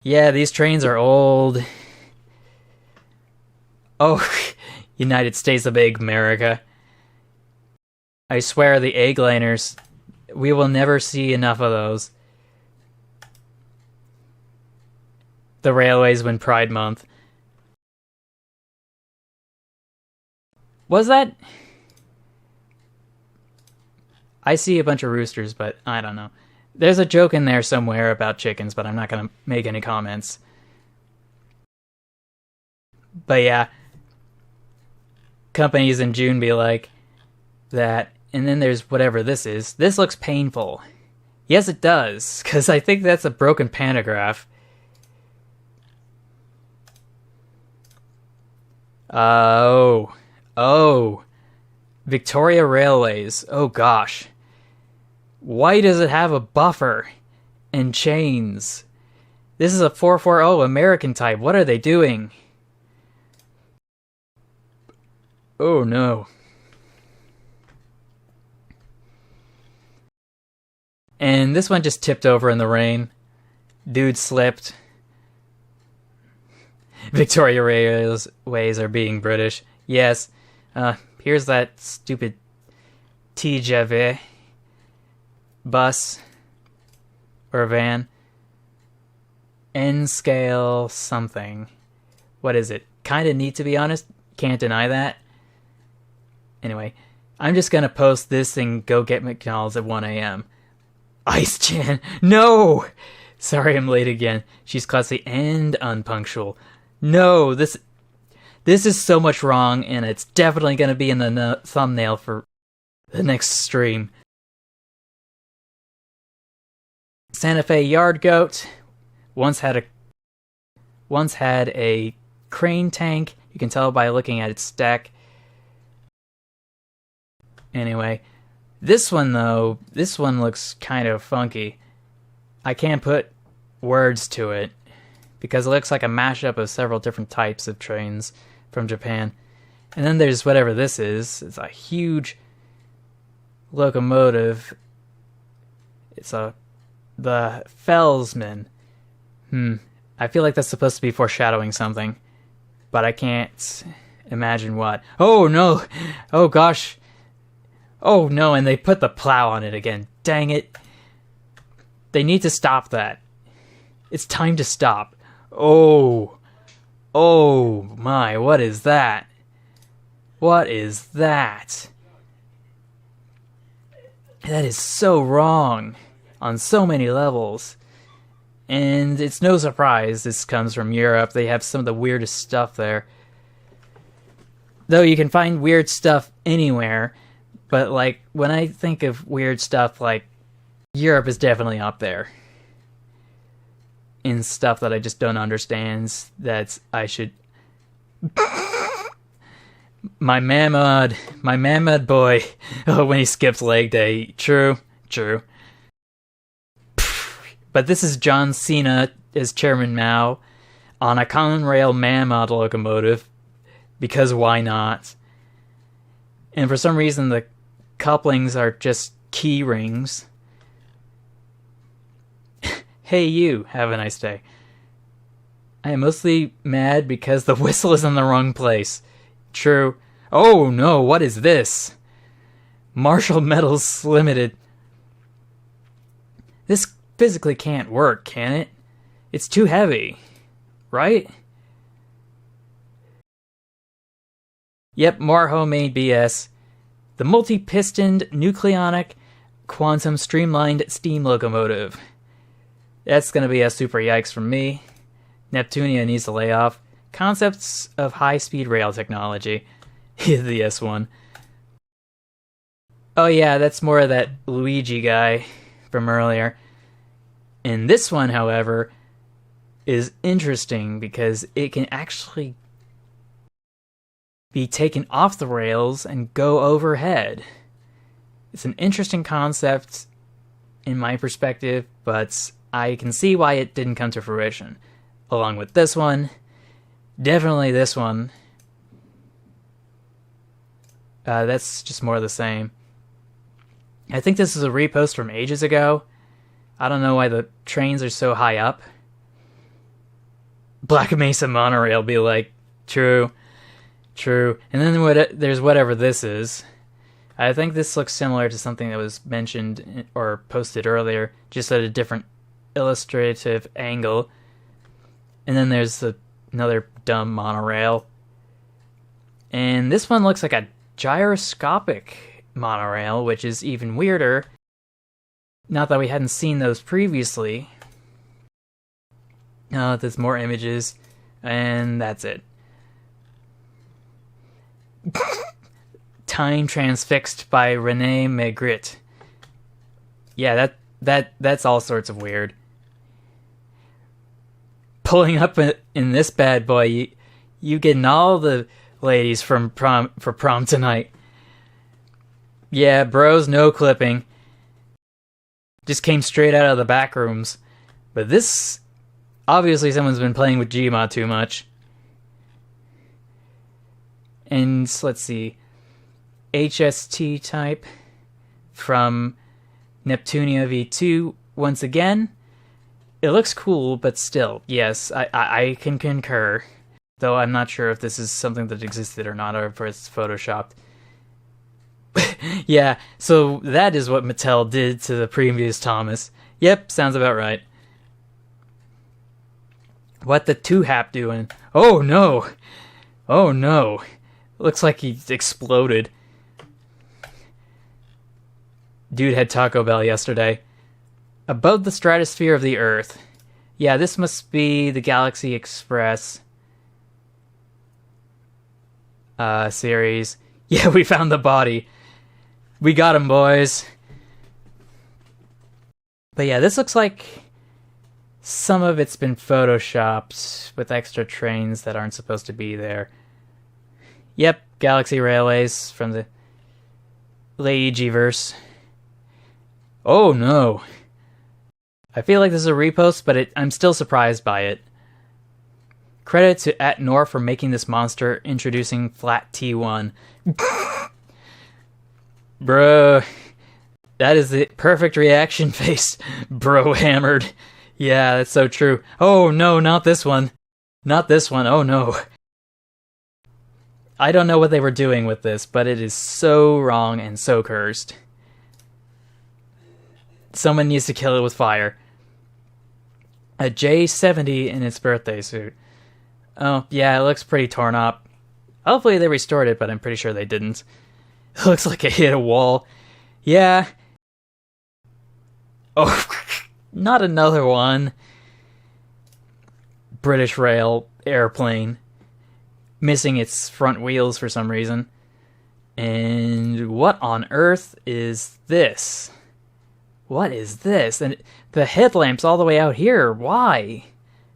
Yeah, these trains are old. Oh, United States of America. I swear the egg liners, we will never see enough of those. The railways win Pride Month. Was that? I see a bunch of roosters, but I don't know. There's a joke in there somewhere about chickens, but I'm not going to make any comments. But yeah, companies in June be like that. And then there's whatever this is. This looks painful. Yes, it does, because I think that's a broken pantograph. Oh. Victoria Railways. Oh gosh. Why does it have a buffer and chains? This is a 440 American type. What are they doing? Oh no. And this one just tipped over in the rain. Dude slipped. Victoria Railways are being British. Yes. Here's that stupid TGV bus or van. N-scale something. What is it? Kinda neat, to be honest. Can't deny that. Anyway, I'm just gonna post this and go get McDonald's at 1 a.m. Ice-chan! No! Sorry I'm late again. She's classy and unpunctual. No, this is so much wrong, and it's definitely gonna be in the thumbnail for the next stream. Santa Fe Yard Goat once had a crane tank. You can tell by looking at its deck. Anyway, this one though, this one looks kind of funky. I can't put words to it because it looks like a mashup of several different types of trains from Japan. And then there's whatever this is. It's a huge locomotive. It's the Felsman. I feel like that's supposed to be foreshadowing something, but I can't imagine what. Oh no! Oh gosh! Oh no, and they put the plow on it again. Dang it. They need to stop that. It's time to stop. Oh. Oh my, what is that? What is that? That is so wrong on so many levels. And it's no surprise this comes from Europe. They have some of the weirdest stuff there. Though you can find weird stuff anywhere, but like when I think of weird stuff, like Europe is definitely up there in stuff that I just don't understand. That I should. My Mamad boy. Oh, when he skips leg day. True. But this is John Cena as Chairman Mao on a Conrail Mamad locomotive, because why not? And for some reason the couplings are just key rings. Hey you, have a nice day. I am mostly mad because the whistle is in the wrong place. True. Oh no, what is this? Marshall Metals Limited. This physically can't work, can it? It's too heavy, right? Yep, more homemade BS. The multi-pistoned nucleonic quantum streamlined steam locomotive. That's gonna be a super yikes from me. Neptunia needs to lay off. Concepts of high-speed rail technology. The S1. Oh yeah, that's more of that Luigi guy from earlier. And this one, however, is interesting because it can actually be taken off the rails and go overhead. It's an interesting concept in my perspective, but I can see why it didn't come to fruition. Along with this one, definitely this one. That's just more of the same. I think this is a repost from ages ago. I don't know why the trains are so high up. Black Mesa Monorail be like, true. And then there's whatever this is. I think this looks similar to something that was mentioned or posted earlier, just at a different illustrative angle. And then there's another dumb monorail. And this one looks like a gyroscopic monorail, which is even weirder. Not that we hadn't seen those previously. There's more images, and that's it. Time Transfixed by Rene Magritte. Yeah, that's all sorts of weird. Pulling up in this bad boy, you getting all the ladies for prom tonight. Yeah, bros, no clipping. Just came straight out of the back rooms. But this, obviously someone's been playing with Gmod too much. And let's see, HST type from Neptunia V2 once again. It looks cool, but still, yes, I can concur. Though I'm not sure if this is something that existed or not, or if it's photoshopped. Yeah, so that is what Mattel did to the previous Thomas. Yep, sounds about right. What the 2-hap doing? Oh no! Oh no! Looks like he exploded. Dude had Taco Bell yesterday. Above the stratosphere of the Earth. Yeah, this must be the Galaxy Express series. Yeah, we found the body. We got him, boys. But yeah, this looks like some of it's been photoshopped with extra trains that aren't supposed to be there. Yep, Galaxy Railways from the Leiji-verse. Oh no. I feel like this is a repost, but I'm still surprised by it. Credit to @Nor for making this monster, introducing Flat T1. Bro, that is the perfect reaction face. Bro hammered. Yeah, that's so true. Oh no, not this one. Not this one, oh no. I don't know what they were doing with this, but it is so wrong and so cursed. Someone needs to kill it with fire. A J70 in its birthday suit. Oh, yeah, it looks pretty torn up. Hopefully they restored it, but I'm pretty sure they didn't. It looks like it hit a wall. Yeah. Oh, not another one. British Rail airplane. Missing its front wheels for some reason. And what on earth is this? What is this? And the headlamp's all the way out here. Why?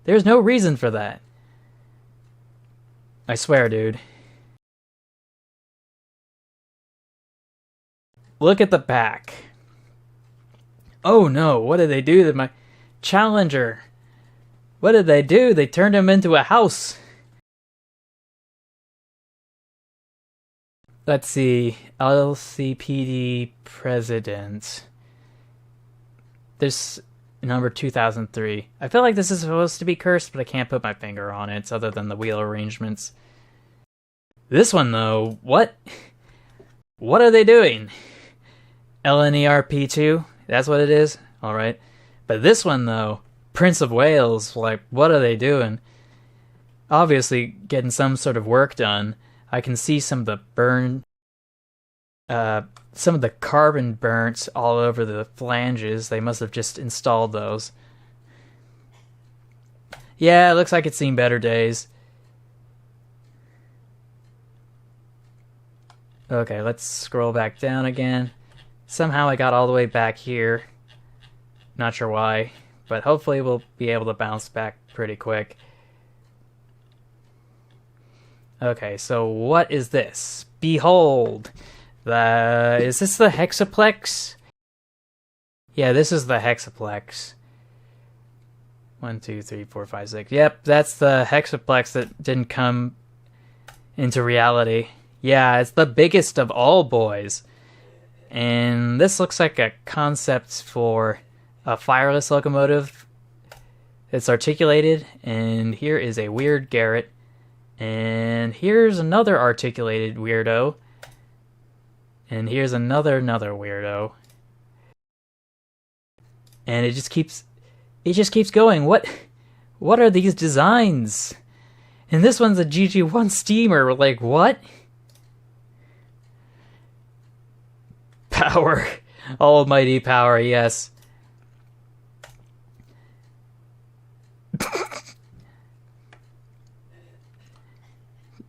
There's no reason for that. I swear, dude. Look at the back. Oh no, what did they do to my Challenger? What did they do? They turned him into a house. Let's see. LCPD President. There's number 2003. I feel like this is supposed to be cursed, but I can't put my finger on it other than the wheel arrangements. This one, though, what? What are they doing? LNERP2? That's what it is? Alright. But this one, though, Prince of Wales, like, what are they doing? Obviously, getting some sort of work done. I can see some of the some of the carbon burnt all over the flanges. They must have just installed those. Yeah, it looks like it's seen better days. Okay, let's scroll back down again. Somehow I got all the way back here. Not sure why, but hopefully we'll be able to bounce back pretty quick. Okay, so what is this? Behold! Is this the hexaplex? Yeah, this is the hexaplex. 1, 2, 3, 4, 5, 6. Yep, that's the hexaplex that didn't come into reality. Yeah, it's the biggest of all, boys. And this looks like a concept for a fireless locomotive. It's articulated, and here is a weird Garrett. And here's another articulated weirdo. And here's another weirdo. And it just keeps going. What are these designs? And this one's a GG1 steamer. Like, what? Power. Almighty power, yes.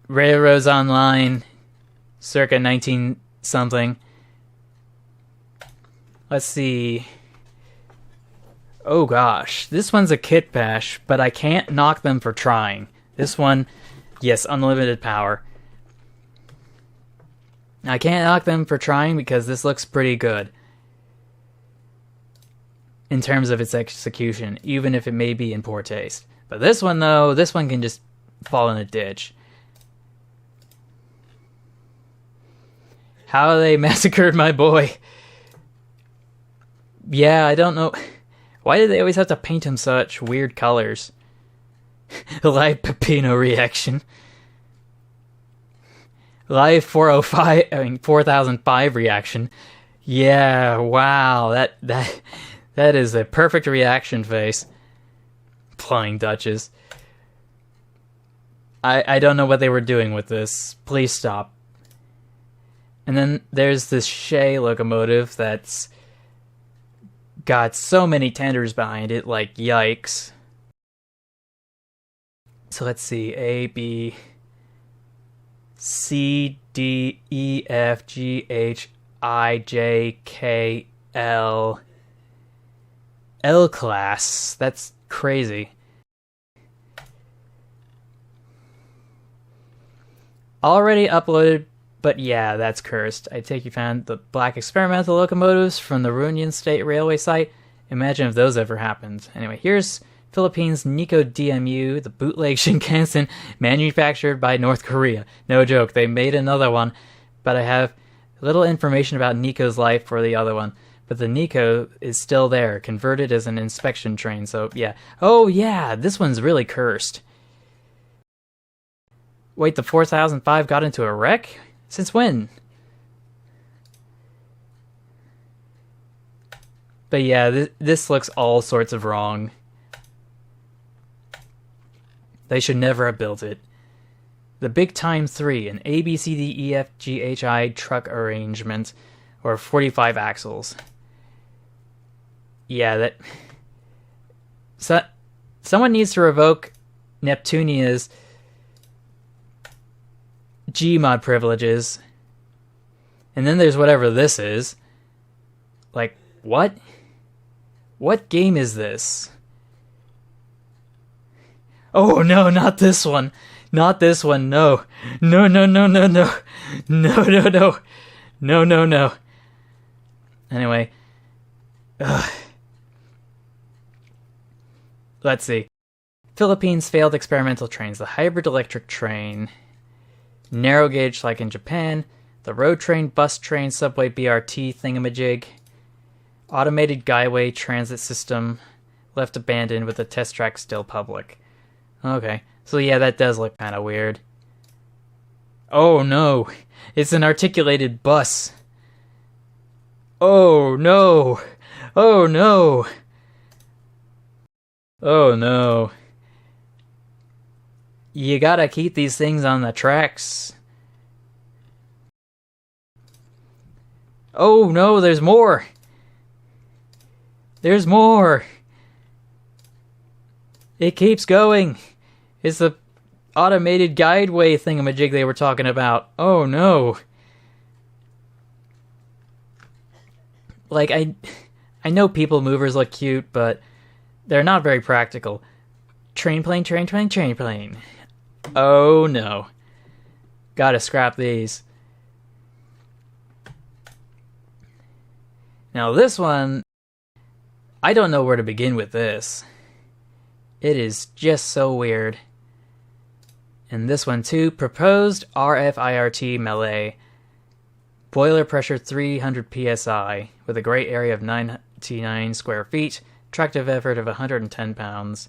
Railroads Online, circa 19 something. Let's see. Oh gosh, this one's a kit bash, but I can't knock them for trying. This one, yes, unlimited power. I can't knock them for trying because this looks pretty good in terms of its execution, even if it may be in poor taste. But this one, though, this one can just fall in a ditch. How they massacred my boy. Yeah, I don't know. Why do they always have to paint him such weird colors? Live Pepino reaction. Live 405, I mean 4005 reaction. Yeah, wow, that is a perfect reaction face. Flying Dutches. I don't know what they were doing with this. Please stop. And then there's this Shea locomotive that's got so many tenders behind it, like yikes. So let's see, A, B, C, D, E, F, G, H, I, J, K, L. L class. That's crazy. Already uploaded, but yeah, that's cursed. I take you found the black experimental locomotives from the Reunion State Railway site. Imagine if those ever happened. Anyway, here's Philippines Nikko DMU, the bootleg Shinkansen, manufactured by North Korea. No joke, they made another one, but I have little information about Nikko's life for the other one. But the Nikko is still there, converted as an inspection train, so yeah. Oh yeah, this one's really cursed. Wait, the 4005 got into a wreck? Since when? But yeah, this looks all sorts of wrong. They should never have built it. The Big Time 3, an A, B, C, D, E, F, G, H, I truck arrangement, or 45 axles. Yeah, that... So, someone needs to revoke Neptunia's Gmod privileges. And then there's whatever this is. Like, what? What game is this? Oh no, not this one. Not this one, no. No, no, no, no, no. No, no, no. No, no, no. Anyway. Ugh. Let's see. Philippines failed experimental trains. The hybrid electric train. Narrow gauge like in Japan. The road train, bus train, subway, BRT thingamajig. Automated guideway transit system. Left abandoned with the test track still public. Okay. So yeah, that does look kind of weird. Oh no. It's an articulated bus. Oh no. Oh no. Oh no. You gotta keep these things on the tracks. Oh no, there's more. There's more. It keeps going. It's the automated guideway thingamajig they were talking about. Oh no. Like, I know people movers look cute, but they're not very practical. Train plane, train plane, train plane. Oh no. Gotta scrap these. Now this one, I don't know where to begin with this. It is just so weird. And this one too, proposed RFIRT melee. Boiler pressure 300 psi, with a great area of 99 square feet, tractive effort of 110 pounds.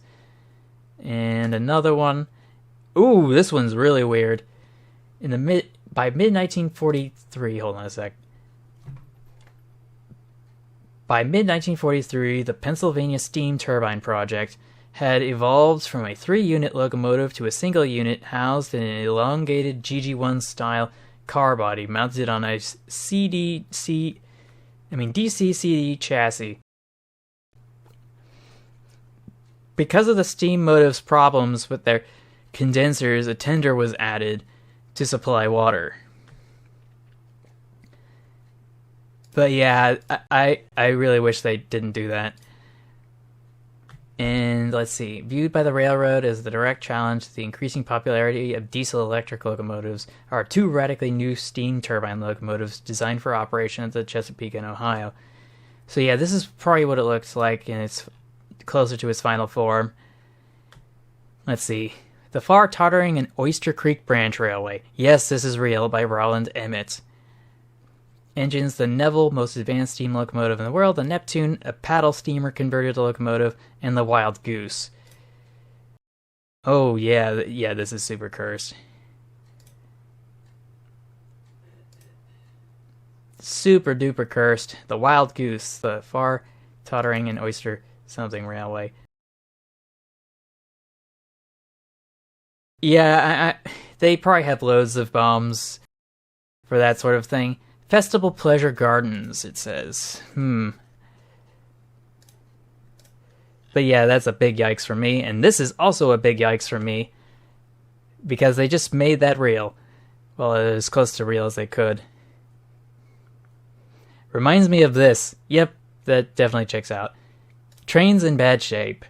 And another one. Ooh, this one's really weird. By mid-1943, hold on a sec. By mid-1943, the Pennsylvania Steam Turbine Project had evolved from a 3-unit locomotive to a single unit housed in an elongated GG1 style car body mounted on a DC-CD chassis. Because of the steam motive's problems with their condensers, a tender was added to supply water. But yeah, I really wish they didn't do that. And let's see, viewed by the railroad as the direct challenge to the increasing popularity of diesel-electric locomotives are 2 radically new steam turbine locomotives designed for operation at the Chesapeake and Ohio. So yeah, this is probably what it looks like, and it's closer to its final form. Let's see. The Far Tottering and Oyster Creek Branch Railway. Yes, this is real, by Roland Emmett. Engines, the Neville, most advanced steam locomotive in the world, the Neptune, a paddle steamer converted locomotive, and the Wild Goose. Oh yeah, this is super cursed. super duper cursed. The Wild Goose, the Far Tottering and Oyster something Railway. Yeah, they probably have loads of bombs for that sort of thing. Festival Pleasure Gardens, it says. But yeah, that's a big yikes for me, and this is also a big yikes for me, because they just made that real. Well, as close to real as they could. Reminds me of this. Yep, that definitely checks out. Train's in bad shape.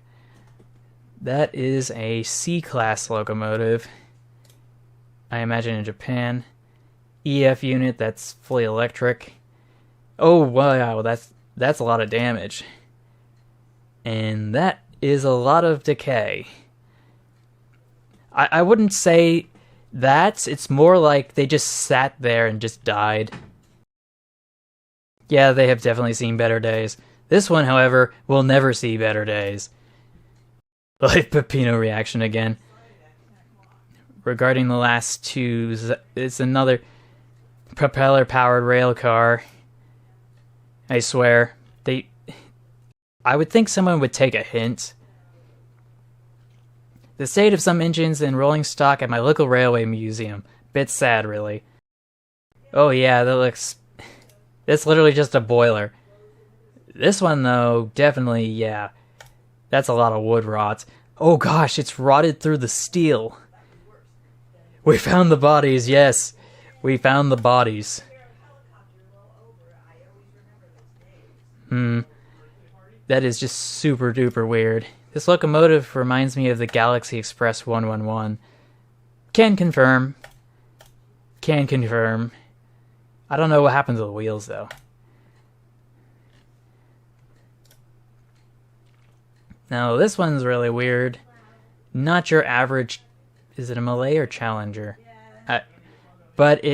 That is a C-class locomotive. I imagine in Japan. EF unit that's fully electric. Oh wow, that's a lot of damage. And that is a lot of decay. I wouldn't say that. It's more like they just sat there and just died. Yeah, they have definitely seen better days. This one, however, will never see better days. Like Pepino reaction again. Regarding the last two, it's another propeller-powered rail car. I swear, I would think someone would take a hint. The state of some engines in rolling stock at my local railway museum. Bit sad, really. Oh yeah, that's literally just a boiler. This one, though, definitely, yeah. That's a lot of wood rot. Oh gosh, it's rotted through the steel. We found the bodies, yes. We found the bodies. That is just super duper weird. This locomotive reminds me of the Galaxy Express 111. Can confirm. Can confirm. I don't know what happened to the wheels, though. Now, this one's really weird. Not your average... Is it a Malay or Challenger? But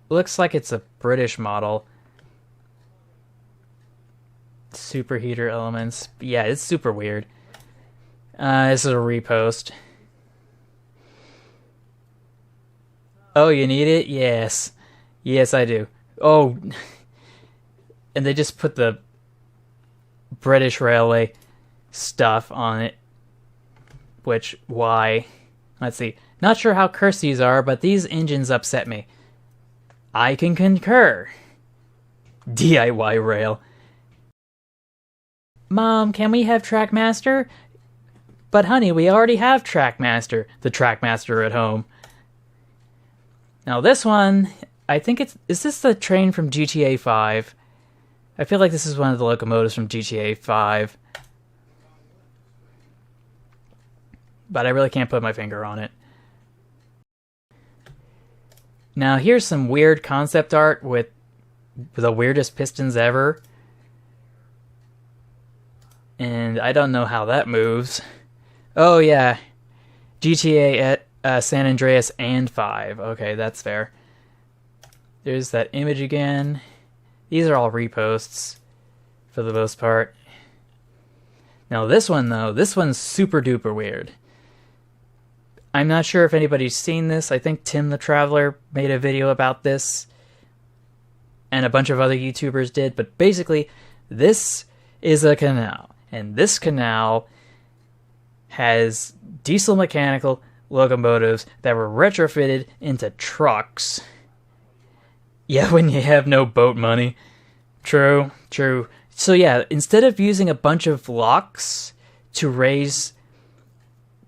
looks like it's a British model. Superheater elements. Yeah, it's super weird. This is a repost. Oh, you need it? Yes. Yes, I do. Oh. And they just put the British Railway stuff on it. Which, why? Let's see. Not sure how cursed these are, but these engines upset me. I can concur. DIY rail. Mom, can we have Trackmaster? But honey, we already have Trackmaster. The Trackmaster at home. Now this one, I think is this the train from GTA 5? I feel like this is one of the locomotives from GTA 5. But I really can't put my finger on it. Now here's some weird concept art with the weirdest pistons ever. And I don't know how that moves. Oh yeah, GTA at San Andreas and 5. Okay, that's fair. There's that image again. These are all reposts for the most part. Now this one though, this one's super duper weird. I'm not sure if anybody's seen this. I think Tim the Traveler made a video about this. And a bunch of other YouTubers did. But basically, this is a canal. And this canal has diesel mechanical locomotives that were retrofitted into trucks. Yeah, when you have no boat money. True, true. So yeah, instead of using a bunch of locks to raise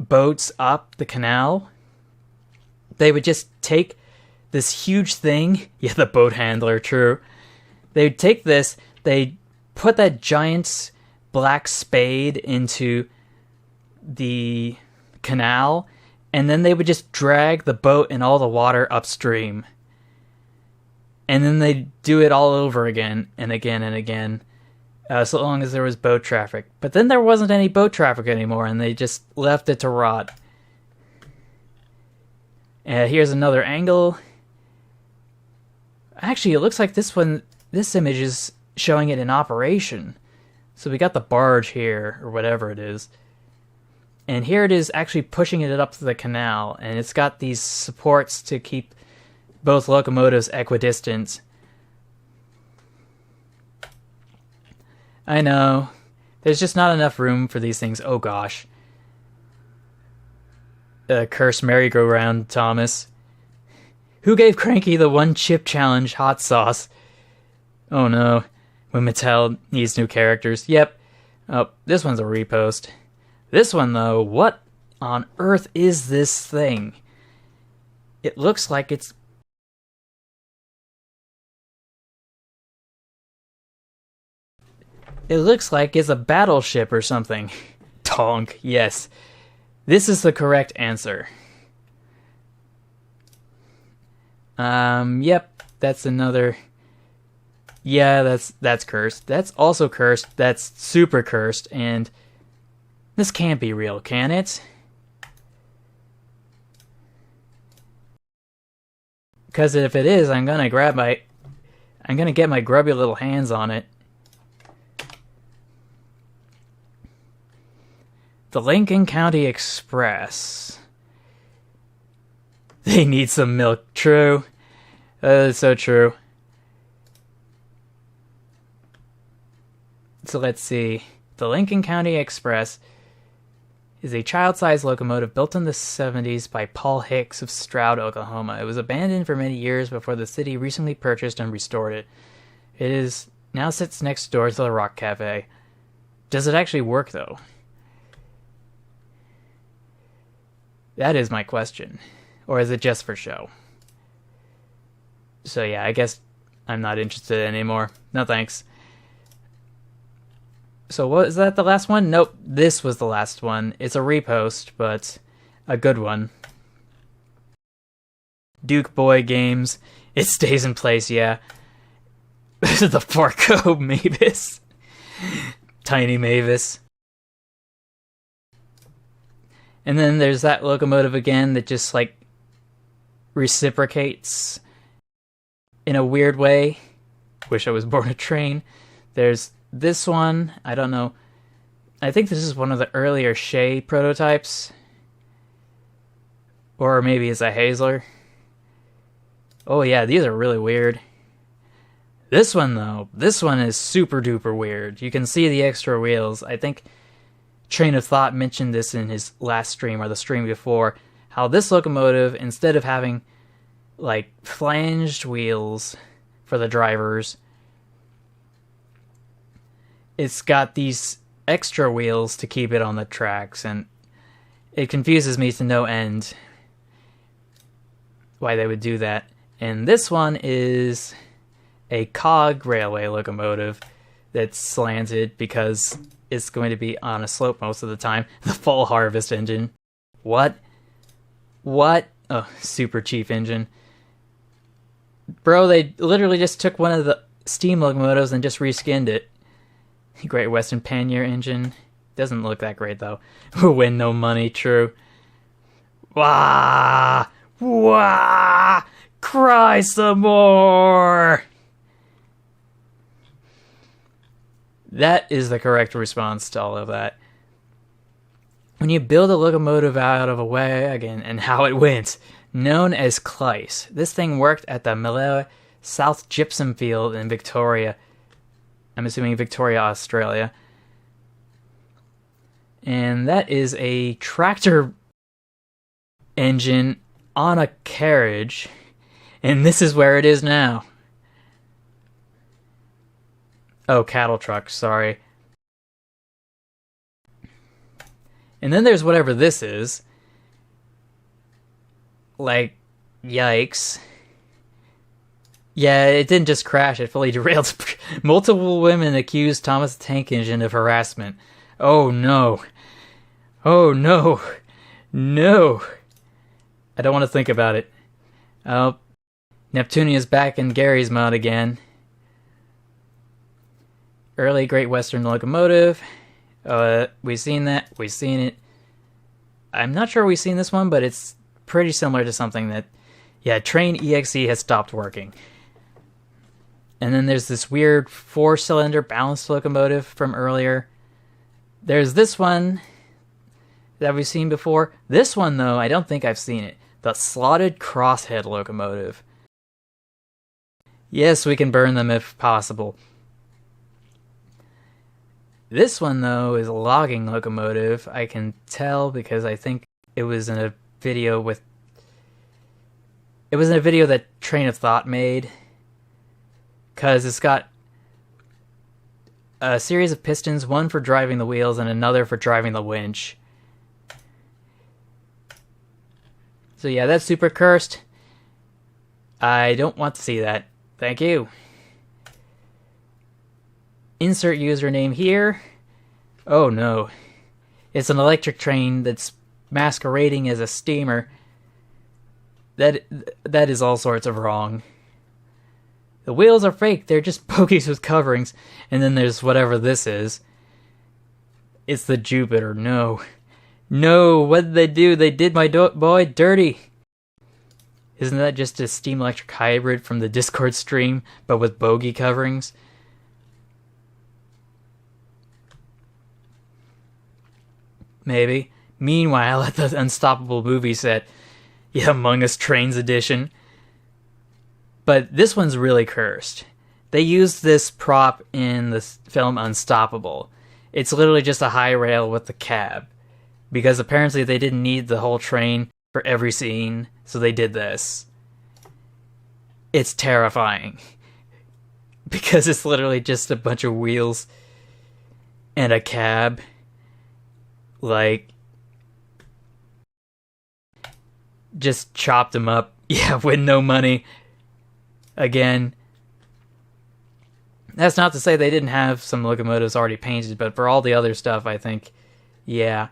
boats up the canal, they would just take this huge thing. Yeah, the boat handler, true. They would take this, they'd put that giant black spade into the canal, and then they would just drag the boat and all the water upstream. And then they'd do it all over again and again and again. So long as there was boat traffic. But then there wasn't any boat traffic anymore, and they just left it to rot. Here's another angle. Actually, it looks like this image is showing it in operation. So we got the barge here, or whatever it is. And here it is actually pushing it up to the canal, and it's got these supports to keep both locomotives equidistant. I know. There's just not enough room for these things. Oh gosh. Cursed merry-go-round, Thomas. Who gave Cranky the one chip challenge hot sauce? Oh no. When Mattel needs new characters. Yep. Oh, this one's a repost. This one though, what on earth is this thing? It looks like it's... It looks like it's a battleship or something. Tonk, yes. This is the correct answer. Yep, that's another... Yeah, that's cursed. That's also cursed. That's super cursed, and this can't be real, can it? Because if it is, I'm gonna get my grubby little hands on it. The Lincoln County Express. They need some milk. True. That's so true. So let's see. The Lincoln County Express is a child-sized locomotive built in the 70s by Paul Hicks of Stroud, Oklahoma. It was abandoned for many years before the city recently purchased and restored it. It is now sits next door to the Rock Cafe. Does it actually work, though? That is my question. Or is it just for show? So yeah, I guess I'm not interested anymore. No thanks. So what is that, the last one? Nope, this was the last one. It's a repost, but a good one. Duke Boy Games. It stays in place, yeah. The Porco Mavis. Tiny Mavis. And then there's that locomotive again that just, like, reciprocates in a weird way. Wish I was born a train. There's this one, I don't know. I think this is one of the earlier Shea prototypes. Or maybe it's a Hazler. Oh yeah, these are really weird. This one though, this one is super duper weird. You can see the extra wheels. I think Train of Thought mentioned this in his last stream or the stream before. How this locomotive, instead of having like flanged wheels for the drivers, it's got these extra wheels to keep it on the tracks, and it confuses me to no end why they would do that. And this one is a cog railway locomotive that's slanted because it's going to be on a slope most of the time. The Fall Harvest engine. What? What? Oh, super cheap engine. Bro, they literally just took one of the steam locomotives and just reskinned it. Great Western Pannier engine. Doesn't look that great, though. Win no money, true. Wah! Wah! Cry some more! That is the correct response to all of that. When you build a locomotive out of a wagon and how it went, known as Clyce. This thing worked at the Malaya South Gypsum Field in Victoria. I'm assuming Victoria, Australia. And that is a tractor engine on a carriage. And this is where it is now. Oh, cattle truck, sorry. And then there's whatever this is. Like, yikes. Yeah, it didn't just crash, it fully derailed. Multiple women accused Thomas the Tank Engine of harassment. Oh no. Oh no. No. I don't want to think about it. Oh, Neptunia's back in Gary's mod again. Early Great Western Locomotive. We've seen that. We've seen it. I'm not sure we've seen this one, but it's pretty similar to something that... Yeah, Train EXE has stopped working. And then there's this weird 4-cylinder balanced locomotive from earlier. There's this one that we've seen before. This one, though, I don't think I've seen it. The Slotted Crosshead Locomotive. Yes, we can burn them if possible. This one, though, is a logging locomotive. I can tell because I think it was in a video with... It was in a video that Train of Thought made. Because it's got a series of pistons, one for driving the wheels and another for driving the winch. So yeah, that's super cursed. I don't want to see that. Thank you. Insert username here. Oh no. It's an electric train that's masquerading as a steamer. That is all sorts of wrong. The wheels are fake, they're just bogies with coverings. And then there's whatever this is. It's the Jupiter, no. No, what did they do? They did my boy dirty. Isn't that just a steam electric hybrid from the Discord stream, but with bogie coverings? Maybe. Meanwhile, at the Unstoppable movie set, yeah, Among Us Trains edition. But this one's really cursed. They used this prop in the film Unstoppable. It's literally just a high rail with the cab. Because apparently they didn't need the whole train for every scene, so they did this. It's terrifying. Because it's literally just a bunch of wheels and a cab. Like, just chopped them up. Yeah, with no money. Again, that's not to say they didn't have some locomotives already painted, but for all the other stuff, I think, yeah,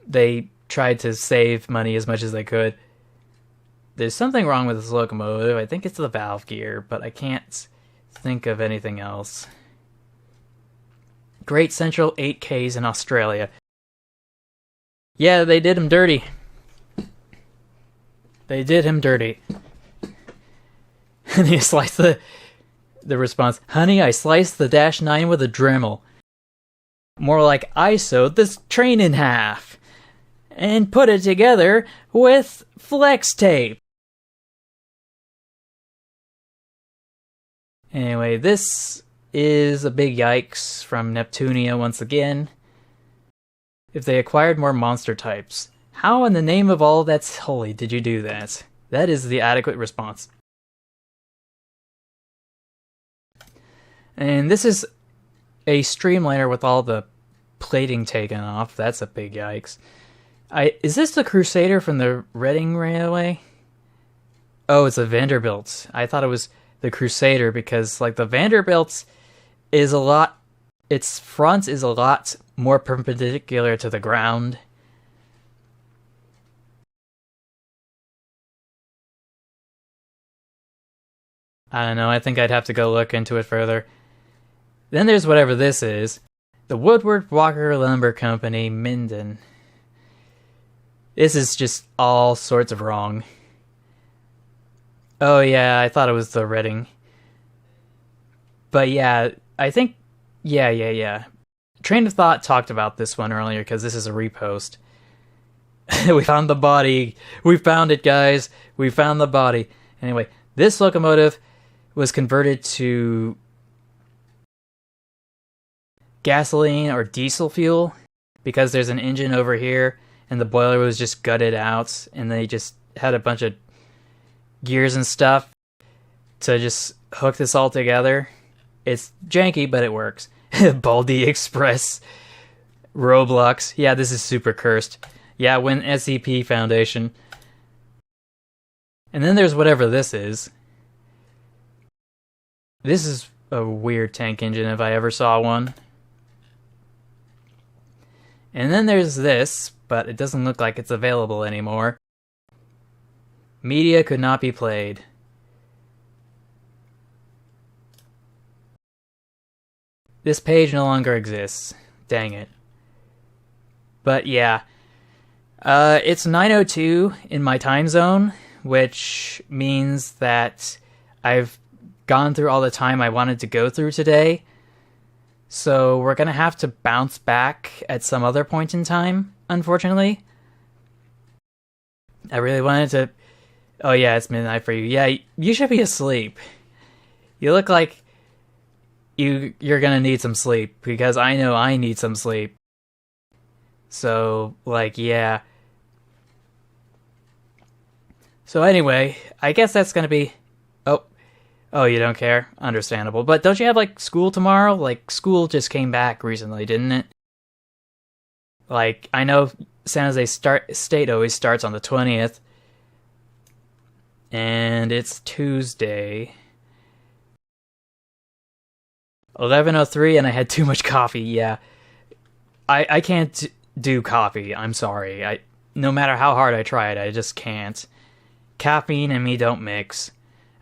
they tried to save money as much as they could. There's something wrong with this locomotive. I think it's the valve gear, but I can't think of anything else. Great Central 8Ks in Australia. Yeah, they did him dirty. They did him dirty. And he sliced the response. Honey, I sliced the -9 with a Dremel. More like I sewed this train in half. And put it together with flex tape. Anyway, this is a big yikes from Neptunia once again. If they acquired more monster types, how in the name of all that's holy did you do that? That is the adequate response. And this is a streamliner with all the plating taken off. That's a big yikes. Is this the Crusader from the Reading Railway? Oh, it's a Vanderbilt. I thought it was the Crusader because, like, the Vanderbilt is a lot... Its front is a lot more perpendicular to the ground. I don't know, I think I'd have to go look into it further. Then there's whatever this is. The Woodward Walker Lumber Company, Minden. This is just all sorts of wrong. Oh yeah, I thought it was the Reading. But yeah, I think... Yeah. Train of Thought talked about this one earlier because this is a repost. We found the body. We found it, guys. We found the body. Anyway, this locomotive was converted to gasoline or diesel fuel because there's an engine over here and the boiler was just gutted out and they just had a bunch of gears and stuff to just hook this all together. It's janky, but it works. Baldy Express. Roblox. Yeah, this is super cursed. Yeah, win SCP Foundation. And then there's whatever this is. This is a weird tank engine if I ever saw one. And then there's this, but it doesn't look like it's available anymore. Media could not be played. This page no longer exists. Dang it. But yeah. It's 9:02 in my time zone, which means that I've gone through all the time I wanted to go through today. So we're going to have to bounce back at some other point in time, unfortunately. I really wanted to... Oh yeah, it's midnight for you. Yeah, you should be asleep. You look like you're gonna need some sleep, because I know I need some sleep. So, like, yeah. So anyway, I guess that's gonna be... Oh, you don't care? Understandable. But don't you have, like, school tomorrow? Like, school just came back recently, didn't it? Like, I know San Jose State always starts on the 20th. And it's Tuesday. 11:03, and I had too much coffee, yeah. I can't do coffee, I'm sorry. No matter how hard I try it, I just can't. Caffeine and me don't mix.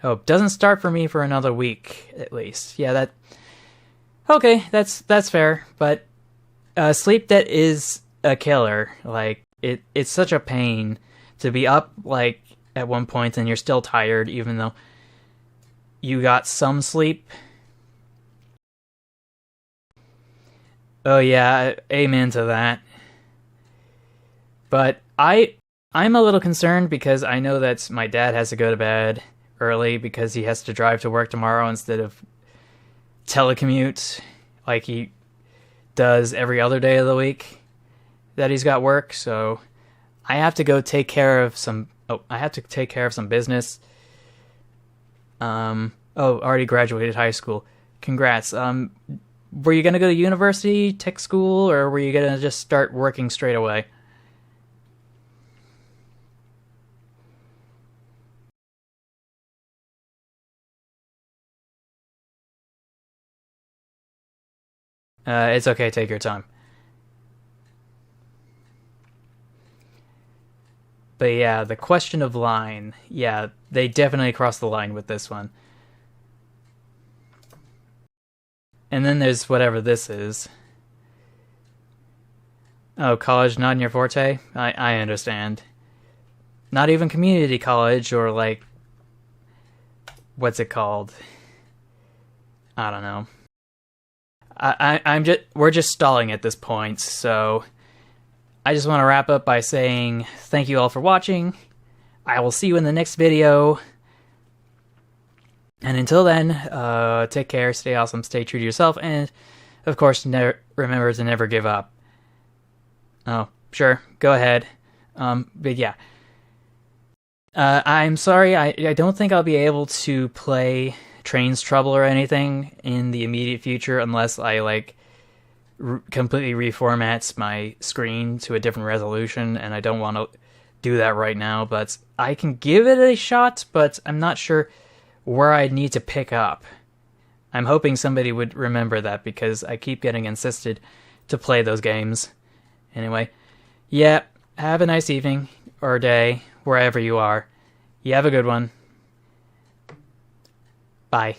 Oh, doesn't start for me for another week, at least. Yeah, that... Okay, that's fair, but sleep debt is a killer. Like, it's such a pain to be up, like, at one point and you're still tired, even though you got some sleep. Oh yeah, amen to that. But I'm a little concerned because I know that my dad has to go to bed early because he has to drive to work tomorrow instead of telecommute like he does every other day of the week that he's got work. So I have to go take care of some business. Already graduated high school. Congrats. Were you gonna go to university, tech school, or were you gonna just start working straight away? It's okay, take your time. But yeah, the question of line. Yeah, they definitely crossed the line with this one. And then there's whatever this is. Oh, college not in your forte? I understand. Not even community college or, like, what's it called? I don't know. We're just stalling at this point, so I just want to wrap up by saying thank you all for watching. I will see you in the next video. And until then, take care, stay awesome, stay true to yourself, and of course, remember to never give up. Oh, sure, go ahead. But yeah. I'm sorry, I don't think I'll be able to play Train's Trouble or anything in the immediate future unless I, like, completely reformats my screen to a different resolution, and I don't want to do that right now, but I can give it a shot, but I'm not sure where I'd need to pick up. I'm hoping somebody would remember that because I keep getting insisted to play those games. Anyway, yeah, have a nice evening or day wherever you are. You have a good one. Bye.